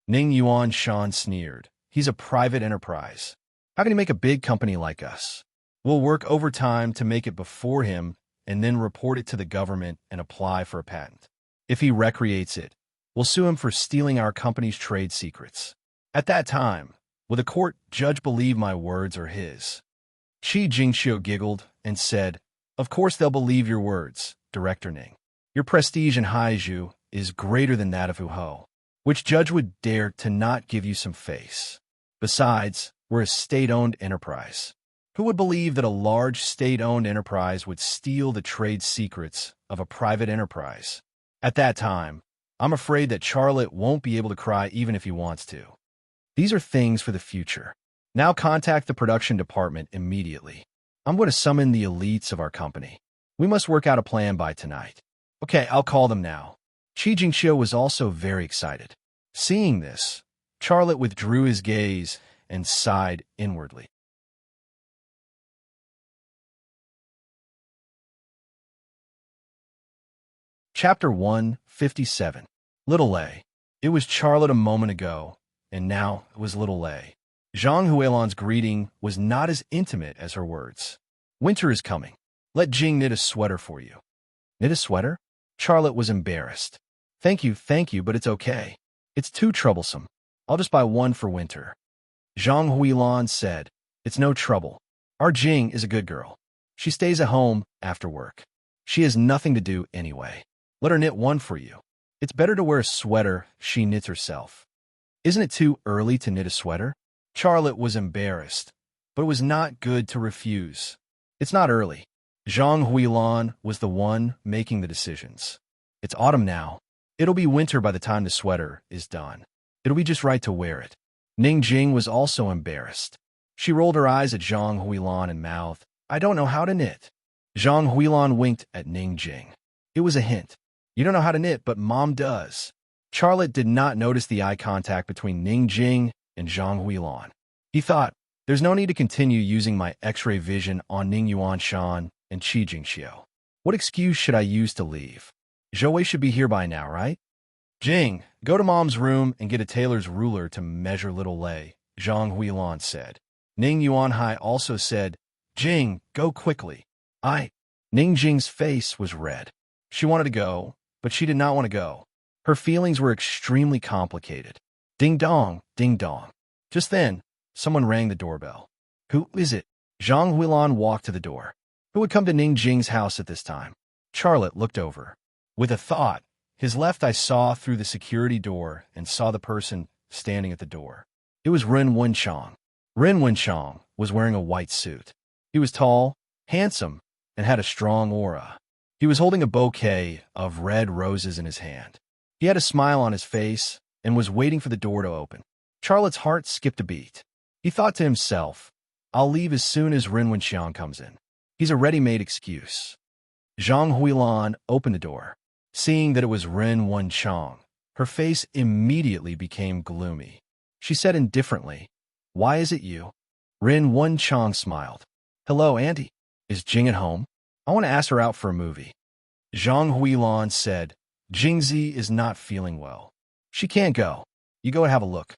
Ning Yuanshan sneered. "He's a private enterprise. How can he make a big company like us? We'll work overtime to make it before him and then report it to the government and apply for a patent. If he recreates it, we'll sue him for stealing our company's trade secrets. At that time, will the court judge believe my words or his?" Qi Jingxiu giggled and said, "Of course they'll believe your words, Director Ning. Your prestige in Haizhu is greater than that of Huho. Which judge would dare to not give you some face? Besides, we're a state-owned enterprise. Who would believe that a large state-owned enterprise would steal the trade secrets of a private enterprise? At that time, I'm afraid that Charlotte won't be able to cry even if he wants to." These are things for the future. Now contact the production department immediately. I'm going to summon the elites of our company. We must work out a plan by tonight. Okay, I'll call them now. Qi Jingxiu was also very excited. Seeing this, Charlotte withdrew his gaze and sighed inwardly. Chapter 157. Little Lei. It was Charlotte a moment ago, and now it was Little Lei. Zhang Huilan's greeting was not as intimate as her words. Winter is coming. Let Jing knit a sweater for you. Knit a sweater? Charlotte was embarrassed. Thank you, but it's okay. It's too troublesome. I'll just buy one for winter. Zhang Huilan said, It's no trouble. Our Jing is a good girl. She stays at home after work. She has nothing to do anyway. Let her knit one for you. It's better to wear a sweater she knits herself. Isn't it too early to knit a sweater? Charlotte was embarrassed, but it was not good to refuse. It's not early. Zhang Huilan was the one making the decisions. It's autumn now. It'll be winter by the time the sweater is done. It'll be just right to wear it. Ning Jing was also embarrassed. She rolled her eyes at Zhang Huilan and mouthed, I don't know how to knit. Zhang Huilan winked at Ning Jing. It was a hint. You don't know how to knit, but Mom does. Charlotte did not notice the eye contact between Ning Jing and Zhang Huilan. He thought, there's no need to continue using my X-ray vision on Ning Yuanshan and Qi Jingxiu. What excuse should I use to leave? Zhou should be here by now, right? Jing, go to Mom's room and get a tailor's ruler to measure Little Lei, Zhang Huilan said. Ning Yuanhai also said, Jing, go quickly. Ning Jing's face was red. She wanted to go, but she did not want to go. Her feelings were extremely complicated. Ding dong, ding dong. Just then, someone rang the doorbell. Who is it? Zhang Huilan walked to the door. Who would come to Ning Jing's house at this time? Charlotte looked over. With a thought, his left eye saw through the security door and saw the person standing at the door. It was Ren Wenchang. Ren Wenchang was wearing a white suit. He was tall, handsome, and had a strong aura. He was holding a bouquet of red roses in his hand. He had a smile on his face and was waiting for the door to open. Charlotte's heart skipped a beat. He thought to himself, I'll leave as soon as Ren Wenxiang comes in. He's a ready-made excuse. Zhang Huilan opened the door. Seeing that it was Ren Wenxiang, her face immediately became gloomy. She said indifferently, Why is it you? Ren Wenxiang smiled. Hello, Auntie. Is Jing at home? I want to ask her out for a movie. Zhang Huilan said, Jingzi is not feeling well. She can't go. You go and have a look.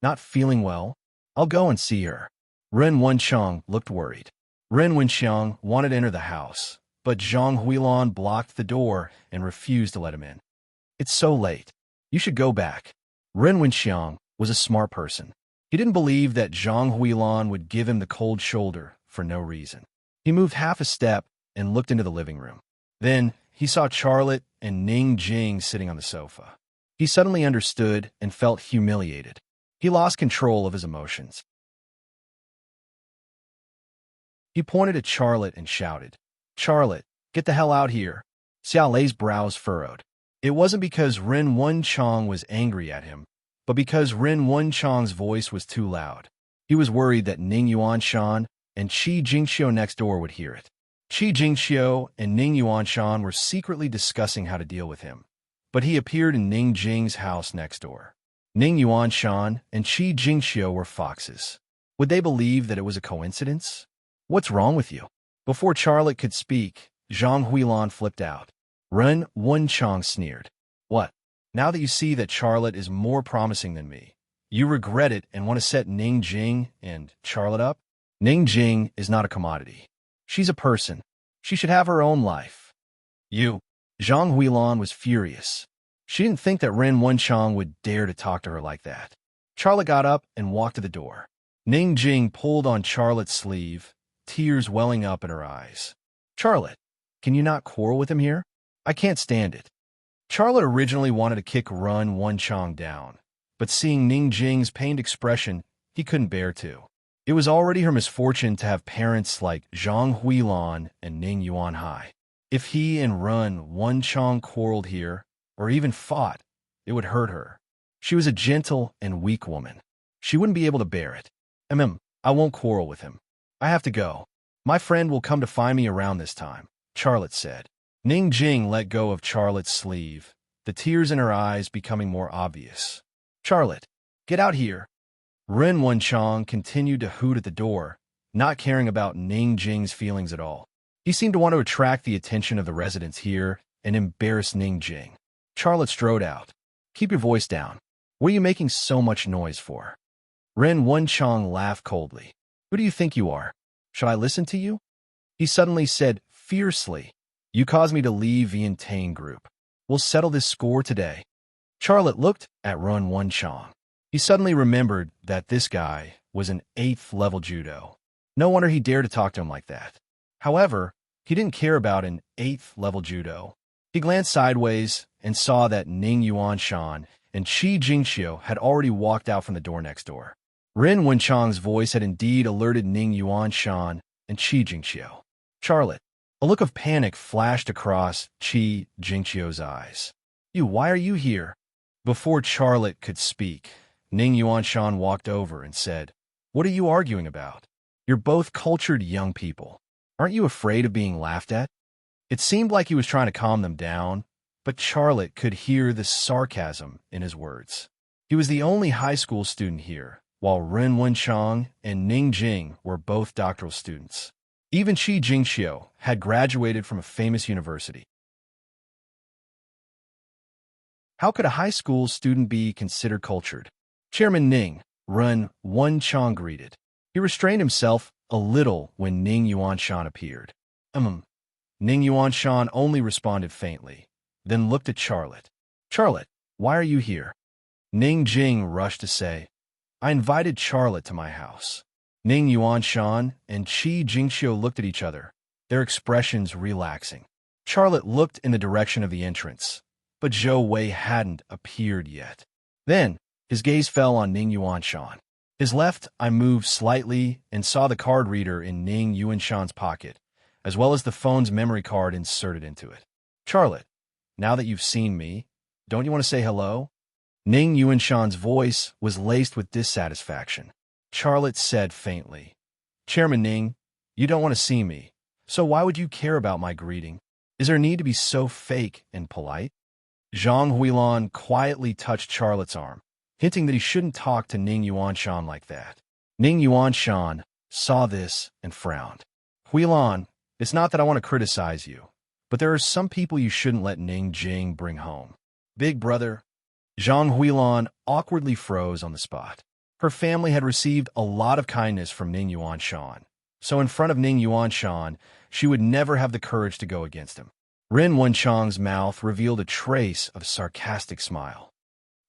Not feeling well? I'll go and see her. Ren Wenxiang looked worried. Ren Wenxiang wanted to enter the house, but Zhang Huilan blocked the door and refused to let him in. It's so late. You should go back. Ren Wenxiang was a smart person. He didn't believe that Zhang Huilan would give him the cold shoulder for no reason. He moved half a step and looked into the living room. Then he saw Charlotte and Ning Jing sitting on the sofa. He suddenly understood and felt humiliated. He lost control of his emotions. He pointed at Charlotte and shouted, Charlotte, get the hell out here. Xiao Lei's brows furrowed. It wasn't because Ren Wenchang was angry at him, but because Ren Wenchang's voice was too loud. He was worried that Ning Yuanshan and Qi Jingxiu next door would hear it. Qi Jingxiu and Ning Yuanshan were secretly discussing how to deal with him, but he appeared in Ning Jing's house next door. Ning Yuanshan and Qi Jingxiu were foxes. Would they believe that it was a coincidence? What's wrong with you? Before Charlotte could speak, Zhang Huilan flipped out. Ren Wenchang sneered. What? Now that you see that Charlotte is more promising than me, you regret it and want to set Ning Jing and Charlotte up? Ning Jing is not a commodity. She's a person. She should have her own life. You. Zhang Huilan was furious. She didn't think that Ren Wenchang would dare to talk to her like that. Charlotte got up and walked to the door. Ning Jing pulled on Charlotte's sleeve, tears welling up in her eyes. Charlotte, can you not quarrel with him here? I can't stand it. Charlotte originally wanted to kick Ren Wenchang down, but seeing Ning Jing's pained expression, he couldn't bear to. It was already her misfortune to have parents like Zhang Huilan and Ning Yuanhai. If he and Ren Wenchang quarreled here, or even fought, it would hurt her. She was a gentle and weak woman. She wouldn't be able to bear it. I won't quarrel with him. I have to go. My friend will come to find me around this time, Charlotte said. Ning Jing let go of Charlotte's sleeve, the tears in her eyes becoming more obvious. Charlotte, get out here. Ren Wenchang continued to hoot at the door, not caring about Ning Jing's feelings at all. He seemed to want to attract the attention of the residents here and embarrass Ning Jing. Charlotte strode out. Keep your voice down. What are you making so much noise for? Ren Wenchang laughed coldly. Who do you think you are? Should I listen to you? He suddenly said fiercely, You caused me to leave Vian Tang Group. We'll settle this score today. Charlotte looked at Ren Wenchang. He suddenly remembered that this guy was an 8th level judo. No wonder he dared to talk to him like that. However, he didn't care about an 8th level judo. He glanced sideways and saw that Ning Yuanshan and Qi Jingxiu had already walked out from the door next door. Ren Wenchang's voice had indeed alerted Ning Yuanshan and Qi Jingxiu. Charlotte, a look of panic flashed across Qi Jingxiu's eyes. Why are you here? Before Charlotte could speak, Ning Yuanshan walked over and said, What are you arguing about? You're both cultured young people. Aren't you afraid of being laughed at? It seemed like he was trying to calm them down, but Charlotte could hear the sarcasm in his words. He was the only high school student here, while Ren Wenchang and Ning Jing were both doctoral students. Even Qi Jingxiu had graduated from a famous university. How could a high school student be considered cultured? Chairman Ning, Ren Wenchang greeted. He restrained himself a little when Ning Yuanshan appeared. Ning Yuanshan only responded faintly, then looked at Charlotte. Charlotte, why are you here? Ning Jing rushed to say, I invited Charlotte to my house. Ning Yuanshan and Qi Jingxiu looked at each other, their expressions relaxing. Charlotte looked in the direction of the entrance, but Zhou Wei hadn't appeared yet. Then, his gaze fell on Ning Yuanshan. His left eye moved slightly and saw the card reader in Ning Yuanshan's pocket, as well as the phone's memory card inserted into it. Charlotte, now that you've seen me, don't you want to say hello? Ning Yuanshan's voice was laced with dissatisfaction. Charlotte said faintly, Chairman Ning, you don't want to see me, so why would you care about my greeting? Is there a need to be so fake and polite? Zhang Huilan quietly touched Charlotte's arm, hinting that he shouldn't talk to Ning Yuanshan like that. Ning Yuanshan saw this and frowned. Huilan, it's not that I want to criticize you, but there are some people you shouldn't let Ning Jing bring home. Big brother. Zhang Huilan awkwardly froze on the spot. Her family had received a lot of kindness from Ning Yuanshan, so in front of Ning Yuanshan, she would never have the courage to go against him. Ren Wenchang's mouth revealed a trace of a sarcastic smile.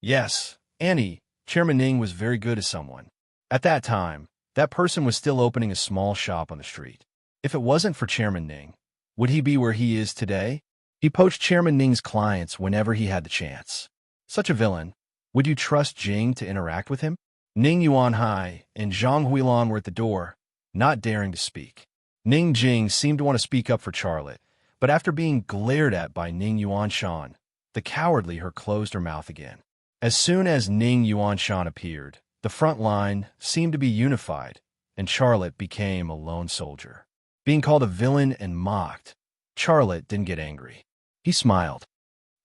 Yes, Annie, Chairman Ning was very good to someone. At that time, that person was still opening a small shop on the street. If it wasn't for Chairman Ning, would he be where he is today? He poached Chairman Ning's clients whenever he had the chance. Such a villain. Would you trust Jing to interact with him? Ning Yuanhai and Zhang Huilan were at the door, not daring to speak. Ning Jing seemed to want to speak up for Charlotte, but after being glared at by Ning Yuanshan, the cowardly her closed her mouth again. As soon as Ning Yuanshan appeared, the front line seemed to be unified, and Charlotte became a lone soldier. Being called a villain and mocked, Charlotte didn't get angry. He smiled.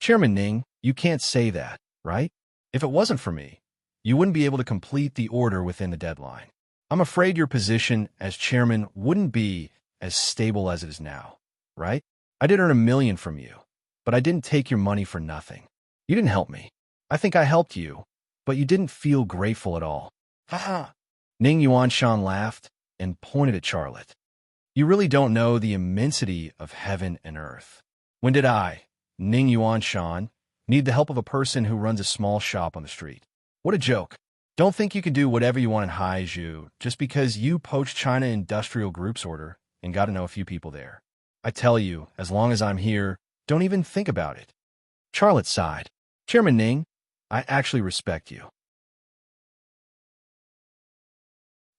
Chairman Ning, you can't say that, right? If it wasn't for me, you wouldn't be able to complete the order within the deadline. I'm afraid your position as chairman wouldn't be as stable as it is now, right? I did earn $1 million from you, but I didn't take your money for nothing. You didn't help me. I think I helped you, but you didn't feel grateful at all. Ha! Ning Yuanshan laughed and pointed at Charlotte. You really don't know the immensity of heaven and earth. When did I, Ning Yuanshan, need the help of a person who runs a small shop on the street? What a joke. Don't think you can do whatever you want in Haizhu just because you poached China Industrial Group's order and got to know a few people there. I tell you, as long as I'm here, don't even think about it. Charlotte sighed. Chairman Ning, I actually respect you.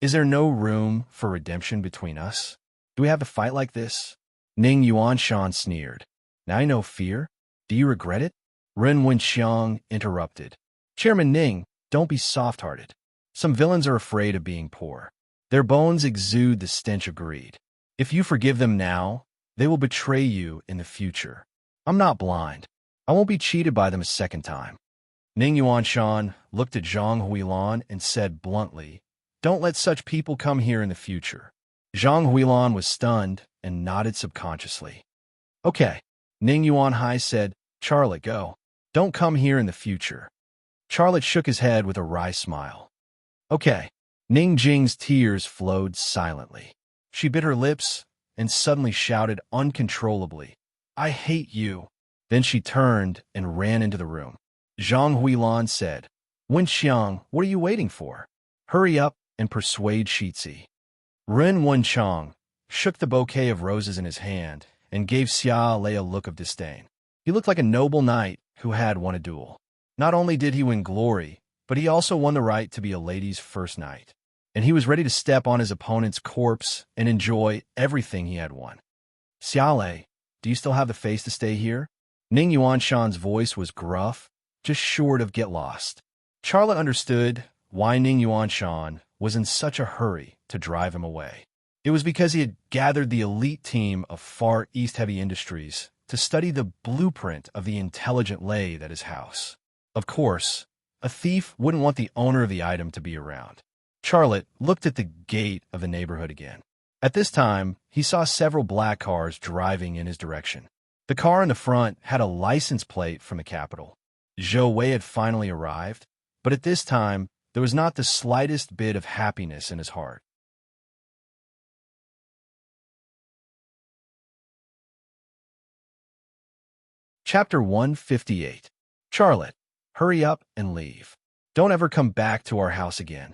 Is there no room for redemption between us? Do we have to fight like this? Ning Yuanshan sneered. Now you know fear? Do you regret it? Ren Wenxiang interrupted. Chairman Ning, don't be soft-hearted. Some villains are afraid of being poor. Their bones exude the stench of greed. If you forgive them now, they will betray you in the future. I'm not blind. I won't be cheated by them a second time. Ning Yuanshan looked at Zhang Huilan and said bluntly, "Don't let such people come here in the future." Zhang Huilan was stunned and nodded subconsciously. "Okay." Ning Yuanhai said, "Charlotte, go. Don't come here in the future." Charlotte shook his head with a wry smile. "Okay." Ning Jing's tears flowed silently. She bit her lips and suddenly shouted uncontrollably, "I hate you." Then she turned and ran into the room. Zhang Huilan said, "Wen Xiang, what are you waiting for? Hurry up and persuade Shitzi." Ren Wenchang shook the bouquet of roses in his hand and gave Xia Lei a look of disdain. He looked like a noble knight who had won a duel. Not only did he win glory, but he also won the right to be a lady's first knight. And he was ready to step on his opponent's corpse and enjoy everything he had won. "Xia Lei, do you still have the face to stay here?" Ning Yuanshan's voice was gruff, just short of get lost. Charlotte understood why Ning Yuanshan was in such a hurry to drive him away. It was because he had gathered the elite team of Far East Heavy Industries to study the blueprint of the intelligent lathe at his house. Of course, a thief wouldn't want the owner of the item to be around. Charlotte looked at the gate of the neighborhood again. At this time, he saw several black cars driving in his direction. The car in the front had a license plate from the capital. Zhou Wei had finally arrived, but at this time, there was not the slightest bit of happiness in his heart. Chapter 158. Charlotte, hurry up and leave. Don't ever come back to our house again.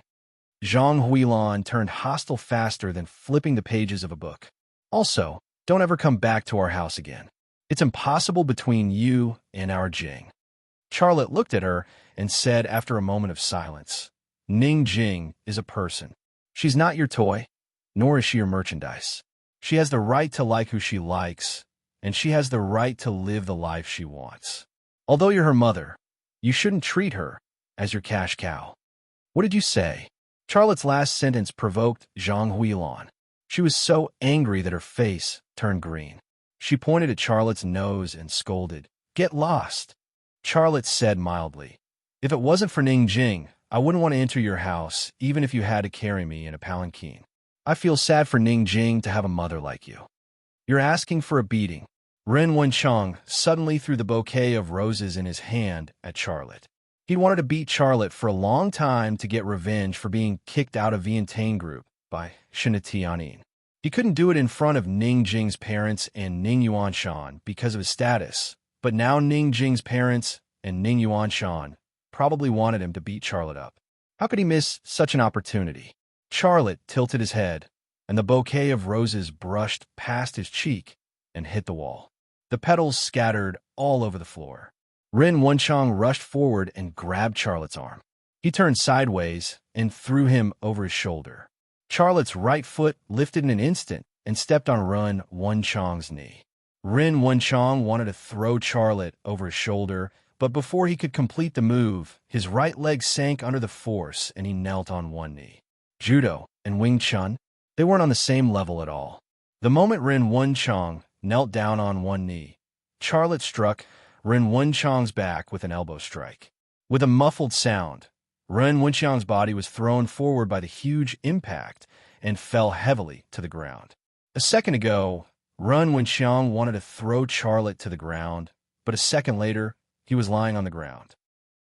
Zhang Huilan turned hostile faster than flipping the pages of a book. Also, don't ever come back to our house again. It's impossible between you and our Jing. Charlotte looked at her and said after a moment of silence, "Ning Jing is a person. She's not your toy, nor is she your merchandise. She has the right to like who she likes, and she has the right to live the life she wants. Although you're her mother, you shouldn't treat her as your cash cow." "What did you say?" Charlotte's last sentence provoked Zhang Huilan. She was so angry that her face turned green. She pointed at Charlotte's nose and scolded, "Get lost." Charlotte said mildly, "If it wasn't for Ning Jing, I wouldn't want to enter your house, even if you had to carry me in a palanquin. I feel sad for Ning Jing to have a mother like you." "You're asking for a beating." Ren Wenchang suddenly threw the bouquet of roses in his hand at Charlotte. He wanted to beat Charlotte for a long time to get revenge for being kicked out of Vientiane Group by Shinatianin. He couldn't do it in front of Ning Jing's parents and Ning Yuanshan because of his status, but now Ning Jing's parents and Ning Yuanshan probably wanted him to beat Charlotte up. How could he miss such an opportunity? Charlotte tilted his head, and the bouquet of roses brushed past his cheek and hit the wall. The petals scattered all over the floor. Ren Wenchang rushed forward and grabbed Charlotte's arm. He turned sideways and threw him over his shoulder. Charlotte's right foot lifted in an instant and stepped on Ren Wenchang's knee. Ren Wenchang wanted to throw Charlotte over his shoulder, but before he could complete the move, his right leg sank under the force and he knelt on one knee. Judo and Wing Chun, they weren't on the same level at all. The moment Ren Wenchang knelt down on one knee, Charlotte struck Ren Wenchang's back with an elbow strike. With a muffled sound, Ren Wenchang's body was thrown forward by the huge impact and fell heavily to the ground. A second ago, Ren Wenchang wanted to throw Charlotte to the ground, but a second later, he was lying on the ground.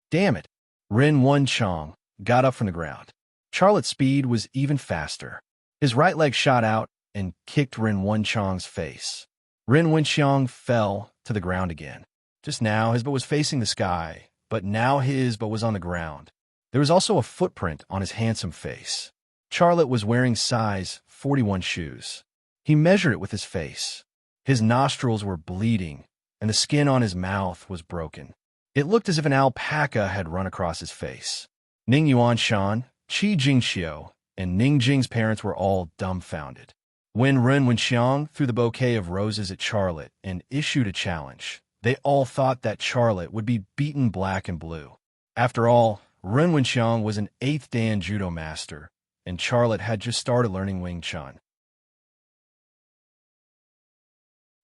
Damn it! Ren Wenchang got up from the ground. Charlotte's speed was even faster. His right leg shot out and kicked Ren Wenchang's face. Ren Wenchang fell to the ground again. Just now, his butt was facing the sky, but now his butt was on the ground. There was also a footprint on his handsome face. Charlotte was wearing size 41 shoes. He measured it with his face. His nostrils were bleeding, and the skin on his mouth was broken. It looked as if an alpaca had run across his face. Ning Yuanshan, Qi Jingxiu, and Ning Jing's parents were all dumbfounded. When Ren Wenxiang threw the bouquet of roses at Charlotte and issued a challenge, they all thought that Charlotte would be beaten black and blue. After all, Ren Wenxiang was an 8th Dan judo master, and Charlotte had just started learning Wing Chun.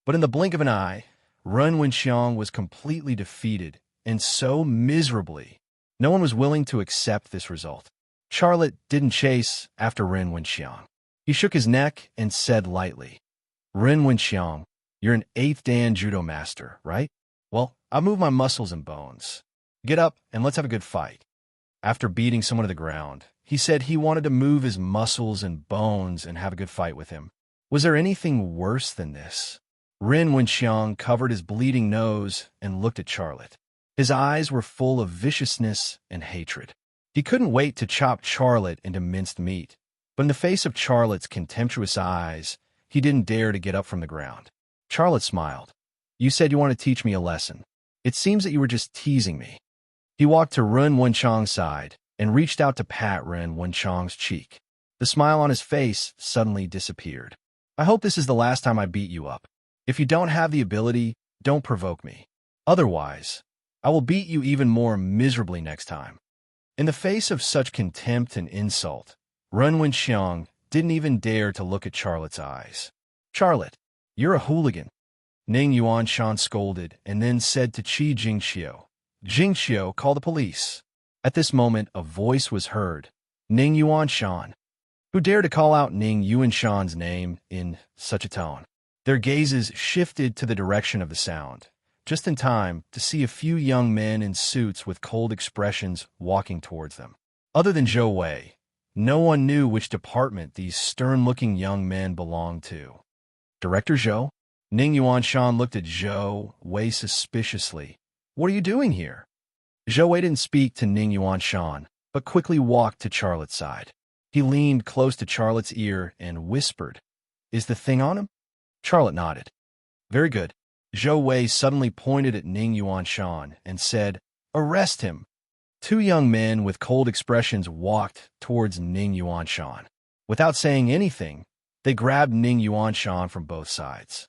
But in the blink of an eye, Ren Wenxiang was completely defeated, and so miserably. No one was willing to accept this result. Charlotte didn't chase after Ren Wenxiang. He shook his neck and said lightly, Ren Wenxiang, you're an 8th Dan judo master, right? Well, I'll move my muscles and bones. Get up and let's have a good fight. After beating someone to the ground, he said he wanted to move his muscles and bones and have a good fight with him. Was there anything worse than this? Ren Wenxiang covered his bleeding nose and looked at Charlotte. His eyes were full of viciousness and hatred. He couldn't wait to chop Charlotte into minced meat, but in the face of Charlotte's contemptuous eyes, he didn't dare to get up from the ground. Charlotte smiled. You said you want to teach me a lesson. It seems that you were just teasing me. He walked to Ren Wenxiang's side and reached out to pat Ren Wenxiang's cheek. The smile on his face suddenly disappeared. I hope this is the last time I beat you up. If you don't have the ability, don't provoke me. Otherwise, I will beat you even more miserably next time. In the face of such contempt and insult, Ren Wenxiang didn't even dare to look at Charlotte's eyes. Charlotte, you're a hooligan. Ning Yuanshan scolded and then said to Qi Jingxiu, Jingxiu, call the police. At this moment, a voice was heard. Ning Yuanshan. Who dared to call out Ning Yuanshan's name in such a tone? Their gazes shifted to the direction of the sound, just in time to see a few young men in suits with cold expressions walking towards them. Other than Zhou Wei, no one knew which department these stern-looking young men belonged to. Director Zhou? Ning Yuanshan looked at Zhou Wei suspiciously. What are you doing here? Zhou Wei didn't speak to Ning Yuanshan, but quickly walked to Charlotte's side. He leaned close to Charlotte's ear and whispered, Is the thing on him? Charlotte nodded. Very good. Zhou Wei suddenly pointed at Ning Yuanshan and said, Arrest him. Two young men with cold expressions walked towards Ning Yuanshan. Without saying anything, they grabbed Ning Yuanshan from both sides.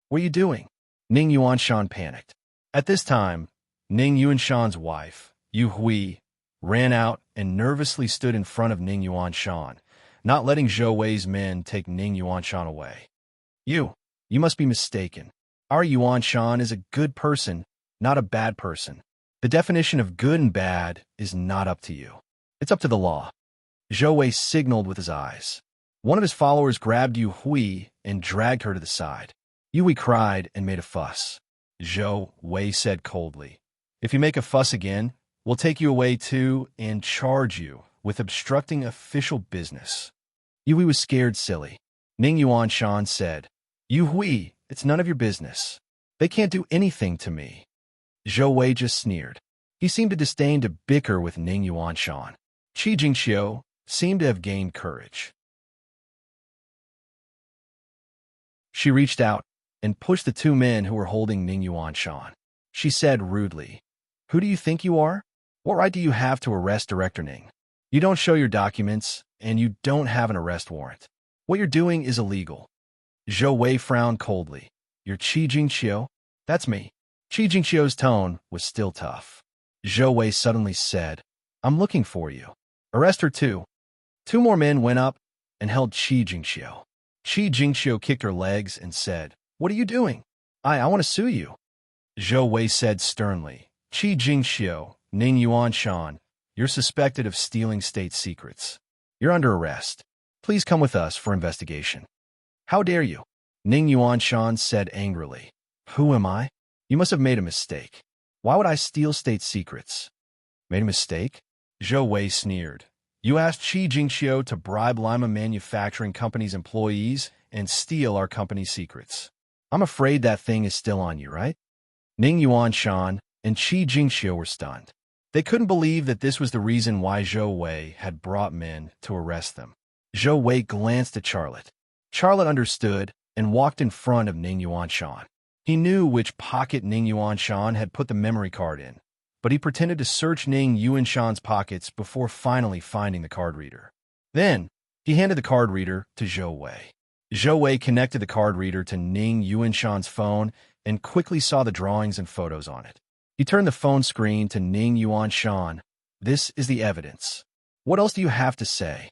What are you doing? Ning Yuanshan panicked. At this time, Ning Yuanshan's wife, Yu Hui, ran out and nervously stood in front of Ning Yuanshan, not letting Zhou Wei's men take Ning Yuanshan away. You must be mistaken. Our Yuanshan is a good person, not a bad person. The definition of good and bad is not up to you. It's up to the law. Zhou Wei signaled with his eyes. One of his followers grabbed Yu Hui and dragged her to the side. Yu Hui cried and made a fuss. Zhou Wei said coldly, If you make a fuss again, we'll take you away too and charge you with obstructing official business. Yu Hui was scared silly. Ning Yuanshan said, Yu Hui, it's none of your business. They can't do anything to me. Zhou Wei just sneered. He seemed to disdain to bicker with Ning Yuanshan. Qi Jingxiu seemed to have gained courage. She reached out and pushed the two men who were holding Ning Yuanshan. She said rudely, Who do you think you are? What right do you have to arrest Director Ning? You don't show your documents, and you don't have an arrest warrant. What you're doing is illegal. Zhou Wei frowned coldly. You're Qi Jingxiu? That's me. Qi Jingxiu's tone was still tough. Zhou Wei suddenly said, I'm looking for you. Arrest her too. Two more men went up and held Qi Jingxiu. Qi Jingxiu kicked her legs and said, What are you doing? I want to sue you. Zhou Wei said sternly, Qi Jingxiu, Ning Yuanshan, you're suspected of stealing state secrets. You're under arrest. Please come with us for investigation. How dare you? Ning Yuanshan said angrily. Who am I? You must have made a mistake. Why would I steal state secrets? Made a mistake? Zhou Wei sneered. You asked Qi Jingxiu to bribe Lima Manufacturing Company's employees and steal our company's secrets. I'm afraid that thing is still on you, right? Ning Yuanshan and Qi Jingxiu were stunned. They couldn't believe that this was the reason why Zhou Wei had brought men to arrest them. Zhou Wei glanced at Charlotte. Charlotte understood and walked in front of Ning Yuanshan. He knew which pocket Ning Yuanshan had put the memory card in, but he pretended to search Ning Yuanshan's pockets before finally finding the card reader. Then, he handed the card reader to Zhou Wei. Zhou Wei connected the card reader to Ning Yuanshan's phone and quickly saw the drawings and photos on it. He turned the phone screen to Ning Yuanshan This is the evidence. What else do you have to say?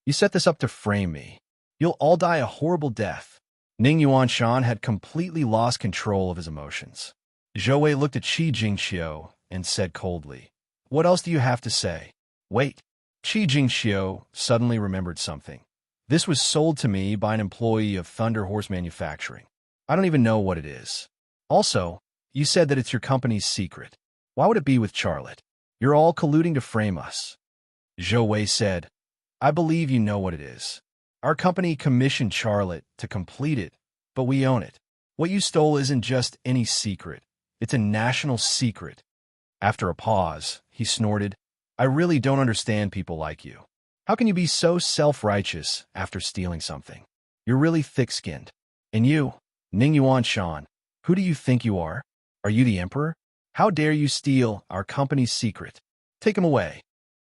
You set this up to frame me. You'll all die a horrible death. Ning Yuanshan had completely lost control of his emotions. Zhou Wei looked at Qi Jingxiu and said coldly, "What else do you have to say?" Wait. Qi Jingxiu suddenly remembered something. This was sold to me by an employee of Thunder Horse Manufacturing. I don't even know what it is. Also, you said that it's your company's secret. Why would it be with Charlotte? You're all colluding to frame us. Zhou Wei said, I believe you know what it is. Our company commissioned Charlotte to complete it, but we own it. What you stole isn't just any secret. It's a national secret. After a pause, he snorted, I really don't understand people like you. How can you be so self-righteous after stealing something? You're really thick-skinned. And you, Ning Yuanshan, who do you think you are? Are you the emperor? How dare you steal our company's secret? Take him away.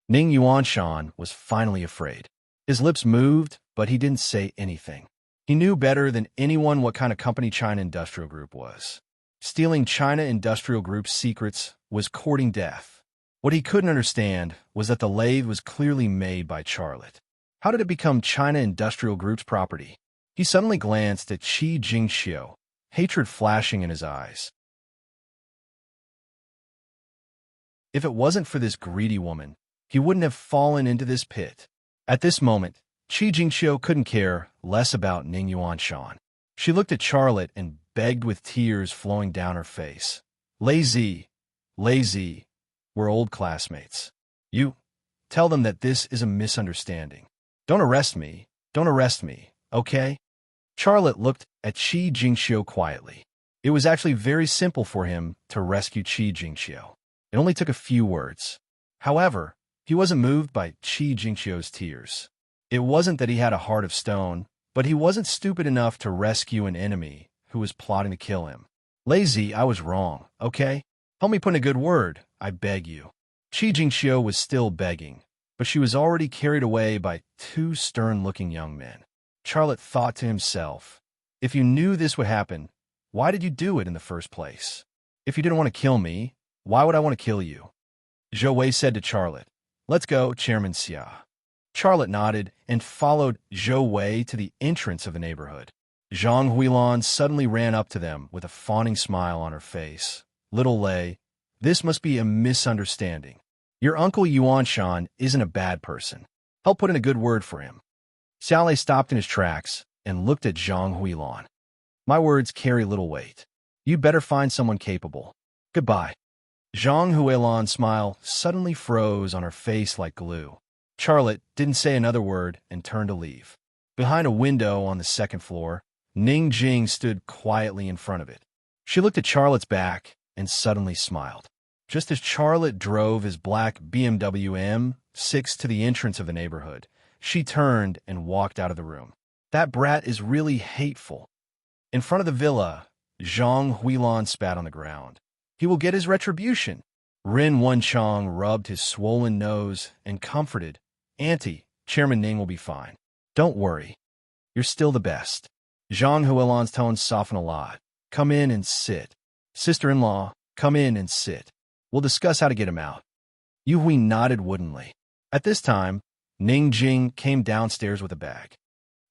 Ning Yuanshan was finally afraid. His lips moved, but he didn't say anything. He knew better than anyone what kind of company China Industrial Group was. Stealing China Industrial Group's secrets was courting death. What he couldn't understand was that the lathe was clearly made by Charlotte. How did it become China Industrial Group's property? He suddenly glanced at Qi Jingxiu, hatred flashing in his eyes. If it wasn't for this greedy woman, he wouldn't have fallen into this pit. At this moment, Qi Jingxiu couldn't care less about Ning Yuanshan. She looked at Charlotte and begged with tears flowing down her face. Lazy, we're old classmates. You, tell them that this is a misunderstanding. Don't arrest me, okay? Charlotte looked at Qi Jingxiu quietly. It was actually very simple for him to rescue Qi Jingxiu. It only took a few words. However, he wasn't moved by Qi Jingxiu's tears. It wasn't that he had a heart of stone, but he wasn't stupid enough to rescue an enemy who was plotting to kill him. Lazy, I was wrong, okay? Help me put in a good word, I beg you. Qi Jingxiu was still begging, but she was already carried away by two stern-looking young men. Charlotte thought to himself, if you knew this would happen, why did you do it in the first place? If you didn't want to kill me, why would I want to kill you? Zhou Wei said to Charlotte, Let's go, Chairman Xia. Charlotte nodded and followed Zhou Wei to the entrance of the neighborhood. Zhang Huilan suddenly ran up to them with a fawning smile on her face. Little Lei, this must be a misunderstanding. Your uncle Yuanshan isn't a bad person. Help put in a good word for him. Xiaolei stopped in his tracks and looked at Zhang Huilan. My words carry little weight. You better find someone capable. Goodbye. Zhang Huilan's smile suddenly froze on her face like glue. Charlotte didn't say another word and turned to leave. Behind a window on the second floor, Ning Jing stood quietly in front of it. She looked at Charlotte's back and suddenly smiled. Just as Charlotte drove his black BMW M6 to the entrance of the neighborhood, she turned and walked out of the room. That brat is really hateful. In front of the villa, Zhang Huilan spat on the ground. He will get his retribution. Ren Wenchang rubbed his swollen nose and comforted, Auntie, Chairman Ning will be fine. Don't worry. You're still the best. Zhang Huilan's tone softened a lot. Come in and sit. Sister-in-law, come in and sit. We'll discuss how to get him out. Yu Hui nodded woodenly. At this time, Ning Jing came downstairs with a bag.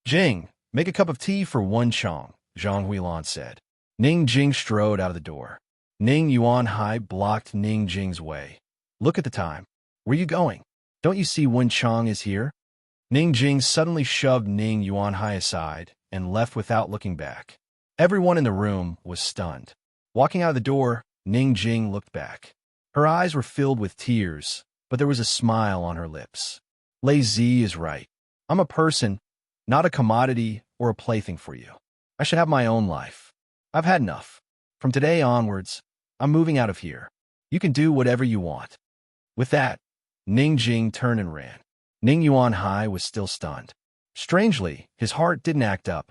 Jing, make a cup of tea for Wenchang, Zhang Huilan said. Ning Jing strode out of the door. Ning Yuanhai blocked Ning Jing's way. Look at the time. Where are you going? Don't you see Wenchang is here? Ning Jing suddenly shoved Ning Yuanhai aside and left without looking back. Everyone in the room was stunned. Walking out of the door, Ning Jing looked back. Her eyes were filled with tears, but there was a smile on her lips. Lei Zi is right. I'm a person, not a commodity or a plaything for you. I should have my own life. I've had enough. From today onwards, I'm moving out of here. You can do whatever you want. With that, Ning Jing turned and ran. Ning Yuanhai was still stunned. Strangely, his heart didn't act up.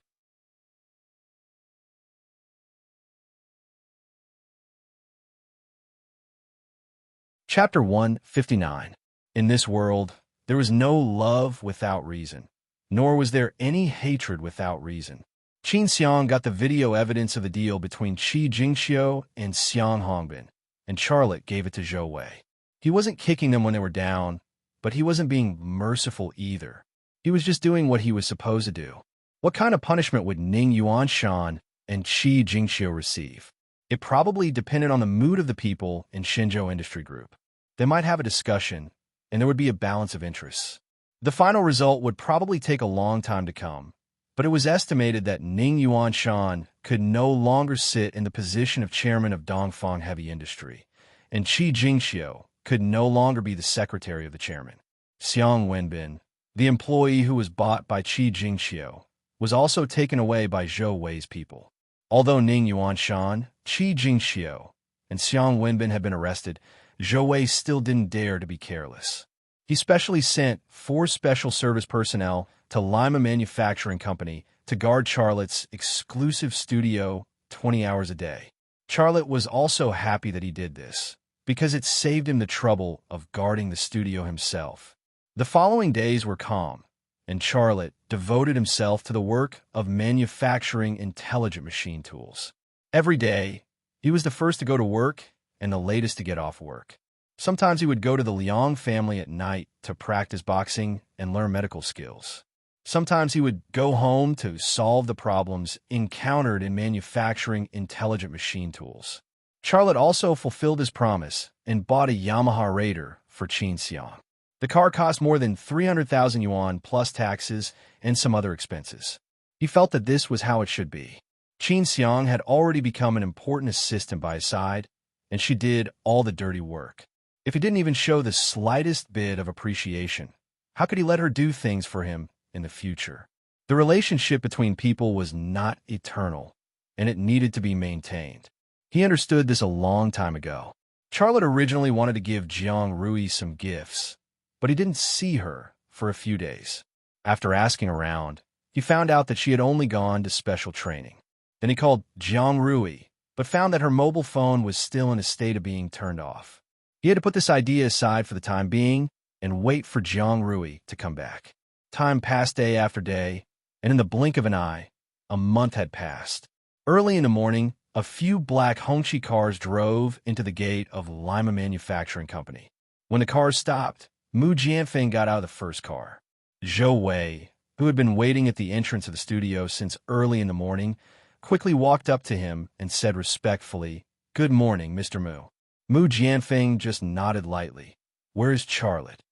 Chapter 159. In this world, there was no love without reason, nor was there any hatred without reason. Qin Xiang got the video evidence of the deal between Qi Jingxiu and Xiang Hongbin, and Charlotte gave it to Zhou Wei. He wasn't kicking them when they were down, but he wasn't being merciful either. He was just doing what he was supposed to do. What kind of punishment would Ning Yuanshan and Qi Jingxiu receive? It probably depended on the mood of the people in Shenzhou Industry Group. They might have a discussion, and there would be a balance of interests. The final result would probably take a long time to come, but it was estimated that Ning Yuanshan could no longer sit in the position of chairman of Dongfang Heavy Industry, and Qi Jingxiu could no longer be the secretary of the chairman. Xiang Wenbin, the employee who was bought by Qi Jingxiu, was also taken away by Zhou Wei's people. Although Ning Yuanshan, Qi Jingxiu, and Xiang Wenbin had been arrested, Zhou Wei still didn't dare to be careless. He specially sent 4 special service personnel to Lima Manufacturing Company to guard Charlotte's exclusive studio 20 hours a day. Charlotte was also happy that he did this, because it saved him the trouble of guarding the studio himself. The following days were calm, and Charlotte devoted himself to the work of manufacturing intelligent machine tools. Every day, he was the first to go to work and the latest to get off work. Sometimes he would go to the Liang family at night to practice boxing and learn medical skills. Sometimes he would go home to solve the problems encountered in manufacturing intelligent machine tools. Charlotte also fulfilled his promise and bought a Yamaha Raider for Qin Xiang. The car cost more than 300,000 yuan plus taxes and some other expenses. He felt that this was how it should be. Qin Xiang had already become an important assistant by his side, and she did all the dirty work. If he didn't even show the slightest bit of appreciation, how could he let her do things for him in the future? The relationship between people was not eternal, and it needed to be maintained. He understood this a long time ago. Charlotte originally wanted to give Jiang Rui some gifts, but he didn't see her for a few days. After asking around, he found out that she had only gone to special training. Then he called Jiang Rui, but found that her mobile phone was still in a state of being turned off. He had to put this idea aside for the time being and wait for Jiang Rui to come back. Time passed day after day, and in the blink of an eye, a month had passed. Early in the morning, a few black Hongqi cars drove into the gate of Lima Manufacturing Company. When the cars stopped, Mu Jianfeng got out of the first car. Zhou Wei, who had been waiting at the entrance of the studio since early in the morning, quickly walked up to him and said respectfully, "Good morning, Mr. Mu." Mu Jianfeng just nodded lightly. "Where is Charlotte?"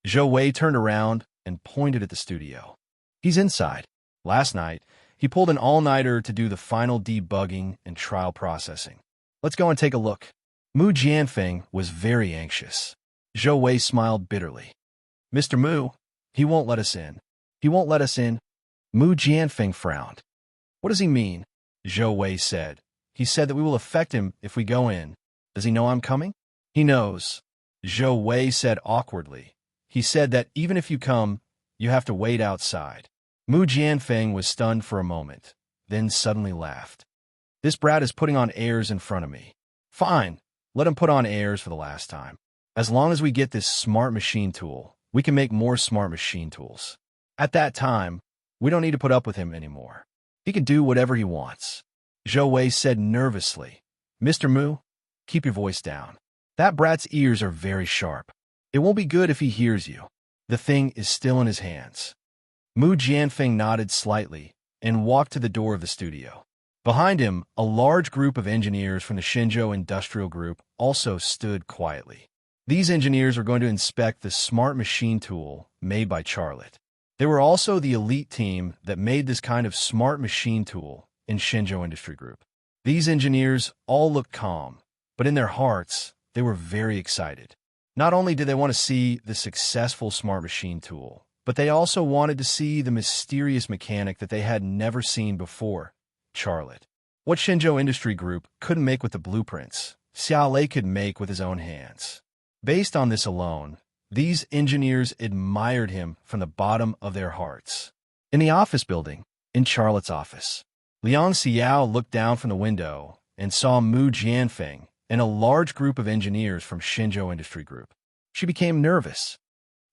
Zhou Wei turned around and pointed at the studio. "He's inside. Last night, he pulled an all-nighter to do the final debugging and trial processing. Let's go and take a look." Mu Jianfeng was very anxious. Zhou Wei smiled bitterly. "Mr. Mu, he won't let us in. He won't let us in." Mu Jianfeng frowned. "What does he mean?" Zhou Wei said. "He said that we will affect him if we go in. Does he know I'm coming?" "He knows," Zhou Wei said awkwardly. "He said that even if you come, you have to wait outside." Mu Jianfeng was stunned for a moment, then suddenly laughed. "This brat is putting on airs in front of me. Fine, let him put on airs for the last time. As long as we get this smart machine tool, we can make more smart machine tools. At that time, we don't need to put up with him anymore. He can do whatever he wants." Zhou Wei said nervously, "Mr. Mu, keep your voice down. That brat's ears are very sharp. It won't be good if he hears you. The thing is still in his hands." Mu Jianfeng nodded slightly and walked to the door of the studio. Behind him, a large group of engineers from the Shenzhou Industrial Group also stood quietly. These engineers were going to inspect the smart machine tool made by Charlotte. They were also the elite team that made this kind of smart machine tool in Shenzhou Industry Group. These engineers all looked calm, but in their hearts, they were very excited. Not only did they want to see the successful smart machine tool, but they also wanted to see the mysterious mechanic that they had never seen before, Charlotte. What Shenzhou Industry Group couldn't make with the blueprints, Xiao Lei could make with his own hands. Based on this alone, these engineers admired him from the bottom of their hearts. In the office building, in Charlotte's office, Liang Xiao looked down from the window and saw Mu Jianfeng and a large group of engineers from Shenzhou Industry Group. She became nervous.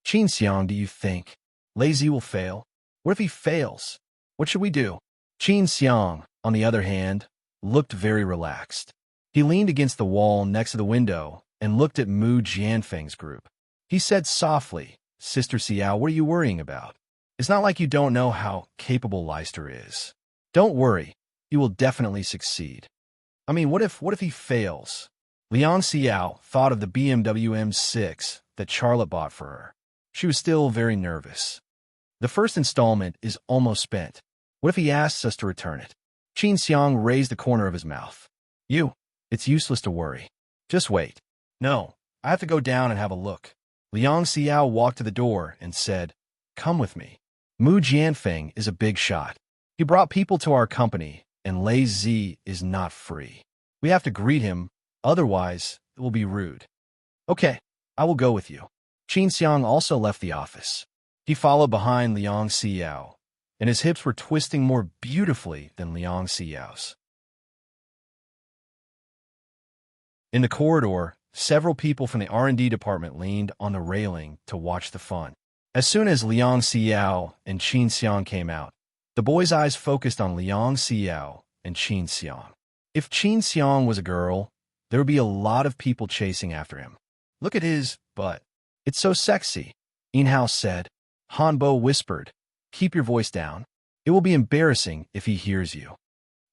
"Qin Xiang, do you think Lazy will fail? What if he fails? What should we do?" Qin Xiang, on the other hand, looked very relaxed. He leaned against the wall next to the window and looked at Mu Jianfeng's group. He said softly, "Sister Xiao, what are you worrying about? It's not like you don't know how capable Leister is. Don't worry, he will definitely succeed. I mean, what if he fails?" Liang Xiao thought of the BMW M6 that Charlotte bought for her. She was still very nervous. The first installment is almost spent. What if he asks us to return it? Qin Xiang raised the corner of his mouth. It's useless to worry. Just wait. No, I have to go down and have a look. Liang Xiao walked to the door and said, "Come with me. Mu Jianfeng is a big shot. He brought people to our company, and Lei Zi is not free. We have to greet him, otherwise it will be rude." "Okay, I will go with you." Qin Xiang also left the office. He followed behind Liang Xiao, and his hips were twisting more beautifully than Liang Xiao's. In the corridor, several people from the R&D department leaned on the railing to watch the fun. As soon as Liang Xiao and Qin Xiang came out, the boys' eyes focused on Liang Xiao and Qin Xiang. If Qin Xiang was a girl, there would be a lot of people chasing after him. "Look at his butt. It's so sexy," Yinhao said. Hanbo whispered, "Keep your voice down. It will be embarrassing if he hears you."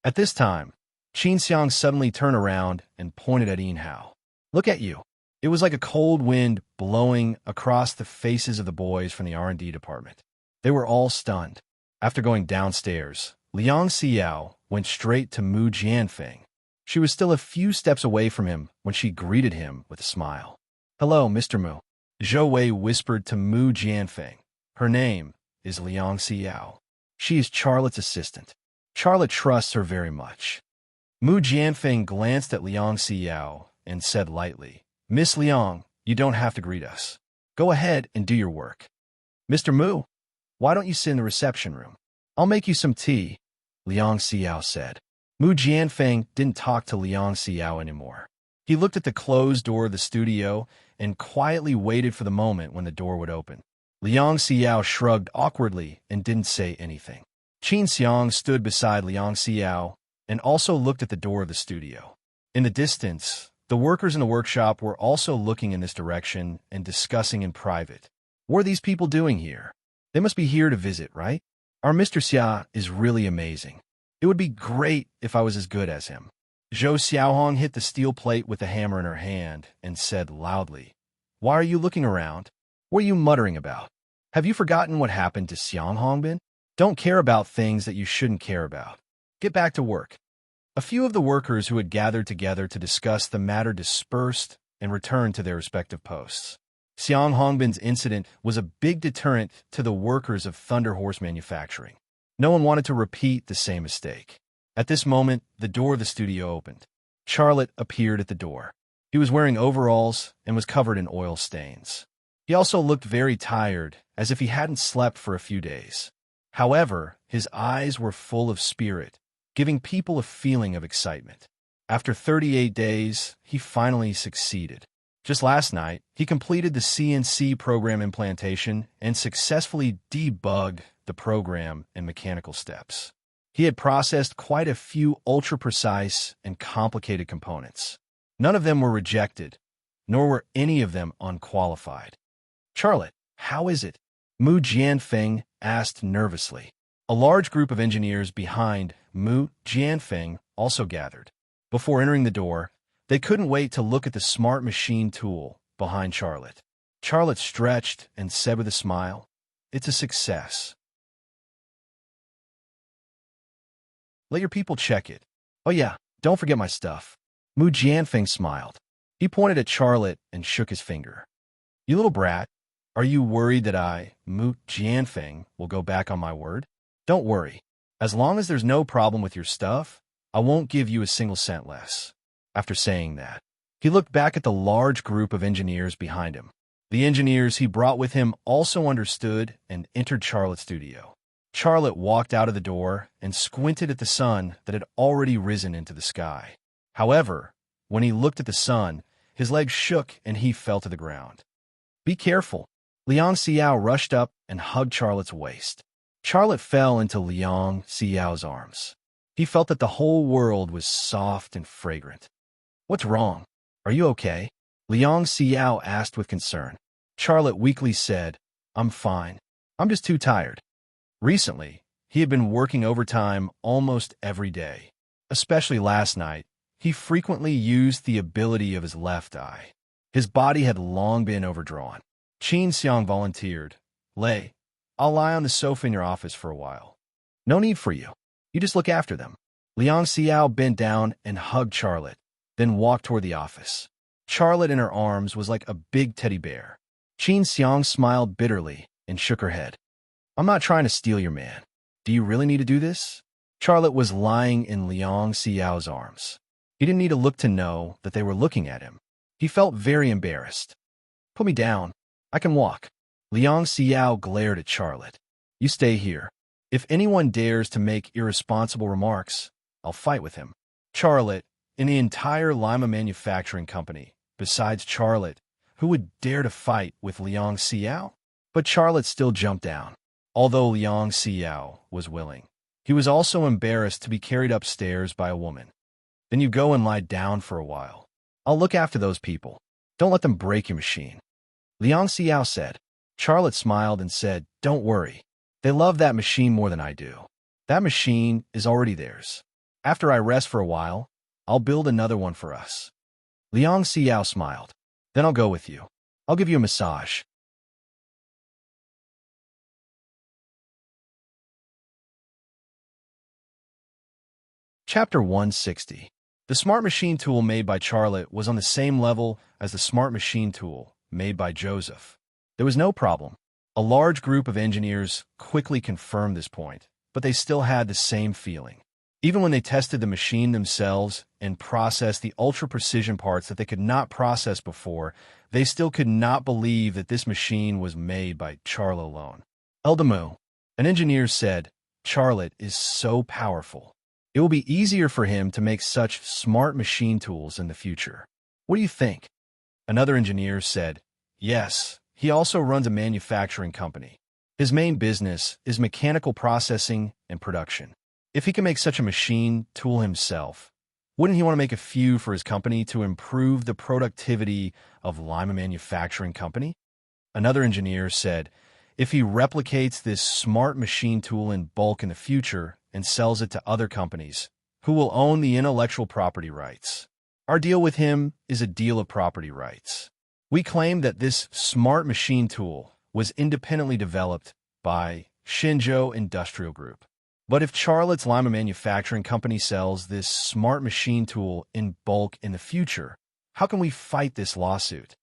At this time, Qin Xiang suddenly turned around and pointed at Yinhao. "Look at you." It was like a cold wind blowing across the faces of the boys from the R&D department. They were all stunned. After going downstairs, Liang Xiao went straight to Mu Jianfeng. She was still a few steps away from him when she greeted him with a smile. "Hello, Mr. Mu." Zhou Wei whispered to Mu Jianfeng. Her name is Liang Xiao. She is Charlotte's assistant. Charlotte trusts her very much. Mu Jianfeng glanced at Liang Xiao and said lightly, "Miss Liang, you don't have to greet us. Go ahead and do your work." "Mr. Mu, why don't you sit in the reception room? I'll make you some tea," Liang Xiao said. Mu Jianfeng didn't talk to Liang Xiao anymore. He looked at the closed door of the studio and quietly waited for the moment when the door would open. Liang Xiao shrugged awkwardly and didn't say anything. Qin Xiang stood beside Liang Xiao and also looked at the door of the studio. In the distance, the workers in the workshop were also looking in this direction and discussing in private. What are these people doing here? They must be here to visit, right? Our Mr. Xia is really amazing. It would be great if I was as good as him. Zhou Xiaohong hit the steel plate with the hammer in her hand and said loudly, "Why are you looking around? What are you muttering about? Have you forgotten what happened to Xiang Hongbin? Don't care about things that you shouldn't care about. Get back to work." A few of the workers who had gathered together to discuss the matter dispersed and returned to their respective posts. Xiang Hongbin's incident was a big deterrent to the workers of Thunder Horse Manufacturing. No one wanted to repeat the same mistake. At this moment, the door of the studio opened. Charlotte appeared at the door. He was wearing overalls and was covered in oil stains. He also looked very tired, as if he hadn't slept for a few days. However, his eyes were full of spirit, giving people a feeling of excitement. After 38 days, he finally succeeded. Just last night, he completed the CNC program implantation and successfully debugged the program and mechanical steps. He had processed quite a few ultra-precise and complicated components. None of them were rejected, nor were any of them unqualified. "Charlotte, how is it?" Mu Jianfeng asked nervously. A large group of engineers behind Mu Jianfeng also gathered. Before entering the door, they couldn't wait to look at the smart machine tool behind Charlotte. Charlotte stretched and said with a smile, "It's a success. Let your people check it. Oh yeah, don't forget my stuff." Mu Jianfeng smiled. He pointed at Charlotte and shook his finger. "You little brat, are you worried that I, Mu Jianfeng, will go back on my word? Don't worry. As long as there's no problem with your stuff, I won't give you a single cent less." After saying that, he looked back at the large group of engineers behind him. The engineers he brought with him also understood and entered Charlotte's studio. Charlotte walked out of the door and squinted at the sun that had already risen into the sky. However, when he looked at the sun, his legs shook and he fell to the ground. "Be careful." Liang Xiao rushed up and hugged Charlotte's waist. Charlotte fell into Liang Xiao's arms. He felt that the whole world was soft and fragrant. What's wrong? Are you okay? Liang Xiao asked with concern. Charlotte weakly said, I'm fine. I'm just too tired. Recently, he had been working overtime almost every day. Especially last night, he frequently used the ability of his left eye. His body had long been overdrawn. Qin Xiang volunteered. Lei, I'll lie on the sofa in your office for a while. No need for you. You just look after them. Liang Xiao bent down and hugged Charlotte, then walked toward the office. Charlotte in her arms was like a big teddy bear. Qin Xiang smiled bitterly and shook her head. I'm not trying to steal your man. Do you really need to do this? Charlotte was lying in Liang Xiao's arms. He didn't need to look to know that they were looking at him. He felt very embarrassed. Put me down. I can walk. Liang Xiao glared at Charlotte. You stay here. If anyone dares to make irresponsible remarks, I'll fight with him. Charlotte, in the entire Lima Manufacturing Company, besides Charlotte, who would dare to fight with Liang Xiao? But Charlotte still jumped down. Although Liang Xiao was willing, he was also embarrassed to be carried upstairs by a woman. Then you go and lie down for a while. I'll look after those people. Don't let them break your machine. Liang Xiao said. Charlotte smiled and said, Don't worry. They love that machine more than I do. That machine is already theirs. After I rest for a while, I'll build another one for us. Liang Xiao smiled. Then I'll go with you. I'll give you a massage. Chapter 160. The Smart Machine tool made by Charlotte was on the same level as the Smart Machine tool made by Joseph. There was no problem. A large group of engineers quickly confirmed this point, but they still had the same feeling. Even when they tested the machine themselves and processed the ultra-precision parts that they could not process before, they still could not believe that this machine was made by Charlotte alone. Eldamu, an engineer, said, Charlotte is so powerful. It will be easier for him to make such smart machine tools in the future. What do you think? Another engineer said, Yes, he also runs a manufacturing company. His main business is mechanical processing and production. If he can make such a machine tool himself, wouldn't he want to make a few for his company to improve the productivity of Lima Manufacturing Company? Another engineer said, If he replicates this smart machine tool in bulk in the future and sells it to other companies, who will own the intellectual property rights? Our deal with him is a deal of property rights. We claim that this smart machine tool was independently developed by Shenzhou Industrial Group. But if Charlotte's Lima Manufacturing Company sells this smart machine tool in bulk in the future, how can we fight this lawsuit?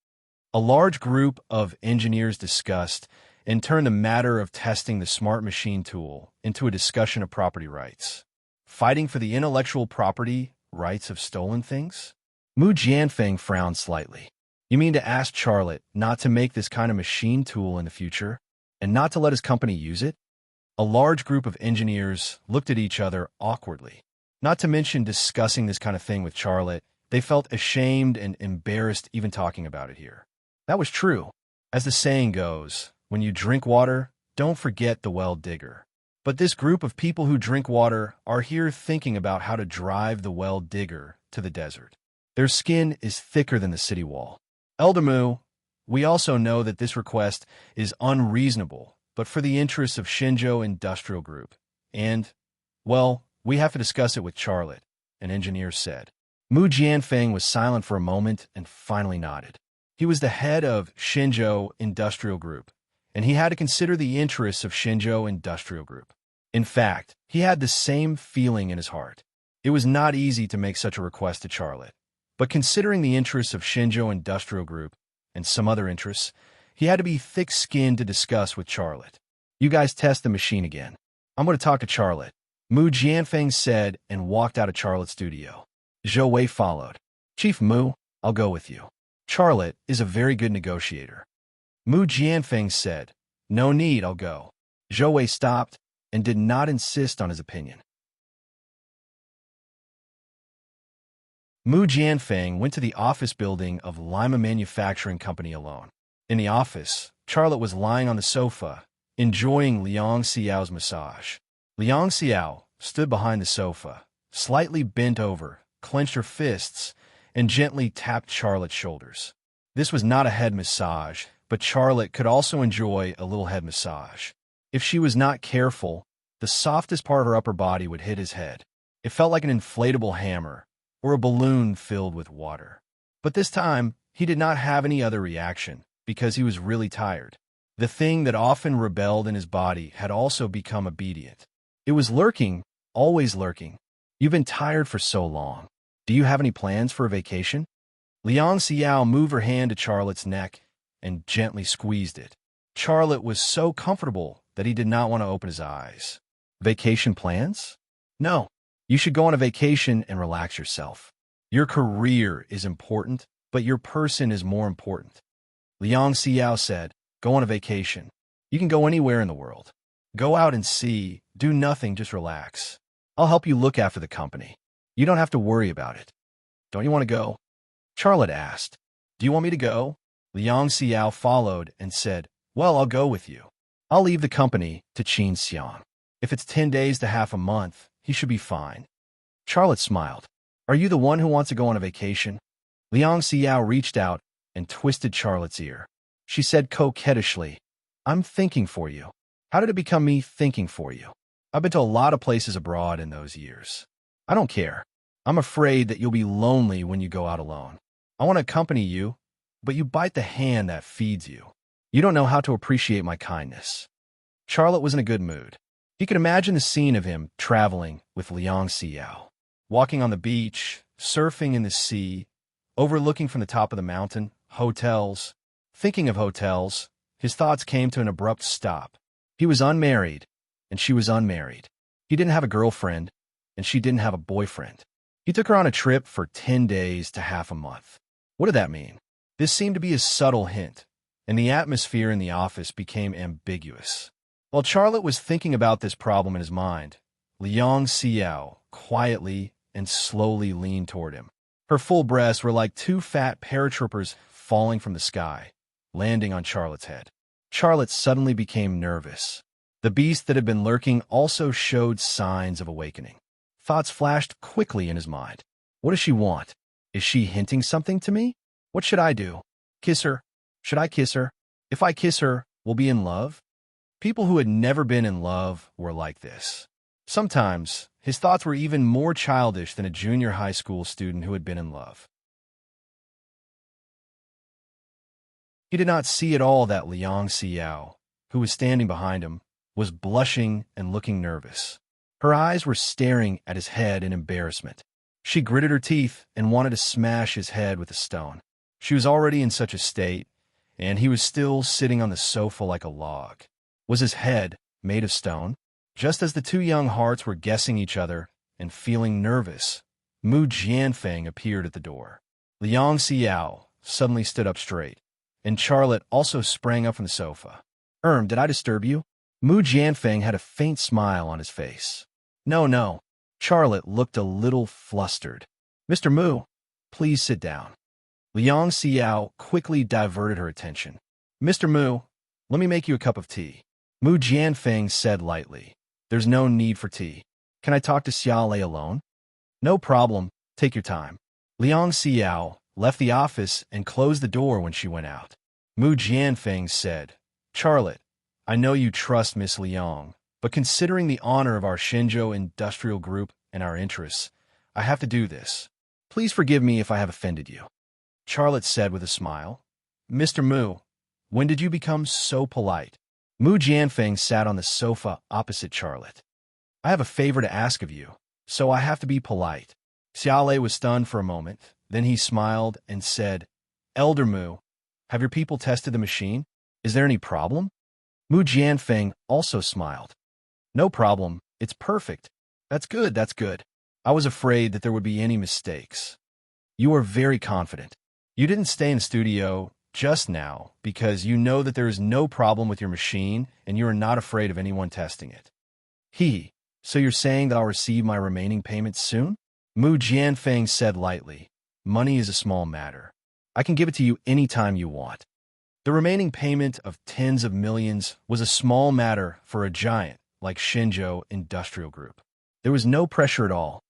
A large group of engineers discussed and turned the matter of testing the smart machine tool into a discussion of property rights. Fighting for the intellectual property rights of stolen things? Mu Jianfeng frowned slightly. You mean to ask Charlotte not to make this kind of machine tool in the future, and not to let his company use it? A large group of engineers looked at each other awkwardly. Not to mention discussing this kind of thing with Charlotte, they felt ashamed and embarrassed even talking about it here. That was true. As the saying goes, when you drink water, don't forget the well digger. But this group of people who drink water are here thinking about how to drive the well digger to the desert. Their skin is thicker than the city wall. Eldamu, we also know that this request is unreasonable, but for the interests of Shenzhou Industrial Group. And, well, we have to discuss it with Charlotte, an engineer said. Mu Jianfeng was silent for a moment and finally nodded. He was the head of Shenzhou Industrial Group, and he had to consider the interests of Shenzhou Industrial Group. In fact, he had the same feeling in his heart. It was not easy to make such a request to Charlotte, but considering the interests of Shenzhou Industrial Group and some other interests, he had to be thick-skinned to discuss with Charlotte. You guys test the machine again. I'm going to talk to Charlotte, Mu Jianfeng said and walked out of Charlotte's studio. Zhou Wei followed. Chief Mu, I'll go with you. Charlotte is a very good negotiator. Mu Jianfeng said, No need, I'll go. Zhou Wei stopped and did not insist on his opinion. Mu Jianfeng went to the office building of Lima Manufacturing Company alone. In the office, Charlotte was lying on the sofa, enjoying Liang Xiao's massage. Liang Xiao stood behind the sofa, slightly bent over, clenched her fists, and gently tapped Charlotte's shoulders. This was not a head massage, but Charlotte could also enjoy a little head massage. If she was not careful, the softest part of her upper body would hit his head. It felt like an inflatable hammer or a balloon filled with water. But this time, he did not have any other reaction because he was really tired. The thing that often rebelled in his body had also become obedient. It was lurking, always lurking. You've been tired for so long. Do you have any plans for a vacation? Liang Xiao moved her hand to Charlotte's neck and gently squeezed it. Charlotte was so comfortable that he did not want to open his eyes. Vacation plans? No. You should go on a vacation and relax yourself. Your career is important, but your person is more important. Liang Xiao said, go on a vacation. You can go anywhere in the world. Go out and see, do nothing, just relax. I'll help you look after the company. You don't have to worry about it. Don't you want to go? Charlotte asked. Do you want me to go? Liang Xiao followed and said, well, I'll go with you. I'll leave the company to Qin Xiang. If it's 10 days to half a month, he should be fine. Charlotte smiled. Are you the one who wants to go on a vacation? Liang Xiao reached out and twisted Charlotte's ear. She said coquettishly, I'm thinking for you. How did it become me thinking for you? I've been to a lot of places abroad in those years. I don't care. I'm afraid that you'll be lonely when you go out alone. I want to accompany you, but you bite the hand that feeds you. You don't know how to appreciate my kindness. Charlotte was in a good mood. He could imagine the scene of him traveling with Liang Xiao, walking on the beach, surfing in the sea, overlooking from the top of the mountain, hotels. Thinking of hotels, his thoughts came to an abrupt stop. He was unmarried, and she was unmarried. He didn't have a girlfriend, and she didn't have a boyfriend. He took her on a trip for 10 days to half a month. What did that mean? This seemed to be a subtle hint, and the atmosphere in the office became ambiguous. While Charlotte was thinking about this problem in his mind, Liang Xiao quietly and slowly leaned toward him. Her full breasts were like two fat paratroopers falling from the sky, landing on Charlotte's head. Charlotte suddenly became nervous. The beast that had been lurking also showed signs of awakening. Thoughts flashed quickly in his mind. What does she want? Is she hinting something to me? What should I do? Kiss her? Should I kiss her? If I kiss her, we'll be in love? People who had never been in love were like this. Sometimes, his thoughts were even more childish than a junior high school student who had been in love. He did not see at all that Liang Xiao, who was standing behind him, was blushing and looking nervous. Her eyes were staring at his head in embarrassment. She gritted her teeth and wanted to smash his head with a stone. She was already in such a state, and he was still sitting on the sofa like a log. Was his head made of stone? Just as the two young hearts were guessing each other and feeling nervous, Mu Jianfeng appeared at the door. Liang Xiao suddenly stood up straight, and Charlotte also sprang up from the sofa. Did I disturb you? Mu Jianfeng had a faint smile on his face. No. Charlotte looked a little flustered. Mr. Mu, please sit down. Liang Xiao quickly diverted her attention. Mr. Mu, let me make you a cup of tea. Mu Jianfeng said lightly. There's no need for tea. Can I talk to Xiaolei alone? No problem. Take your time. Liang Xiao left the office and closed the door when she went out. Mu Jianfeng said, Charlotte, I know you trust Miss Liang, but considering the honor of our Shenzhou industrial group and our interests, I have to do this. Please forgive me if I have offended you. Charlotte said with a smile. Mr. Mu, when did you become so polite? Mu Jianfeng sat on the sofa opposite Charlotte. I have a favor to ask of you, so I have to be polite. Xiaolei was stunned for a moment. Then he smiled and said, Elder Mu, have your people tested the machine? Is there any problem? Mu Jianfeng also smiled. No problem. It's perfect. That's good. I was afraid that there would be any mistakes. You are very confident. You didn't stay in the studio just now because you know that there is no problem with your machine and you are not afraid of anyone testing it. So you're saying that I'll receive my remaining payments soon? Mu Jianfeng said lightly. Money is a small matter. I can give it to you any time you want. The remaining payment of tens of millions was a small matter for a giant like Shenzhou Industrial Group. There was no pressure at all.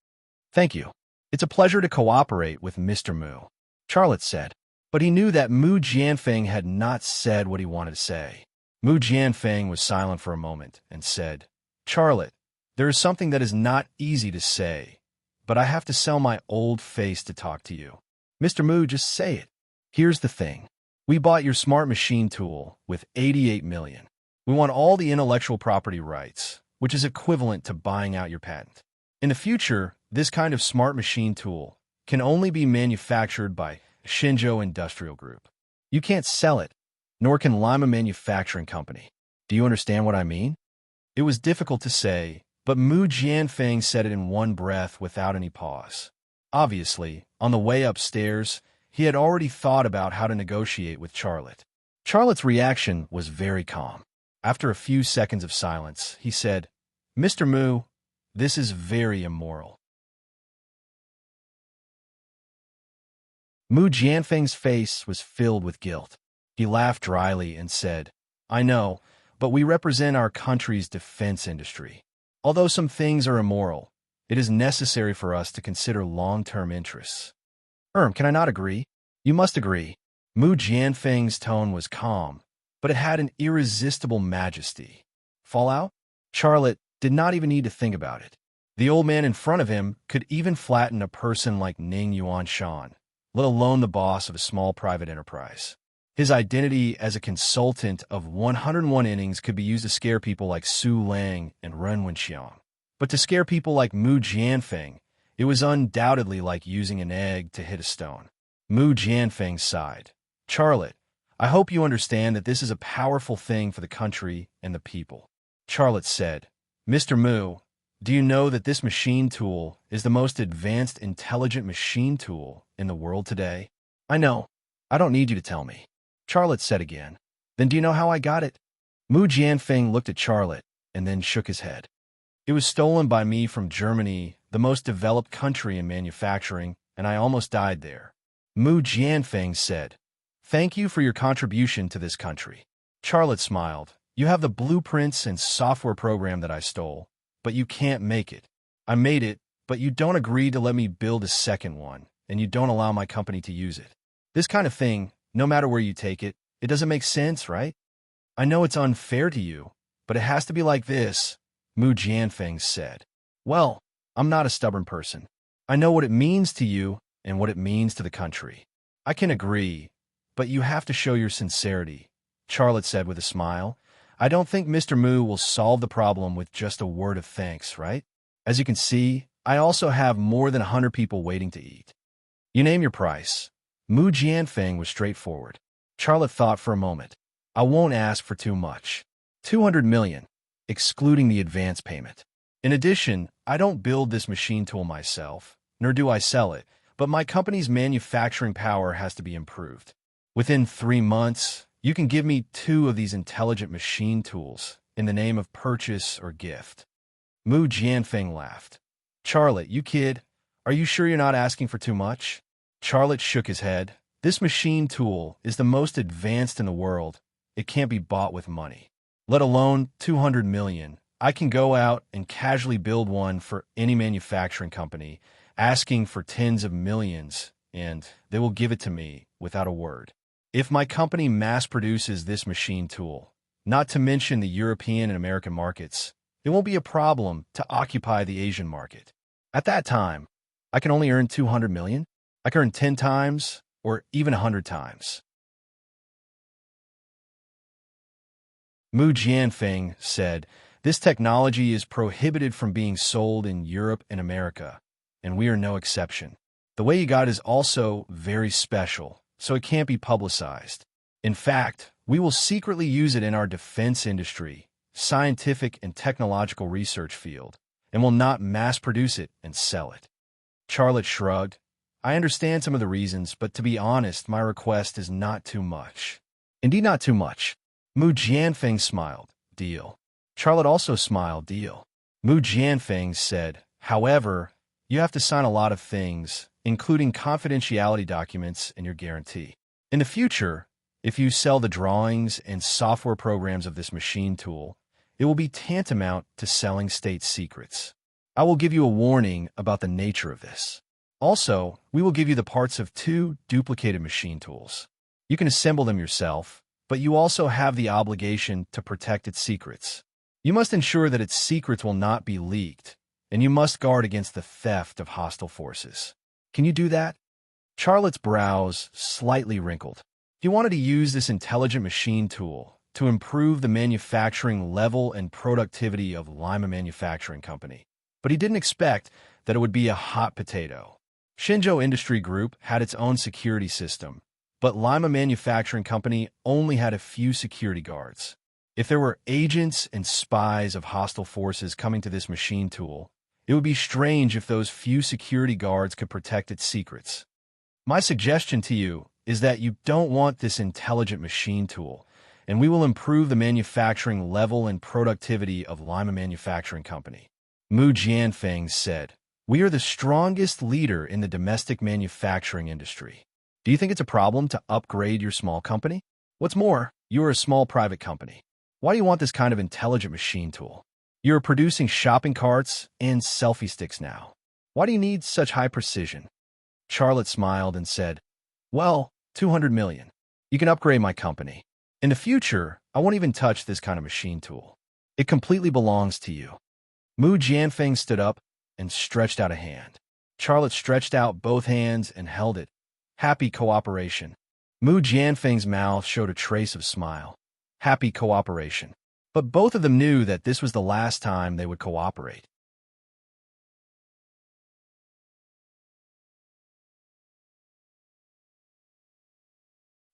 Thank you. It's a pleasure to cooperate with Mr. Mu, Charlotte said. But he knew that Mu Jianfeng had not said what he wanted to say. Mu Jianfeng was silent for a moment and said, Charlotte, there is something that is not easy to say, but I have to sell my old face to talk to you. Mr. Mu, just say it. Here's the thing. We bought your smart machine tool with 88 million. We want all the intellectual property rights, which is equivalent to buying out your patent. In the future, this kind of smart machine tool can only be manufactured by Shenzhou Industrial Group. You can't sell it, nor can Lima Manufacturing Company. Do you understand what I mean? It was difficult to say, but Mu Jianfeng said it in one breath without any pause. Obviously, on the way upstairs, he had already thought about how to negotiate with Charlotte. Charlotte's reaction was very calm. After a few seconds of silence, he said, Mr. Mu, this is very immoral. Mu Jianfeng's face was filled with guilt. He laughed dryly and said, I know, but we represent our country's defense industry. Although some things are immoral, it is necessary for us to consider long-term interests. Can I not agree? You must agree. Mu Jianfeng's tone was calm, but it had an irresistible majesty. Fallout? Charlotte did not even need to think about it. The old man in front of him could even flatten a person like Ning Yuanshan, let alone the boss of a small private enterprise. His identity as a consultant of 101 innings could be used to scare people like Su Lang and Ren Wenxiang. But to scare people like Mu Jianfeng, it was undoubtedly like using an egg to hit a stone. Mu Jianfeng sighed. Charlotte, I hope you understand that this is a powerful thing for the country and the people. Charlotte said, Mr. Mu, do you know that this machine tool is the most advanced intelligent machine tool in the world today? I know. I don't need you to tell me. Charlotte said again. Then do you know how I got it? Mu Jianfeng looked at Charlotte and then shook his head. It was stolen by me from Germany, the most developed country in manufacturing, and I almost died there. Mu Jianfeng said, Thank you for your contribution to this country. Charlotte smiled. You have the blueprints and software program that I stole, but you can't make it. I made it, but you don't agree to let me build a second one, and you don't allow my company to use it. This kind of thing, no matter where you take it, it doesn't make sense, right? I know it's unfair to you, but it has to be like this, Mu Jianfeng said. Well, I'm not a stubborn person. I know what it means to you and what it means to the country. I can agree, but you have to show your sincerity, Charlotte said with a smile. I don't think Mr. Mu will solve the problem with just a word of thanks, right? As you can see, I also have more than 100 people waiting to eat. You name your price. Mu Jianfeng was straightforward. Charlotte thought for a moment. I won't ask for too much. 200 million, excluding the advance payment. In addition, I don't build this machine tool myself, nor do I sell it, but my company's manufacturing power has to be improved. Within 3 months, you can give me 2 of these intelligent machine tools in the name of purchase or gift. Mu Jianfeng laughed. Charlotte, you kid, are you sure you're not asking for too much? Charlotte shook his head. This machine tool is the most advanced in the world. It can't be bought with money. Let alone 200 million. I can go out and casually build one for any manufacturing company, asking for tens of millions, and they will give it to me without a word. If my company mass produces this machine tool, not to mention the European and American markets, it won't be a problem to occupy the Asian market. At that time, I can only earn 200 million. I can earn 10 times or even 100 times. Mu Jianfeng said, This technology is prohibited from being sold in Europe and America, and we are no exception. The way you got it is also very special, so it can't be publicized. In fact, we will secretly use it in our defense industry, scientific and technological research field, and will not mass produce it and sell it. Charlotte shrugged. I understand some of the reasons, but to be honest, my request is not too much. Indeed, not too much. Mu Jianfeng smiled. Deal. Charlotte also smiled. Deal. Mu Jianfeng said, However, you have to sign a lot of things, including confidentiality documents and your guarantee. In the future, if you sell the drawings and software programs of this machine tool, it will be tantamount to selling state secrets. I will give you a warning about the nature of this. Also, we will give you the parts of 2 duplicated machine tools. You can assemble them yourself, but you also have the obligation to protect its secrets. You must ensure that its secrets will not be leaked, and you must guard against the theft of hostile forces. Can you do that? Charlotte's brows slightly wrinkled. He wanted to use this intelligent machine tool to improve the manufacturing level and productivity of Lima Manufacturing Company, but he didn't expect that it would be a hot potato. Shinjo Industry Group had its own security system, but Lima Manufacturing Company only had a few security guards. If there were agents and spies of hostile forces coming to this machine tool, it would be strange if those few security guards could protect its secrets. My suggestion to you is that you don't want this intelligent machine tool, and we will improve the manufacturing level and productivity of Lima Manufacturing Company. Mu Jianfeng said, "We are the strongest leader in the domestic manufacturing industry. Do you think it's a problem to upgrade your small company? What's more, you are a small private company. Why do you want this kind of intelligent machine tool? You are producing shopping carts and selfie sticks now. Why do you need such high precision?" Charlotte smiled and said, "Well, 200 million. You can upgrade my company. In the future, I won't even touch this kind of machine tool. It completely belongs to you." Mu Jianfeng stood up and stretched out a hand. Charlotte stretched out both hands and held it. Happy cooperation. Mu Jianfeng's mouth showed a trace of smile. Happy cooperation. But both of them knew that this was the last time they would cooperate.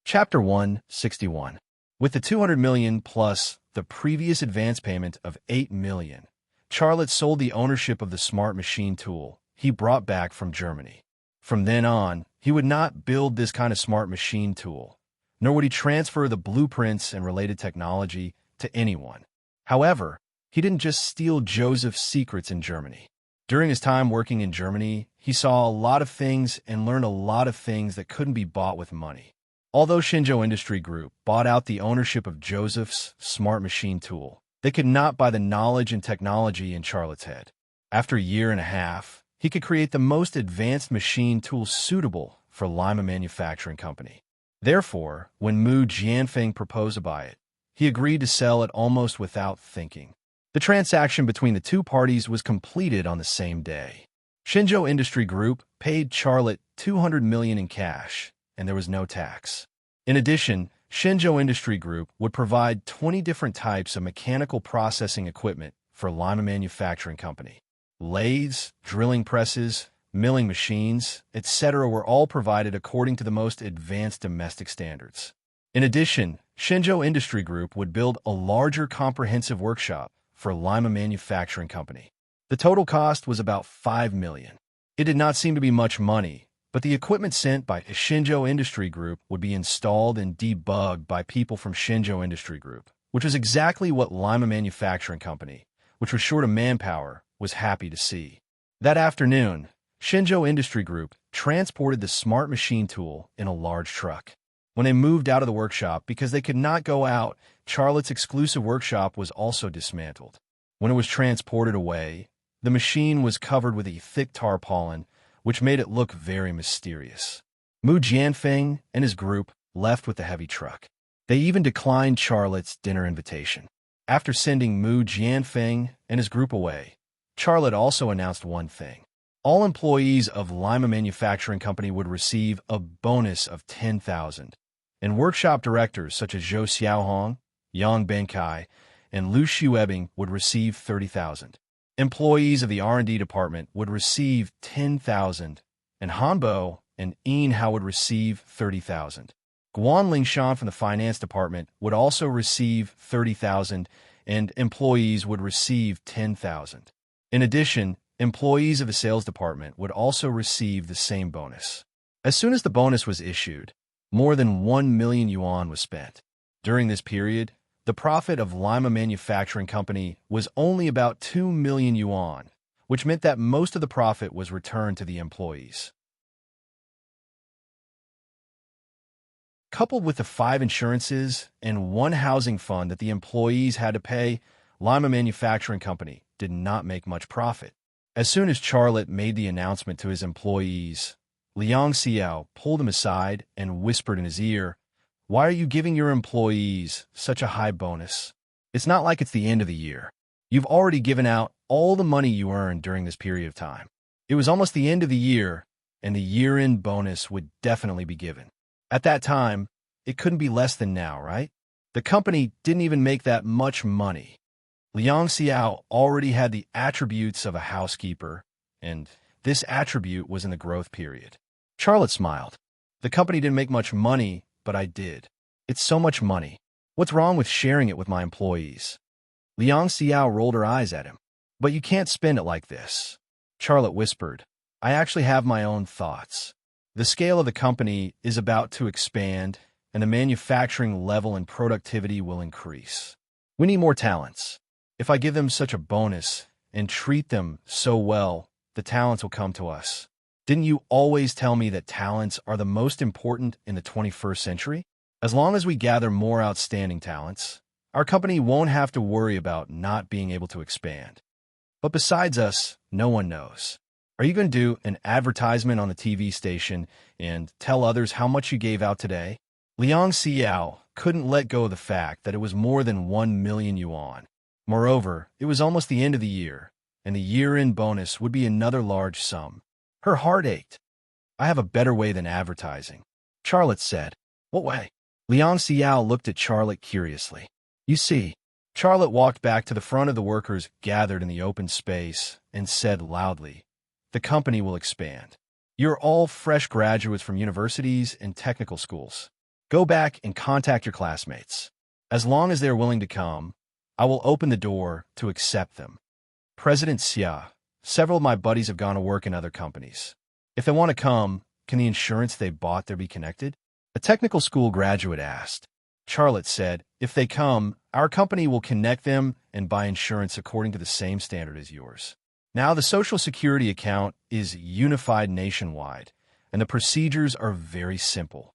Chapter 161. With the 200 million plus the previous advance payment of 8 million, Charlotte sold the ownership of the smart machine tool he brought back from Germany. From then on, he would not build this kind of smart machine tool, nor would he transfer the blueprints and related technology to anyone. However, he didn't just steal Joseph's secrets in Germany. During his time working in Germany, he saw a lot of things and learned a lot of things that couldn't be bought with money. Although Shinjo Industry Group bought out the ownership of Joseph's smart machine tool, they could not buy the knowledge and technology in Charlotte's head. After a year and a half, he could create the most advanced machine tool suitable for Lima Manufacturing Company. Therefore, when Mu Jianfeng proposed to buy it, he agreed to sell it almost without thinking. The transaction between the two parties was completed on the same day. Shinjo Industry Group paid Charlotte 200 million in cash, and there was no tax. In addition, Shinjo Industry Group would provide 20 different types of mechanical processing equipment for Lima Manufacturing Company. Lathes, drilling presses, milling machines, etc. were all provided according to the most advanced domestic standards. In addition, Shinjo Industry Group would build a larger comprehensive workshop for Lima Manufacturing Company. The total cost was about 5 million. It did not seem to be much money, but the equipment sent by Shinjo Industry Group would be installed and debugged by people from Shinjo Industry Group, which was exactly what Lima Manufacturing Company, which was short of manpower, was happy to see. That afternoon, Shinjo Industry Group transported the smart machine tool in a large truck. When they moved out of the workshop because they could not go out, Charlotte's exclusive workshop was also dismantled. When it was transported away, the machine was covered with a thick tarpaulin, which made it look very mysterious. Mu Jianfeng and his group left with the heavy truck. They even declined Charlotte's dinner invitation. After sending Mu Jianfeng and his group away, Charlotte also announced one thing. All employees of Lima Manufacturing Company would receive a bonus of 10,000, and workshop directors such as Zhou Xiaohong, Yang Benkai, and Lu Shuebing would receive 30,000. Employees of the R&D department would receive 10,000, and Hanbo and Yin Hao would receive 30,000. Guan Lingshan from the finance department would also receive 30,000, and employees would receive 10,000. In addition, employees of the sales department would also receive the same bonus. As soon as the bonus was issued, more than 1 million yuan was spent. During this period, the profit of Lima Manufacturing Company was only about 2 million yuan, which meant that most of the profit was returned to the employees. Coupled with the 5 insurances and 1 housing fund that the employees had to pay, Lima Manufacturing Company did not make much profit. As soon as Charlotte made the announcement to his employees, Liang Xiao pulled him aside and whispered in his ear, "Why are you giving your employees such a high bonus? It's not like it's the end of the year. You've already given out all the money you earned during this period of time. It was almost the end of the year, and the year-end bonus would definitely be given. At that time, it couldn't be less than now, right? The company didn't even make that much money." Liang Xiao already had the attributes of a housekeeper, and this attribute was in the growth period. Charlotte smiled. "The company didn't make much money, but I did. It's so much money. What's wrong with sharing it with my employees?" Liang Xiao rolled her eyes at him. "But you can't spend it like this." Charlotte whispered, "I actually have my own thoughts. The scale of the company is about to expand, and the manufacturing level and productivity will increase. We need more talents. If I give them such a bonus and treat them so well, the talents will come to us. Didn't you always tell me that talents are the most important in the 21st century? As long as we gather more outstanding talents, our company won't have to worry about not being able to expand. But besides us, no one knows. Are you going to do an advertisement on the TV station and tell others how much you gave out today?" Liang Xiao couldn't let go of the fact that it was more than 1 million yuan. Moreover, it was almost the end of the year, and the year-end bonus would be another large sum. Her heart ached. "I have a better way than advertising," Charlotte said. "What way?" Liang Xiao looked at Charlotte curiously. "You see," Charlotte walked back to the front of the workers gathered in the open space and said loudly, "The company will expand. You're all fresh graduates from universities and technical schools. Go back and contact your classmates. As long as they're willing to come, I will open the door to accept them. President Xia, several of my buddies have gone to work in other companies. If they want to come, can the insurance they bought there be connected?" A technical school graduate asked. Charlotte said, "If they come, our company will connect them and buy insurance according to the same standard as yours. Now the Social Security account is unified nationwide, and the procedures are very simple."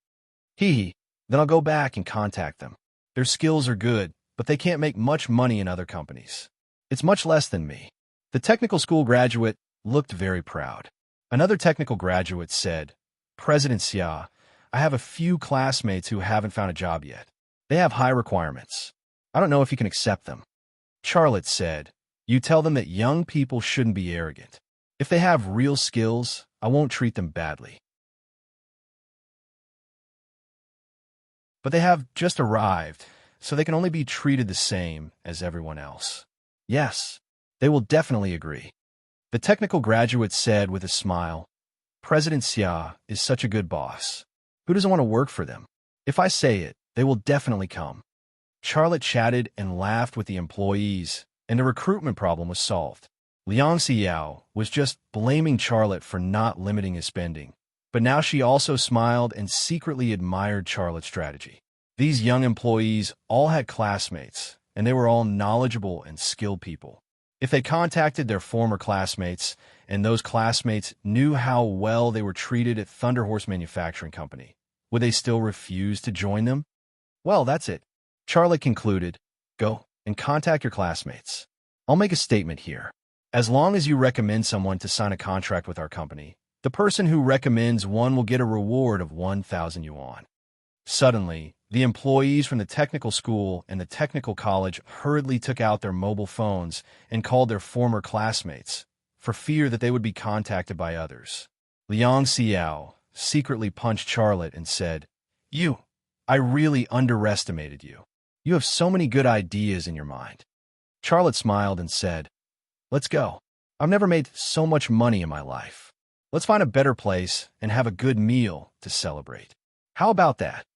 Then I'll go back and contact them. Their skills are good, but they can't make much money in other companies. It's much less than me. The technical school graduate looked very proud. Another technical graduate said, "President Xia, I have a few classmates who haven't found a job yet. They have high requirements. I don't know if you can accept them." Charlotte said, "You tell them that young people shouldn't be arrogant. If they have real skills, I won't treat them badly. But they have just arrived, so they can only be treated the same as everyone else." "Yes, they will definitely agree." The technical graduate said with a smile, "President Xia is such a good boss. Who doesn't want to work for them? If I say it, they will definitely come." Charlotte chatted and laughed with the employees, and the recruitment problem was solved. Liang Xiao was just blaming Charlotte for not limiting his spending, but now she also smiled and secretly admired Charlotte's strategy. These young employees all had classmates, and they were all knowledgeable and skilled people. If they contacted their former classmates, and those classmates knew how well they were treated at Thunder Horse Manufacturing Company, would they still refuse to join them? Well, that's it. Charlotte concluded, "Go and contact your classmates. I'll make a statement here. As long as you recommend someone to sign a contract with our company, the person who recommends one will get a reward of 1,000 yuan." Suddenly, the employees from the technical school and the technical college hurriedly took out their mobile phones and called their former classmates, for fear that they would be contacted by others. Liang Xiao secretly punched Charlotte and said, I really underestimated you. You have so many good ideas in your mind." Charlotte smiled and said, "Let's go. I've never made so much money in my life. Let's find a better place and have a good meal to celebrate. How about that?"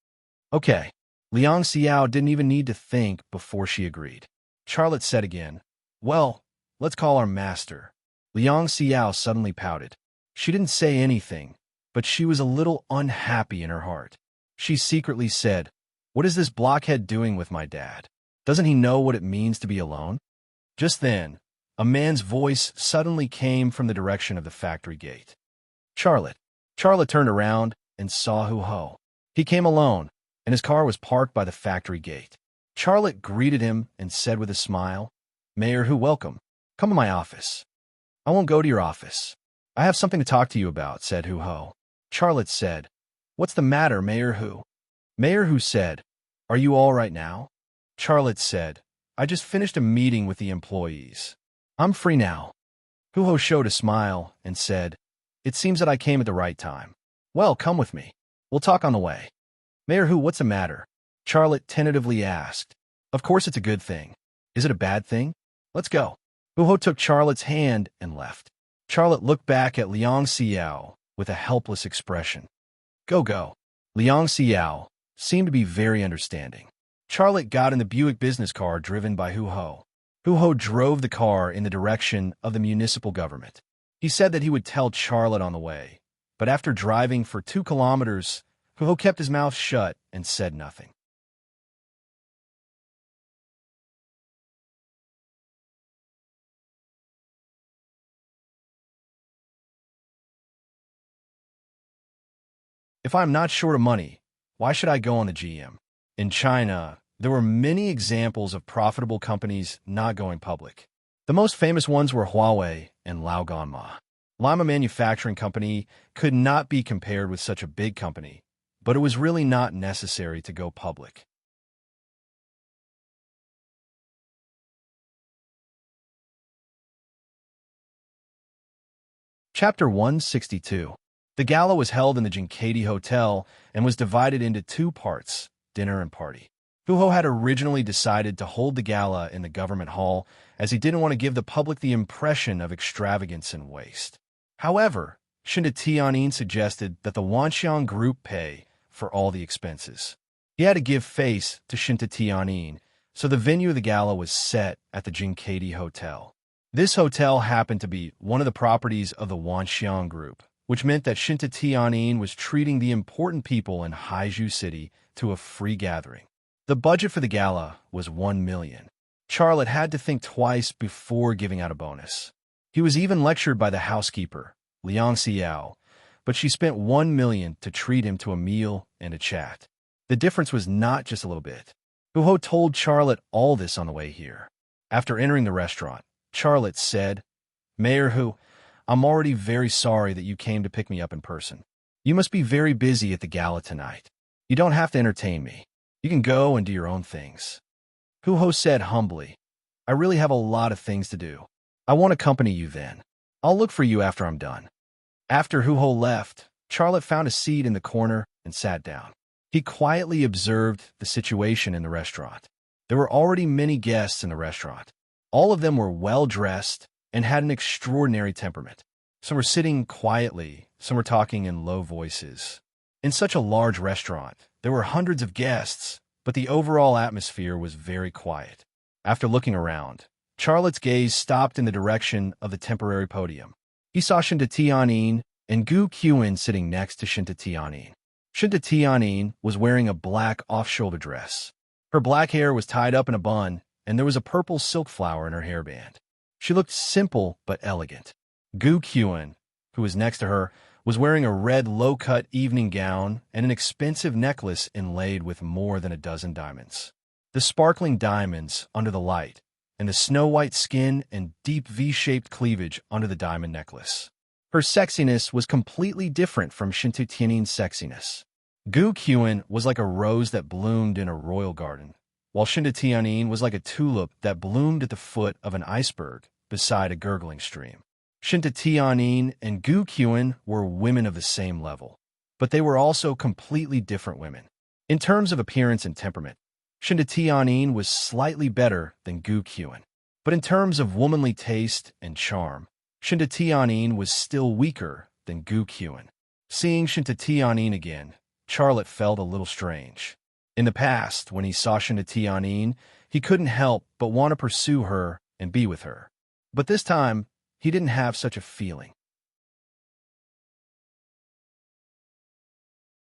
"Okay." Liang Xiao didn't even need to think before she agreed. Charlotte said again, "Well, let's call our master." Liang Xiao suddenly pouted. She didn't say anything, but she was a little unhappy in her heart. She secretly said, "What is this blockhead doing with my dad? Doesn't he know what it means to be alone?" Just then, a man's voice suddenly came from the direction of the factory gate. "Charlotte." Charlotte turned around and saw Hu Ho. He came alone, and his car was parked by the factory gate. Charlotte greeted him and said with a smile, "Mayor Hu, welcome. Come to my office." I won't go to your office. I have something to talk to you about, said Hu Ho. Charlotte said, What's the matter, Mayor Hu? Mayor Hu said, Are you all right now? Charlotte said, I just finished a meeting with the employees. I'm free now. Hu Ho showed a smile and said, It seems that I came at the right time. Well, come with me. We'll talk on the way. Mayor Hu, what's the matter? Charlotte tentatively asked. Of course it's a good thing. Is it a bad thing? Let's go. Hu Ho took Charlotte's hand and left. Charlotte looked back at Liang Xiao with a helpless expression. Go. Liang Xiao seemed to be very understanding. Charlotte got in the Buick business car driven by Hu Ho. Hu Ho drove the car in the direction of the municipal government. He said that he would tell Charlotte on the way, but after driving for 2 kilometers, Hu Ho kept his mouth shut and said nothing. If I'm not short of money, why should I go on the GM? In China, there were many examples of profitable companies not going public. The most famous ones were Huawei and Laoganma. Lima Manufacturing Company could not be compared with such a big company, but it was really not necessary to go public. Chapter 162. The gala was held in the Jinkadi Hotel and was divided into 2 parts, dinner and party. Hu Ho had originally decided to hold the gala in the government hall as he didn't want to give the public the impression of extravagance and waste. However, Shinta Tianyin suggested that the Wanxiang group pay for all the expenses. He had to give face to Shinta Tianyin, so the venue of the gala was set at the Jinkadi Hotel. This hotel happened to be one of the properties of the Wanxiang group, which meant that Shinta Tianyin was treating the important people in Haizhu City to a free gathering. The budget for the gala was 1 million. Charlotte had to think twice before giving out a bonus. He was even lectured by the housekeeper, Liang Xiao, but she spent 1 million to treat him to a meal and a chat. The difference was not just a little bit. Hu Ho told Charlotte all this on the way here. After entering the restaurant, Charlotte said, Mayor Hu, I'm already very sorry that you came to pick me up in person. You must be very busy at the gala tonight. You don't have to entertain me. You can go and do your own things. Hu Ho said humbly, I really have a lot of things to do. I won't accompany you then. I'll look for you after I'm done. After Hu Ho left, Charlotte found a seat in the corner and sat down. He quietly observed the situation in the restaurant. There were already many guests in the restaurant. All of them were well-dressed and had an extraordinary temperament. Some were sitting quietly, some were talking in low voices. In such a large restaurant, there were hundreds of guests, but the overall atmosphere was very quiet. After looking around, Charlotte's gaze stopped in the direction of the temporary podium. He saw Shinta Tianyin and Gu Qian sitting next to Shinta Tianyin. Shinta Tianyin was wearing a black off-shoulder dress. Her black hair was tied up in a bun, and there was a purple silk flower in her hairband. She looked simple but elegant. Gu Qian, who was next to her, was wearing a red low-cut evening gown and an expensive necklace inlaid with more than a dozen diamonds. The sparkling diamonds under the light, and the snow-white skin and deep V-shaped cleavage under the diamond necklace. Her sexiness was completely different from Shinta Tiannin's sexiness. Gu Qian was like a rose that bloomed in a royal garden, while Shinta Tianyin was like a tulip that bloomed at the foot of an iceberg beside a gurgling stream. Shinta Tianyin and Gu Qian were women of the same level, but they were also completely different women. In terms of appearance and temperament, Shinta Tianyin was slightly better than Gu Qian, but in terms of womanly taste and charm, Shinta Tianyin was still weaker than Gu Qian. Seeing Shinta Tianyin again, Charlotte felt a little strange. In the past, when he saw Shinta Tianyin, he couldn't help but want to pursue her and be with her. But this time, he didn't have such a feeling.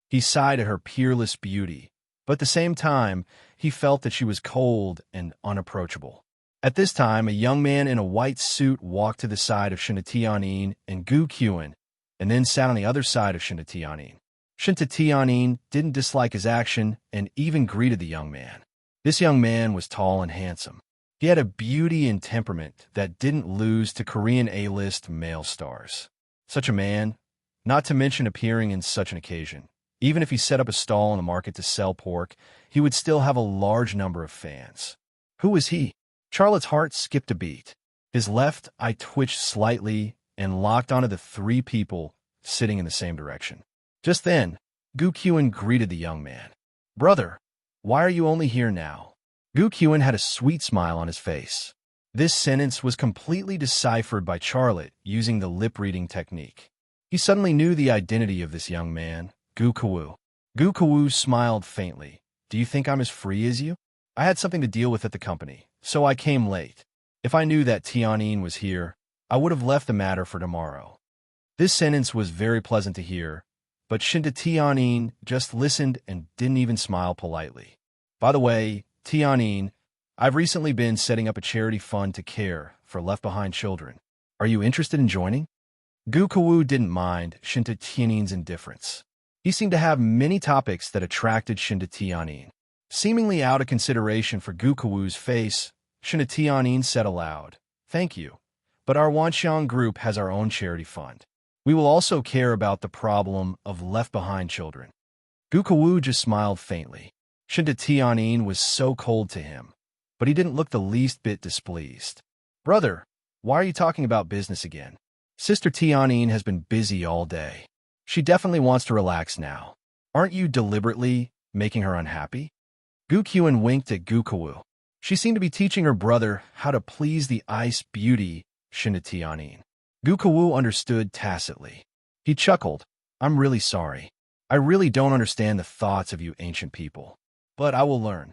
He sighed at her peerless beauty, but at the same time, he felt that she was cold and unapproachable. At this time, a young man in a white suit walked to the side of Shinta Tianyin and Gu Qian, and then sat on the other side of Shinta Tianyin. Shinta Tianyin didn't dislike his action and even greeted the young man. This young man was tall and handsome. He had a beauty and temperament that didn't lose to Korean A-list male stars. Such a man, not to mention appearing in such an occasion. Even if he set up a stall in the market to sell pork, he would still have a large number of fans. Who was he? Charlotte's heart skipped a beat. His left eye twitched slightly and locked onto the three people sitting in the same direction. Just then, Gu Kyun greeted the young man. "Brother, why are you only here now?" Gu Kyun had a sweet smile on his face. This sentence was completely deciphered by Charlotte using the lip-reading technique. He suddenly knew the identity of this young man, Gu Kawu. Gu Kawu smiled faintly. "Do you think I'm as free as you? I had something to deal with at the company, so I came late. If I knew that Tianyin was here, I would have left the matter for tomorrow." This sentence was very pleasant to hear, but Shinta Tianyin just listened and didn't even smile politely. "By the way, Tianyin, I've recently been setting up a charity fund to care for left-behind children. Are you interested in joining?" Gu Kawu didn't mind Shinta Tianyin's indifference. He seemed to have many topics that attracted Shinta Tianyin. Seemingly out of consideration for Gu Kawu's face, Shinta Tianyin said aloud, "Thank you, but our Wanxiang group has our own charity fund. We will also care about the problem of left-behind children." Gu Kawu just smiled faintly. Shinta Tianyin was so cold to him, but he didn't look the least bit displeased. "Brother, why are you talking about business again? Sister Tianyin has been busy all day. She definitely wants to relax now. Aren't you deliberately making her unhappy?" Gu Kyun winked at Gu Kawu. She seemed to be teaching her brother how to please the ice beauty, Shinta Tianyin. Gu Kawu understood tacitly. He chuckled. "I'm really sorry. I really don't understand the thoughts of you ancient people. But I will learn."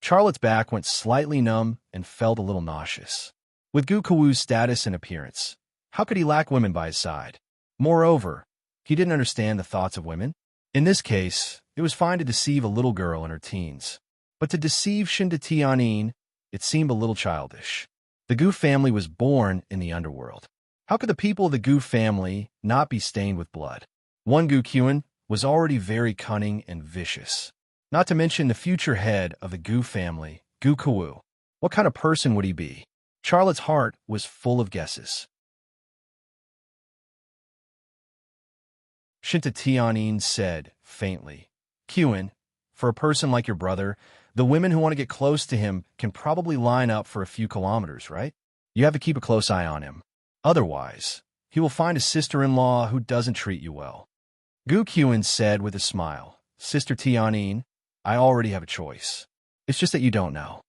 Charlotte's back went slightly numb and felt a little nauseous. With Gu Kawu's status and appearance, how could he lack women by his side? Moreover, he didn't understand the thoughts of women. In this case, it was fine to deceive a little girl in her teens. But to deceive Shinta Tianyin, it seemed a little childish. The Gu family was born in the underworld. How could the people of the Gu family not be stained with blood? One Gu Kyun was already very cunning and vicious. Not to mention the future head of the Gu family, Gu Kawu. What kind of person would he be? Charlotte's heart was full of guesses. Shinta Tianyin said, faintly, "Kyun, for a person like your brother, the women who want to get close to him can probably line up for a few kilometers, right? You have to keep a close eye on him. Otherwise, he will find a sister-in-law who doesn't treat you well." Gu Kyun said with a smile, "Sister Tianyin, I already have a choice. It's just that you don't know."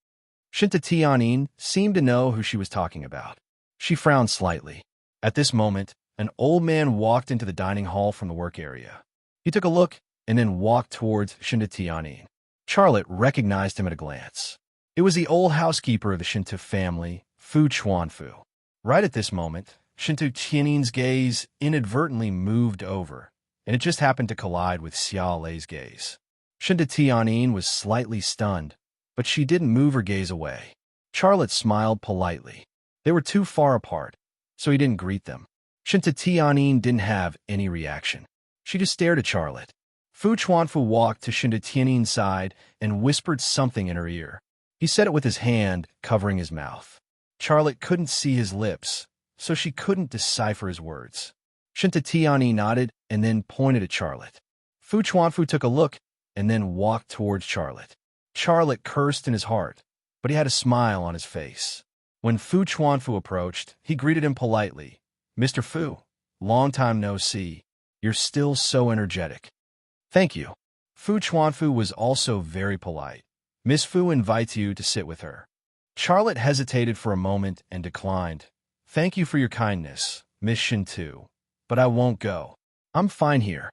Shinta Tianyin seemed to know who she was talking about. She frowned slightly. At this moment, an old man walked into the dining hall from the work area. He took a look and then walked towards Shinta Tianyin. Charlotte recognized him at a glance. It was the old housekeeper of the Shinta family, Fu Chuanfu. Right at this moment, Shinta Tianyin's gaze inadvertently moved over, and it just happened to collide with Xia Lei's gaze. Shinta Tianyin was slightly stunned, but she didn't move her gaze away. Charlotte smiled politely. They were too far apart, so he didn't greet them. Shinta Tianyin didn't have any reaction. She just stared at Charlotte. Fu Chuanfu walked to Shinta Tianyin's side and whispered something in her ear. He said it with his hand covering his mouth. Charlotte couldn't see his lips, so she couldn't decipher his words. Shinta Tianyin nodded and then pointed at Charlotte. Fu Chuanfu took a look and then walked towards Charlotte. Charlotte cursed in his heart, but he had a smile on his face. When Fu Chuanfu approached, he greeted him politely. "Mr. Fu, long time no see. You're still so energetic." "Thank you." Fu Chuanfu was also very polite. "Miss Fu invites you to sit with her." Charlotte hesitated for a moment and declined. "Thank you for your kindness, Miss Shintu, but I won't go. I'm fine here."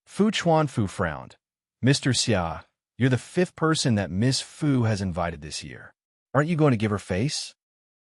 Fu Chuanfu frowned. "Mr. Xia, you're the fifth person that Miss Fu has invited this year. Aren't you going to give her face?"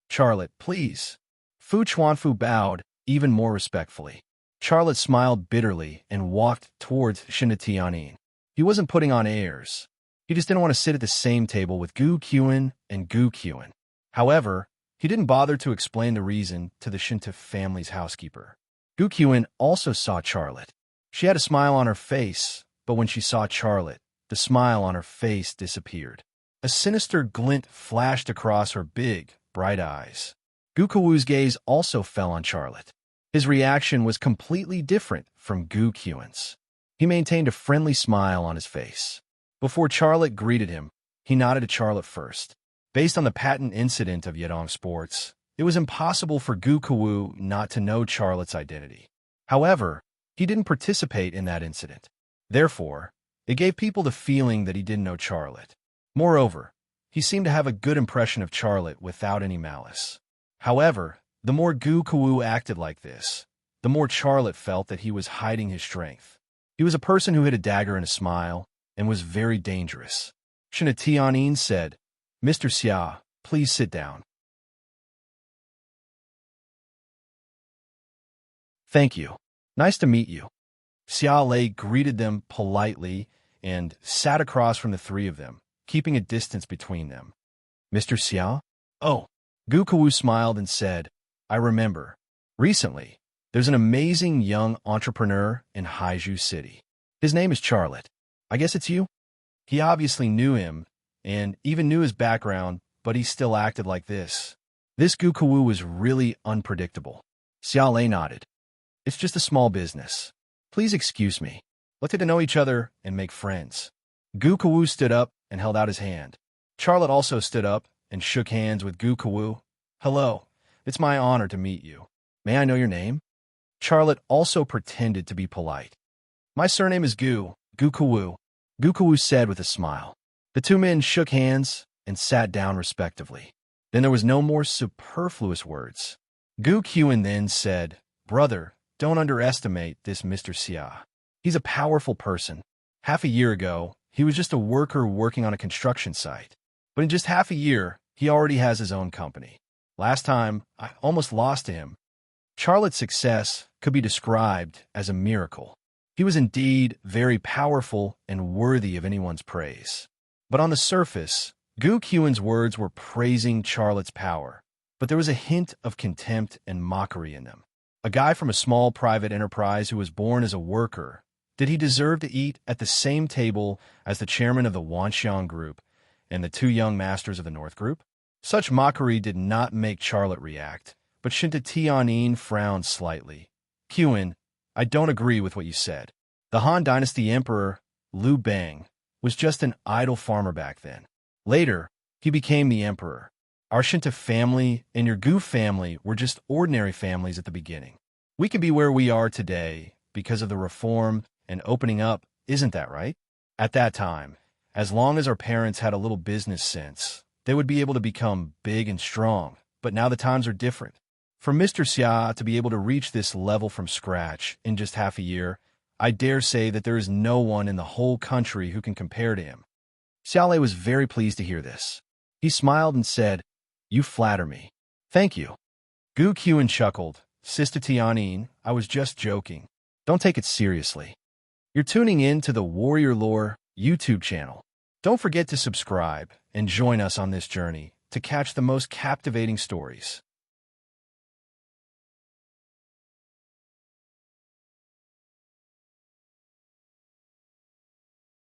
"Charlotte, please." Fu Chuanfu bowed even more respectfully. Charlotte smiled bitterly and walked towards Shinta Tianyin. He wasn't putting on airs. He just didn't want to sit at the same table with Gu Kyun and Gu Kyun. However, he didn't bother to explain the reason to the Shinta family's housekeeper. Gu Kyun also saw Charlotte. She had a smile on her face, but when she saw Charlotte, the smile on her face disappeared. A sinister glint flashed across her big, bright eyes. Gu Kawu's gaze also fell on Charlotte. His reaction was completely different from Gu Qian's. He maintained a friendly smile on his face. Before Charlotte greeted him, he nodded to Charlotte first. Based on the patent incident of Yedong Sports, it was impossible for Gu Kawu not to know Charlotte's identity. However, he didn't participate in that incident. Therefore, it gave people the feeling that he didn't know Charlotte. Moreover, he seemed to have a good impression of Charlotte without any malice. However, the more Gu Kawu acted like this, the more Charlotte felt that he was hiding his strength. He was a person who hid a dagger in a smile and was very dangerous. Shina Tianin said, "Mr. Xia, please sit down." "Thank you. Nice to meet you." Xia Lei greeted them politely and sat across from the three of them, keeping a distance between them. "Mr. Xia?" "Oh." Gu Kawu smiled and said, "I remember. Recently, there's an amazing young entrepreneur in Haizhu City. His name is Charlotte. I guess it's you?" He obviously knew him and even knew his background, but he still acted like this. This Gu Kawu was really unpredictable. Xia Lei nodded. "It's just a small business. Please excuse me. Let's get to know each other and make friends." Gu Kawu stood up and held out his hand. Charlotte also stood up and shook hands with Gu Kawu. "Hello, it's my honor to meet you. May I know your name?" Charlotte also pretended to be polite. "My surname is Gu Kawu," Gu Kawu said with a smile. The two men shook hands and sat down respectively. Then there was no more superfluous words. Gu Qian then said, "Brother, don't underestimate this Mr. Xia. He's a powerful person. Half a year ago, he was just a worker working on a construction site. But in just half a year, he already has his own company. Last time, I almost lost to him." Charlotte's success could be described as a miracle. He was indeed very powerful and worthy of anyone's praise. But on the surface, Gu Qian's words were praising Charlotte's power, but there was a hint of contempt and mockery in them. A guy from a small private enterprise who was born as a worker, did he deserve to eat at the same table as the chairman of the Wanxiang Group and the two young masters of the North Group? Such mockery did not make Charlotte react, but Shinta Tianin frowned slightly. "Qian, I don't agree with what you said. The Han Dynasty Emperor, Liu Bang, was just an idle farmer back then. Later, he became the emperor. Our Shinta family and your Gu family were just ordinary families at the beginning. We can be where we are today because of the reform and opening up, isn't that right? At that time, as long as our parents had a little business sense, they would be able to become big and strong, but now the times are different. For Mr. Xia to be able to reach this level from scratch in just half a year, I dare say that there is no one in the whole country who can compare to him." Xia Lei was very pleased to hear this. He smiled and said, "You flatter me." "Thank you." Gu Qian chuckled. "Sister Tianin, I was just joking. Don't take it seriously. You're tuning in to the Warrior Lore YouTube channel. Don't forget to subscribe and join us on this journey to catch the most captivating stories.